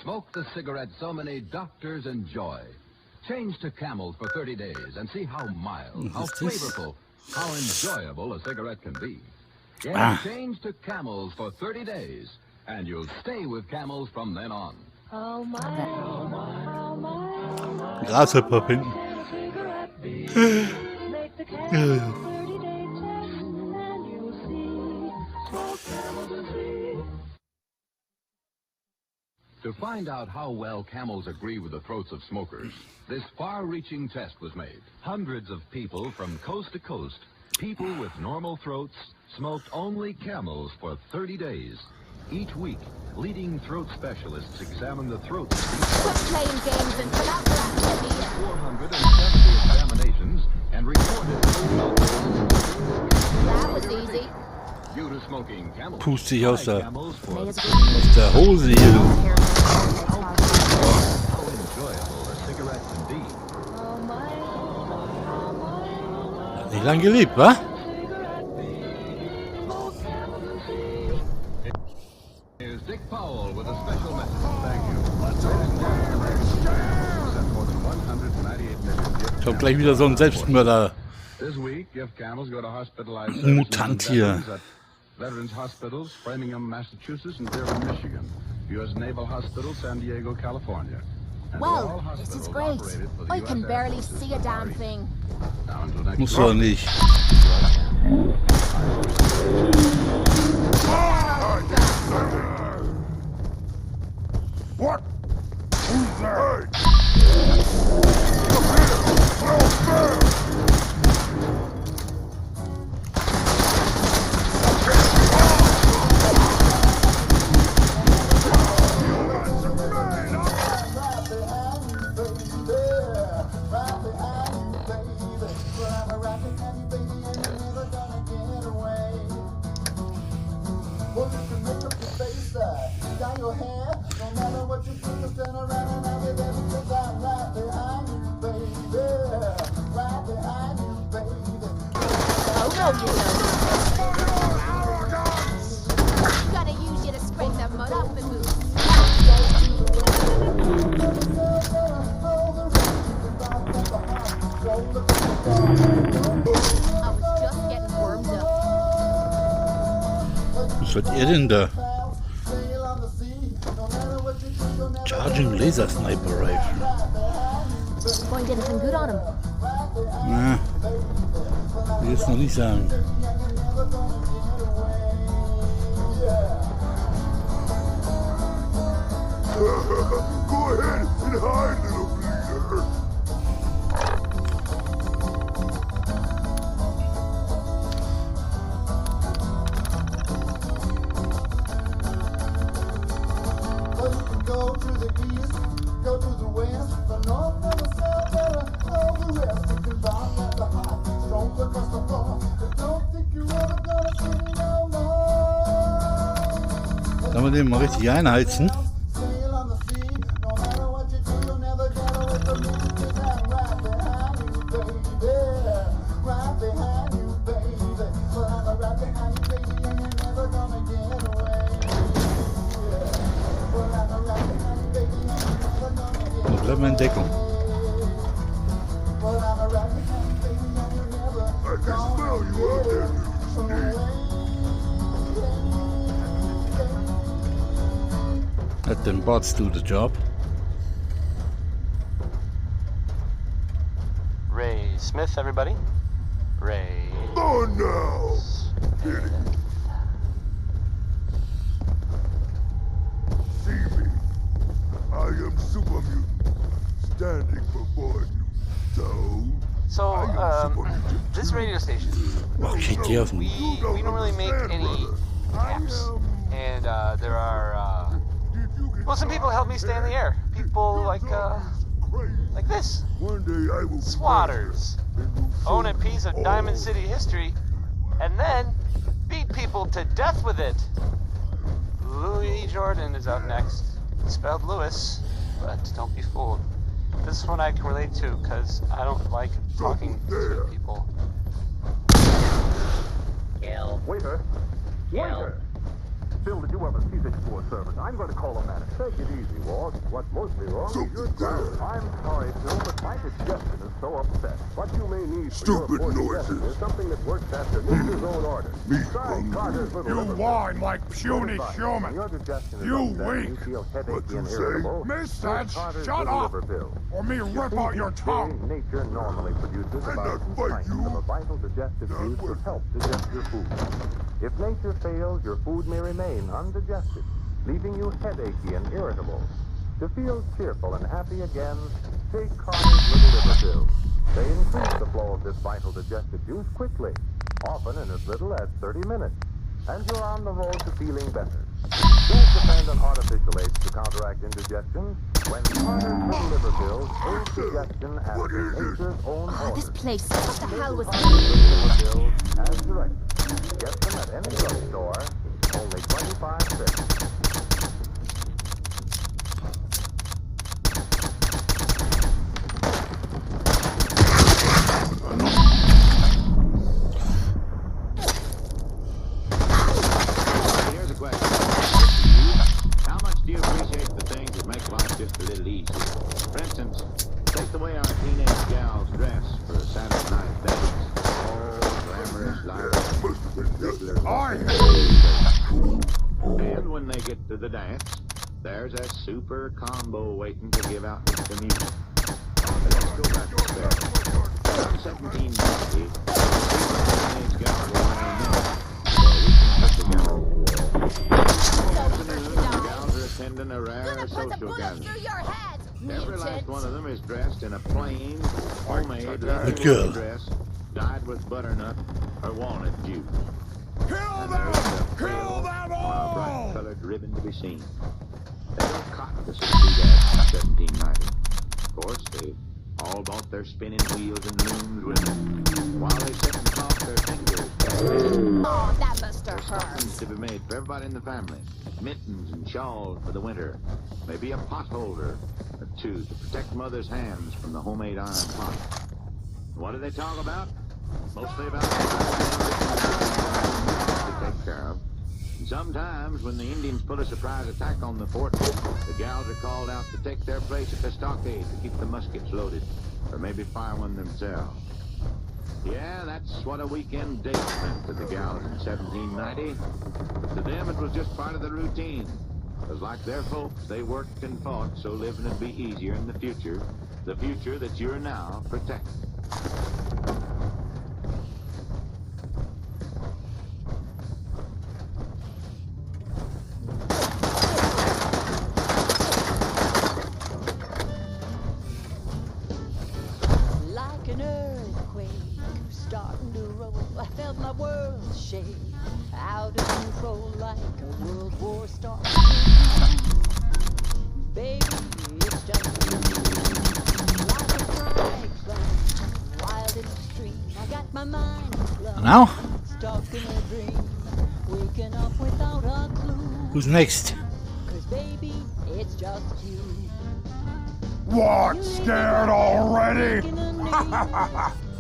smoke the cigarette so many doctors enjoy. Change to Camels for 30 days and see how mild, how flavorful, how enjoyable a cigarette can be. Yes, change to Camels for 30 days and you'll stay with Camels from then on. Oh my, oh my, oh my. Grashüpfer finden. To find out how well camels agree with the throats of smokers, this far-reaching test was made. Hundreds of people from coast to coast, people with normal throats, smoked only camels for 30 days. Each week, leading throat specialists examine the throats. Quit playing games and put out that 470 examinations and recorded. That was easy. Due to smoking camels. Pust dich aus der Hose hier. How enjoyable a cigarette can be. Hat nicht lang gelebt, wa? Here's Dick Powell with a special message. Thank you. Kommt gleich wieder so ein Selbstmörder. This week, gift camels go to hospitalized Mutant hier. Veterans Hospitals, Framingham, Massachusetts, and Dearborn, Michigan. U.S. Naval Hospital, San Diego, California. Well, this is great. I can barely see a damn thing. Muss doch nicht. What? Who's there? Dye your hair, no matter what you do, just turn around and I'll be there. know you know. Gotta use you to scrape that mud off my boots. I was just getting warmed up. Was hat ihr denn da? Charging Laser Sniper Rifle. Going to get some good on him. Na, will ich jetzt noch nicht sagen. Go ahead and hide, little bleeder. Go to the east, go to the west, the north and the south, and all the rest. You can bounce at the high, strong across the floor. But don't think you're ever gonna see me no more. Sollen wir den mal richtig einheizen? Sail on the sea, no matter what you do, you'll never get away from me. 'Cause I'm right behind you, baby. Right behind you, baby. Well, I'm right behind you, baby, and you're never gonna get away. Well, I'm right behind you, baby, and you're never gonna get away. Noch bleiben wir in Deckung. Well, I'm right behind you, baby, and you're never I can smell you out there, little snake. Let them bots do the job. Ray Smith, everybody. Ray. Oh no! See me. I am Super Mutant, standing before you. So, this radio station, we don't really make any caps. And there are, well, some people help me stay in the air. People like this. One day I will Swatters. Own a piece of Diamond City history, and then beat people to death with it. Louis Jordan is up next. It's spelled Lewis, but don't be fooled. This one I can relate to, because I don't like talking to people. Kill. Waiter. Waiter. Phil, did you ever see this poor servant? I'm going to call him that. Take it easy, Ward. What's mostly wrong is your tongue. I'm sorry, Phil, but my digestion is so upset. What you may need for Stupid your noises. is something that works after nature's own order. Try Carter's little You liver whine pills. like puny human. Your digestion is You upset and weak. You feel What headache you and say? irritable. Miss Take Satch, Carter's shut little up, liver pill. or me You rip see, out your each tongue. day, nature normally produces about 2 pints of a vital digestive juice to help digest your food. If nature fails, your food may remain undigested, leaving you headachy and irritable. To feel cheerful and happy again, take Carter's little liver pills. They increase the flow of this vital digestive juice quickly, often in as little as 30 minutes, and you're on the road to feeling better. Don't depend on artificial aids to counteract indigestion. When Carter's little liver pills aid digestion as nature's own order. This place. What the hell was Liver pills as directed. Get them at any drugstore. Only 25 cents. Here's a question. How much do you appreciate the things that make life just a little easier? For instance, take the way our teenage gals dress for Saturday night dates. Glamorous life. And when they get to the dance, there's a super combo waiting to give out the music. Let's go back to spare. Around 1790, teenage gals were wearing this, so we can put together. The gals are attending a rare social gathering. Every last one of them is dressed in a plain, homemade girl. dress dyed with butternut or walnut juice. Kill them! Kill them On a all! bright colored ribbon to be seen. They don't cotton to succeed at 1790. Of course, they all bought their spinning wheels and looms with them. While they sit and cross their fingers, Oh, that must have hurt. stockings to be made for everybody in the family. Mittens and shawls for the winter. Maybe a pot holder or two to protect mother's hands from the homemade iron pot. What do they talk about? Mostly about to take care of. And sometimes when the Indians put a surprise attack on the fort, the gals are called out to take their place at the stockade to keep the muskets loaded, or maybe fire one themselves. Yeah, that's what a weekend date meant to the gals in 1790. To them, it was just part of the routine. Because like their folks, they worked and fought so living would be easier in the future that you're now protecting. Like an earthquake starting to roll, I felt my world shake. Out of control like a World War star. Baby, it's just like a cyclone, wild in the street. I got my mind blown, Now? stuck in a dream, waking up without a clue. Who's next? 'Cause baby, it's just you. What? Scared already?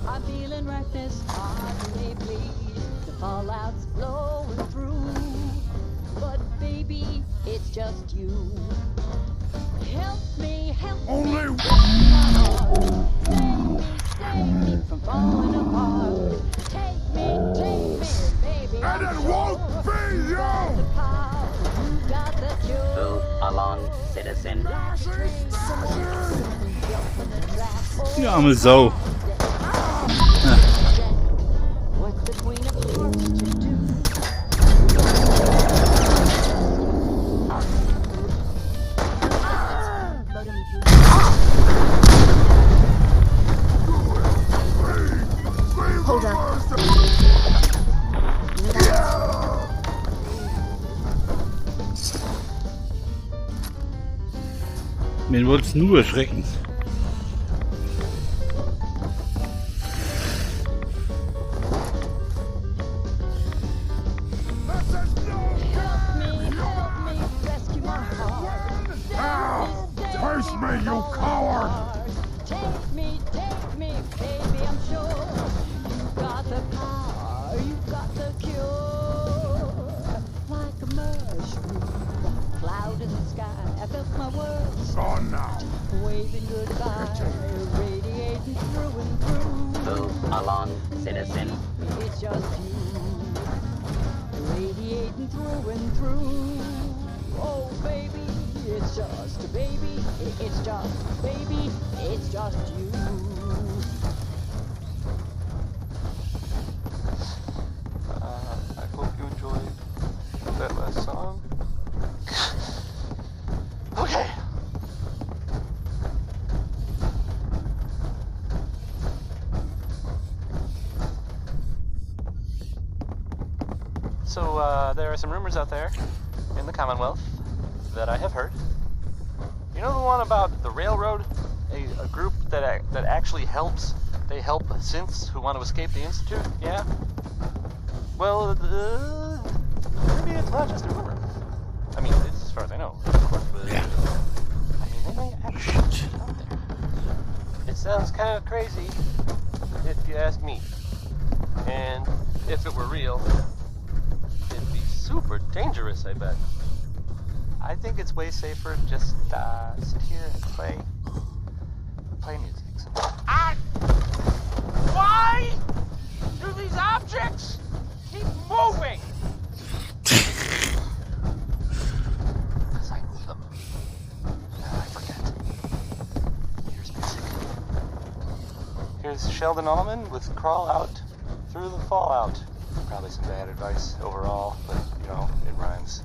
I'm feeling reckless, heart may bleed. The fallout's blowing through. But baby, it's just you. Help me, help me. Only Save me from falling apart. Take me, baby. And it won't be you! You got the cure. Move along, citizen. Die arme Sau. What's the Queen of Hearts to do? Hold up. Mir wollt's nur erschrecken. Face me, you coward! Take me, baby, I'm sure. You got the power, you got the cure. Like a mushroom, cloud in the sky. I felt my world Gone now. waving goodbye, radiating through and through. Move along, citizen. It's just you, radiating through and through. Oh, baby, it's just, baby, it's just, baby, it's just you. I hope you enjoyed that last song. Okay. So, there are some rumors out there in the Commonwealth that I have heard. You know the one about the railroad? A group that actually helps. They help synths who want to escape the Institute? Yeah? Well, maybe it's not just a rumor. I mean, it's as far as I know, of course, but... Yeah. I mean, they may actually be out there. It sounds kind of crazy, if you ask me. And if it were real, it'd be super dangerous, I bet. I think it's way safer to just sit here and play music. Why do these objects keep moving? Because I move them. I forget. Here's music. Here's Sheldon Allman with Crawl Out Through the Fallout. Probably some bad advice overall, but, you know, it rhymes.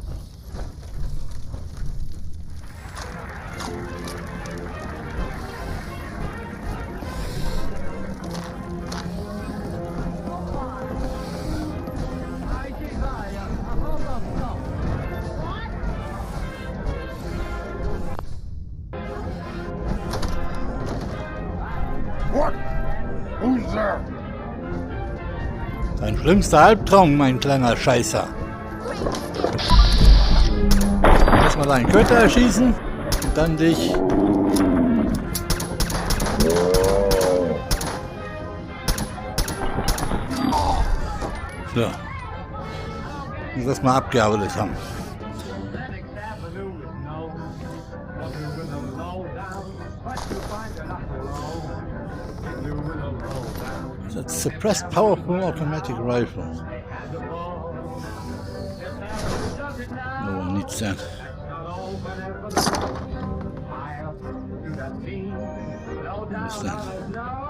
What? Who's there? Dein schlimmster Albtraum, mein kleiner Scheißer. Erstmal deinen Köter erschießen und dann dich. So. Und das mal abgearbeitet haben. That's suppressed powerful automatic rifle. No one needs that. What's that? No.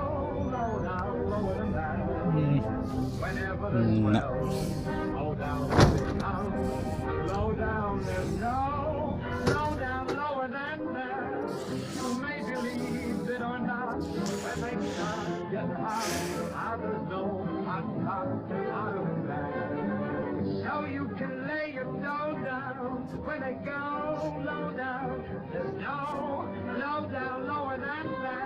So you can lay your dough down when they go low down. There's no low down lower than that.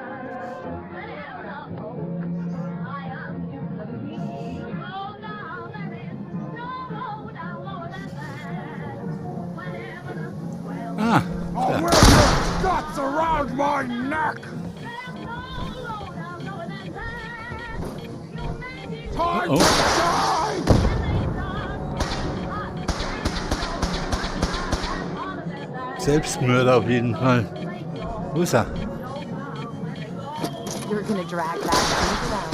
Ah. I'll wear your guts around my neck. Time to shine. Selbstmörder auf jeden Fall. Wo ist er? You're gonna drag that thing around.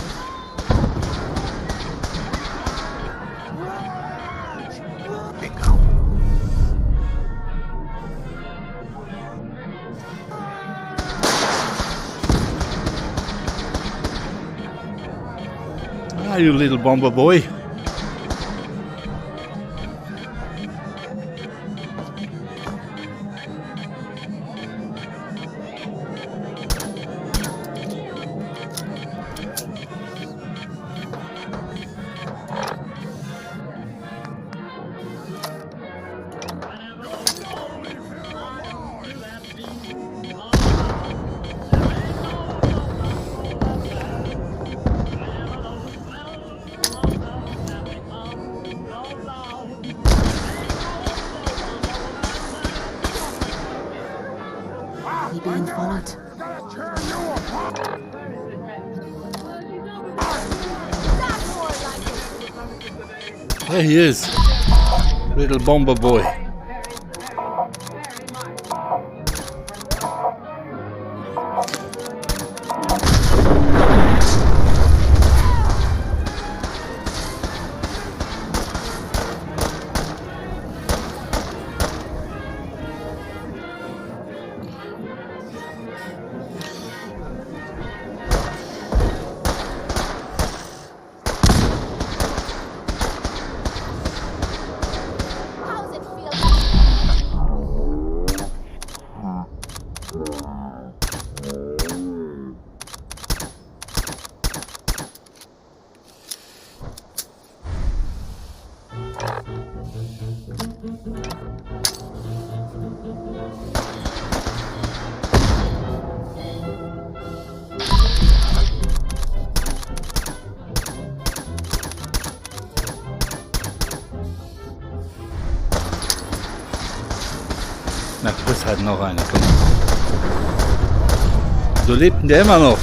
Ah, you little bomber boy. Being followed. There he is, little bomber boy. Na, Chris hat noch eine. Komm. So lebt denn der immer noch.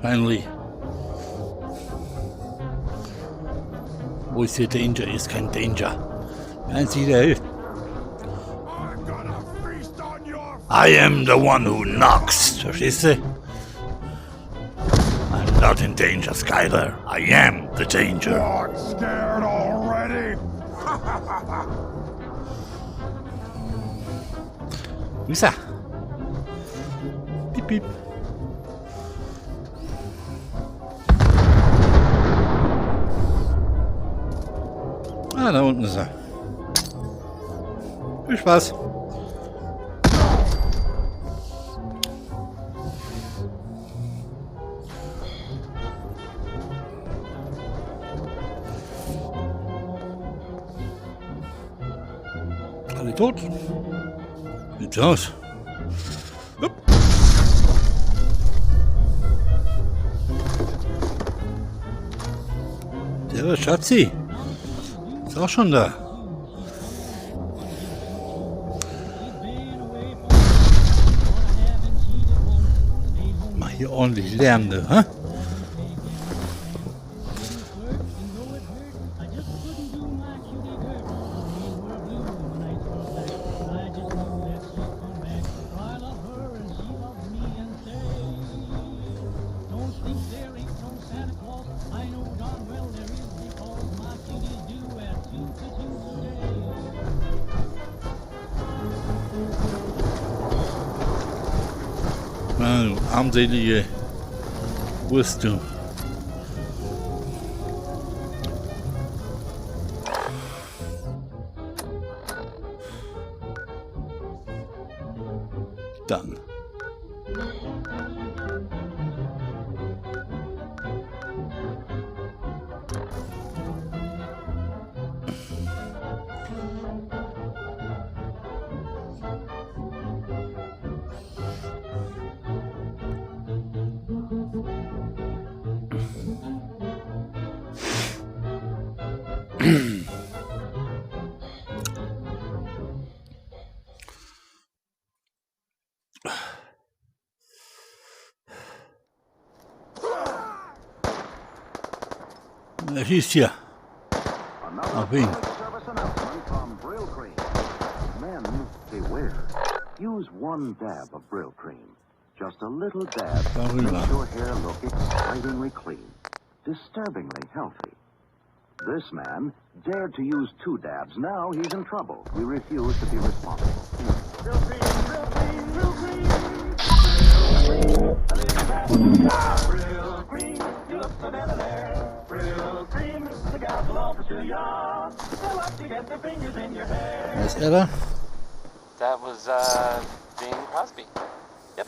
Finally. Wo ist hier Danger? Ist kein Danger. Einzig der hilft. I am the one who knocks. Verstehst du? I'm not in danger, Skyler. I am the danger. Not scared already? Wo ist er? Piep, piep. Ah, da unten ist er. Viel Spaß. Alle tot? Sieht's aus. Hup. Der Schatzi. Ist auch schon da. hier ordentlich Lärmende, hä? Na, du armselige Wurst, du. Dann. Er schießt hier. Auf wen? Men, beware. Use one dab of Brill cream. Just a little dab makes your hair look excitingly clean, disturbingly healthy. This man dared to use 2 dabs. Now he's in trouble. We refuse to be responsible. Brill cream, Brill cream, Brill cream. Brill cream, you look so debonair. Brill cream, the gals will all pursue ya. They love to get their fingers in your hair. Was er da? That was, Bing Crosby. Yep.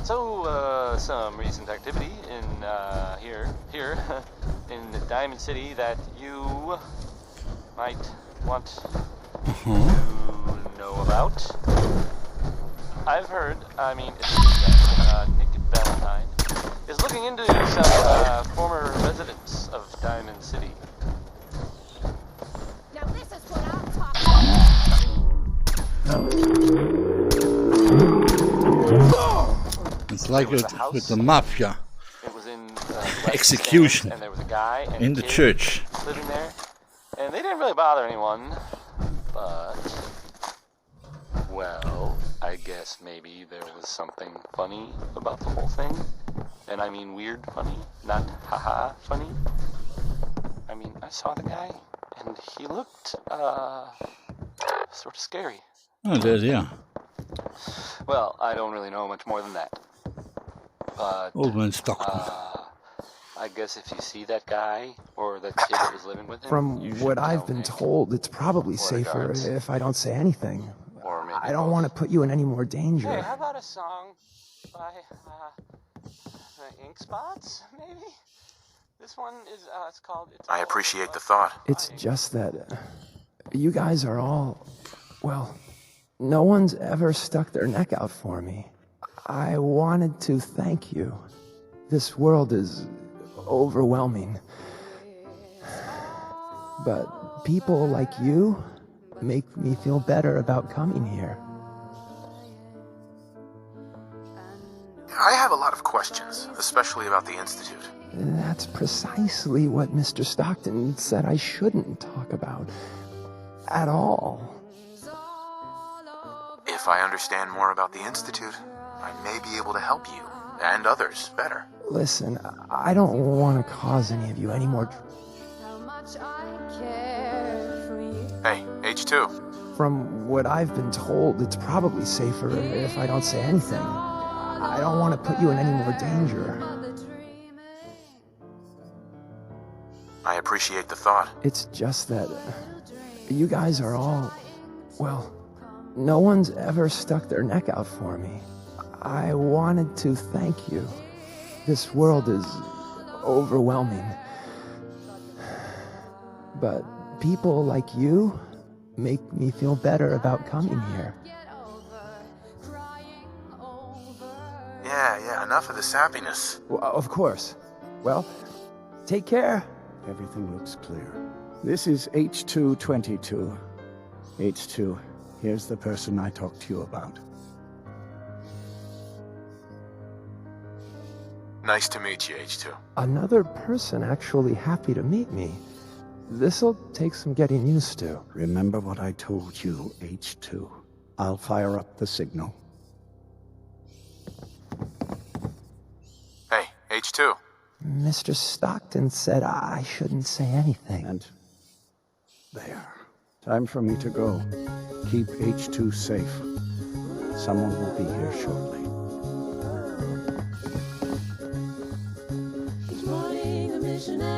So, some recent activity in, here, in the Diamond City that you might want to know about. I've heard, I mean, it seems that, Nick Valentine is looking into some, former residents of Diamond City. Now this is what I'm talking about. It's like it with the mafia. It was in execution and there was a guy and in the church. living there, and they didn't really bother anyone. But well, I guess maybe there was something funny about the whole thing, and I mean weird funny, not haha funny. I mean, I saw the guy, and he looked sort of scary. Oh, there's yeah. Well, I don't really know much more than that. But, Old man Stockton. I guess if you see that guy, or the kid that was living with him, From what I've been told, it's probably safer if I don't say anything. I don't want to put you in any more danger. Hey, how about a song by, the Ink Spots, maybe? This one is, it's called... I appreciate the thought. It's just that you guys are all, well, no one's ever stuck their neck out for me. I wanted to thank you. This world is overwhelming. But people like you make me feel better about coming here. I have a lot of questions, especially about the Institute. That's precisely what Mr. Stockton said I shouldn't talk about. At all. If I understand more about the Institute, I may be able to help you, and others, better. Listen, I don't want to cause any of you any more... Hey, H2. From what I've been told, it's probably safer if I don't say anything. I don't want to put you in any more danger. I appreciate the thought. It's just that you guys are all... well, no one's ever stuck their neck out for me. I wanted to thank you. This world is overwhelming. But people like you make me feel better about coming here. Yeah, enough of the sappiness. Well, of course. Well, take care. Everything looks clear. This is H222. H2, here's the person I talked to you about. Nice to meet you, H2. Another person actually happy to meet me. This'll take some getting used to. Remember what I told you, H2. I'll fire up the signal. Hey, H2. Mr. Stockton said I shouldn't say anything. And there. Time for me to go. Keep H2 safe. Someone will be here shortly.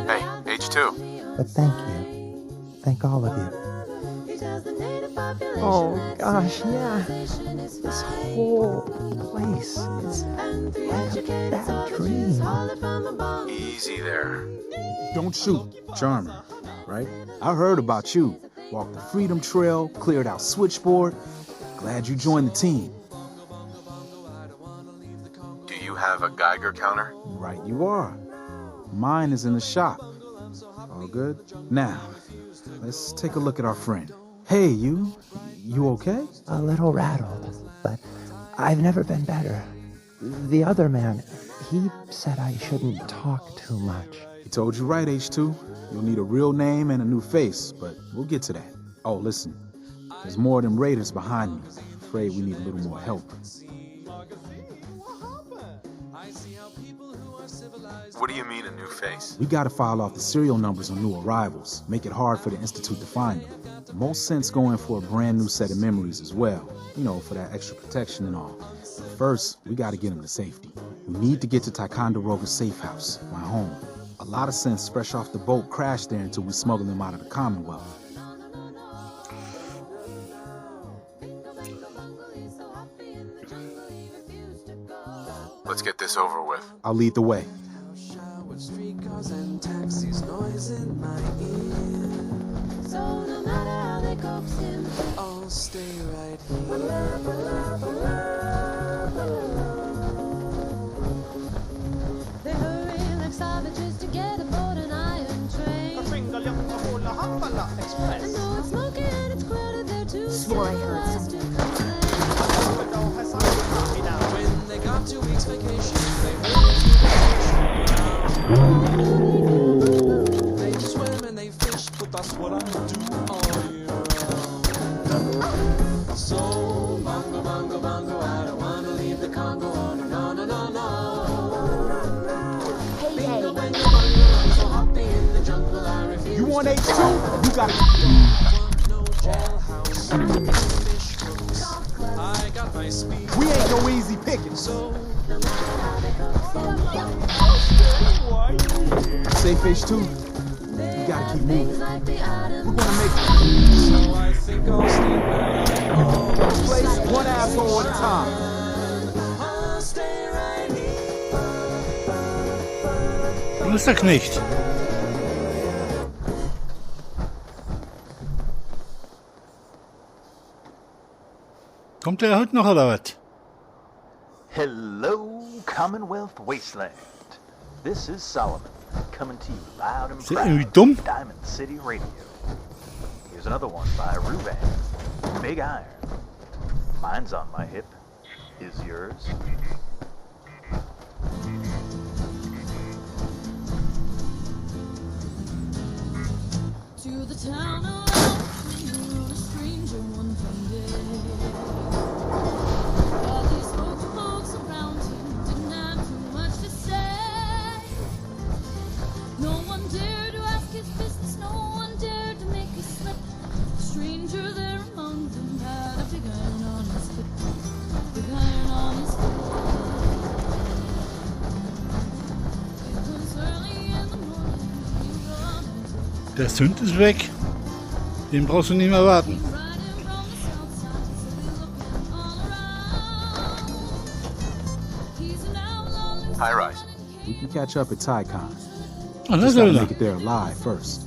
Hey, H2. But thank you. Thank all of you. Oh, gosh, yeah. This whole place is like a bad dream. Easy there. Don't shoot, Charmer, right? I heard about you. Walked the Freedom Trail, cleared out Switchboard. Glad you joined the team. Do you have a Geiger counter? Right you are. Mine is in the shop. All good? Now, let's take a look at our friend. Hey, you okay? A little rattled, but I've never been better. The other man, he said I shouldn't talk too much. He told you right, H2. You'll need a real name and a new face, but we'll get to that. Oh, listen, there's more of them raiders behind me. Afraid we need a little more help. What do you mean, a new face? We gotta file off the serial numbers on new arrivals, make it hard for the Institute to find them. Most sense going for a brand new set of memories as well, you know, for that extra protection and all. But first, we gotta get them to safety. We need to get to Ticonderoga's safe house, my home. A lot of sense fresh off the boat crashed there until we smuggled them out of the Commonwealth. Let's get this over with. I'll lead the way. Streetcars and taxis, noise in my ear. So no matter how they coax him, I'll stay right here. They hurry like savages to get aboard an iron train. Express. I know it's smoky and it's crowded there too. Swore I heard something. When they got 2 weeks vacation, they swim and they fish, but that's what I do all year round. So, bongo, bongo, bongo, I don't wanna leave the Congo. Oh, no, no, no, no. Hey, Bingo, bango, bongo, I'm so happy in the jungle, I refuse. You want H2? You gotta... No jailhouse, fish hooks. I got my speed. We ain't no easy picking. So, Safe H2, we gotta keep moving. We're gonna make it. So I think I'll stay back. First place, one asshole at a time. I'll stay right here. Wo ist der Knecht? Kommt der heute noch oder was? Hello, Commonwealth Wasteland. This is Solomon, coming to you loud and Is der proud irgendwie dumm? from Diamond City Radio. Here's another one by Ruben. Big Iron. Mine's on my hip. Is yours? To the town of you, a stranger one day. All these folks around him didn't have too much to say. No one dared to ask his business, no one dared to make a slip. A stranger there among them had a big iron on his hip. Big iron on his hip. It was early in the morning, he ran. Der Sünd ist weg. Den brauchst du nicht mehr warten. High rise. We can catch up at Tycon. Oh, Just that's gotta good. make it there alive first.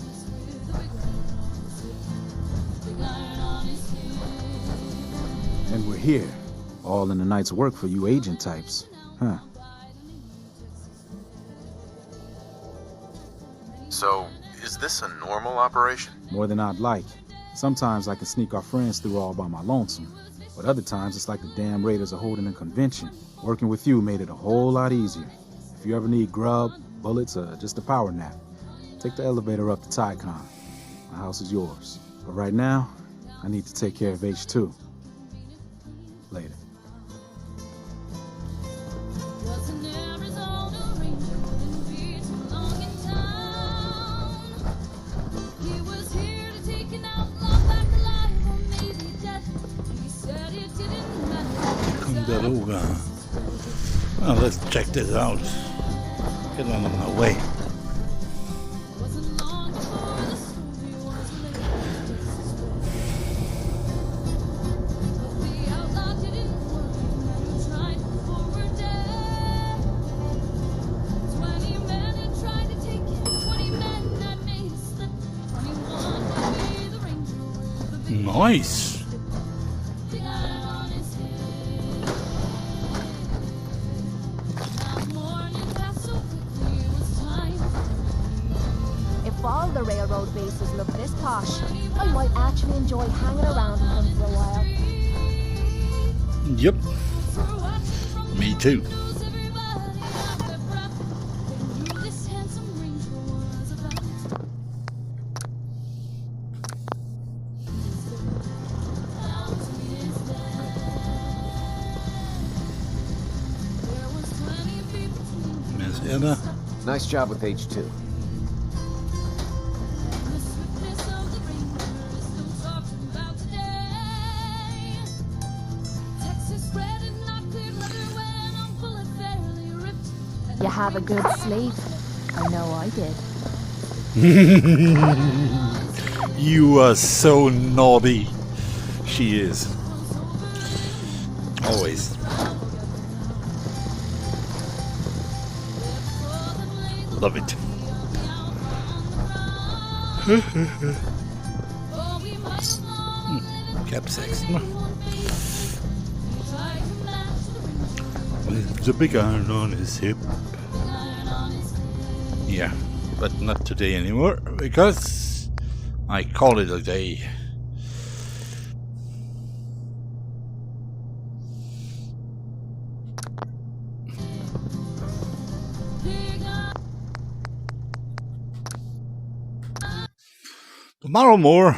And we're here. All in the night's work for you agent types. Huh. So, Is this a normal operation? More than I'd like. Sometimes I can sneak our friends through all by my lonesome, but other times it's like the damn raiders are holding a convention. Working with you made it a whole lot easier. If you ever need grub, bullets, or just a power nap, take the elevator up to Tycon. My house is yours. But right now, I need to take care of H2. Later. Well, let's check this out. Get on my way. Nice. If all the railroad bases look this posh, I might actually enjoy hanging around in them for a while. Yep. Me too. Miss Emma. Nice job with H2. You have a good sleep. I know I did. You are so naughty. She is. Always. Love it. Cap sex. With the big iron on his hip. Yeah, but not today anymore because I call it a day. Tomorrow more.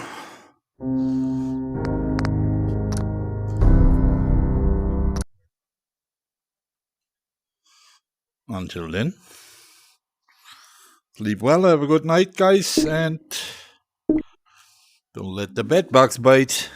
Until then, sleep well, have a good night, guys, and don't let the bed bugs bite.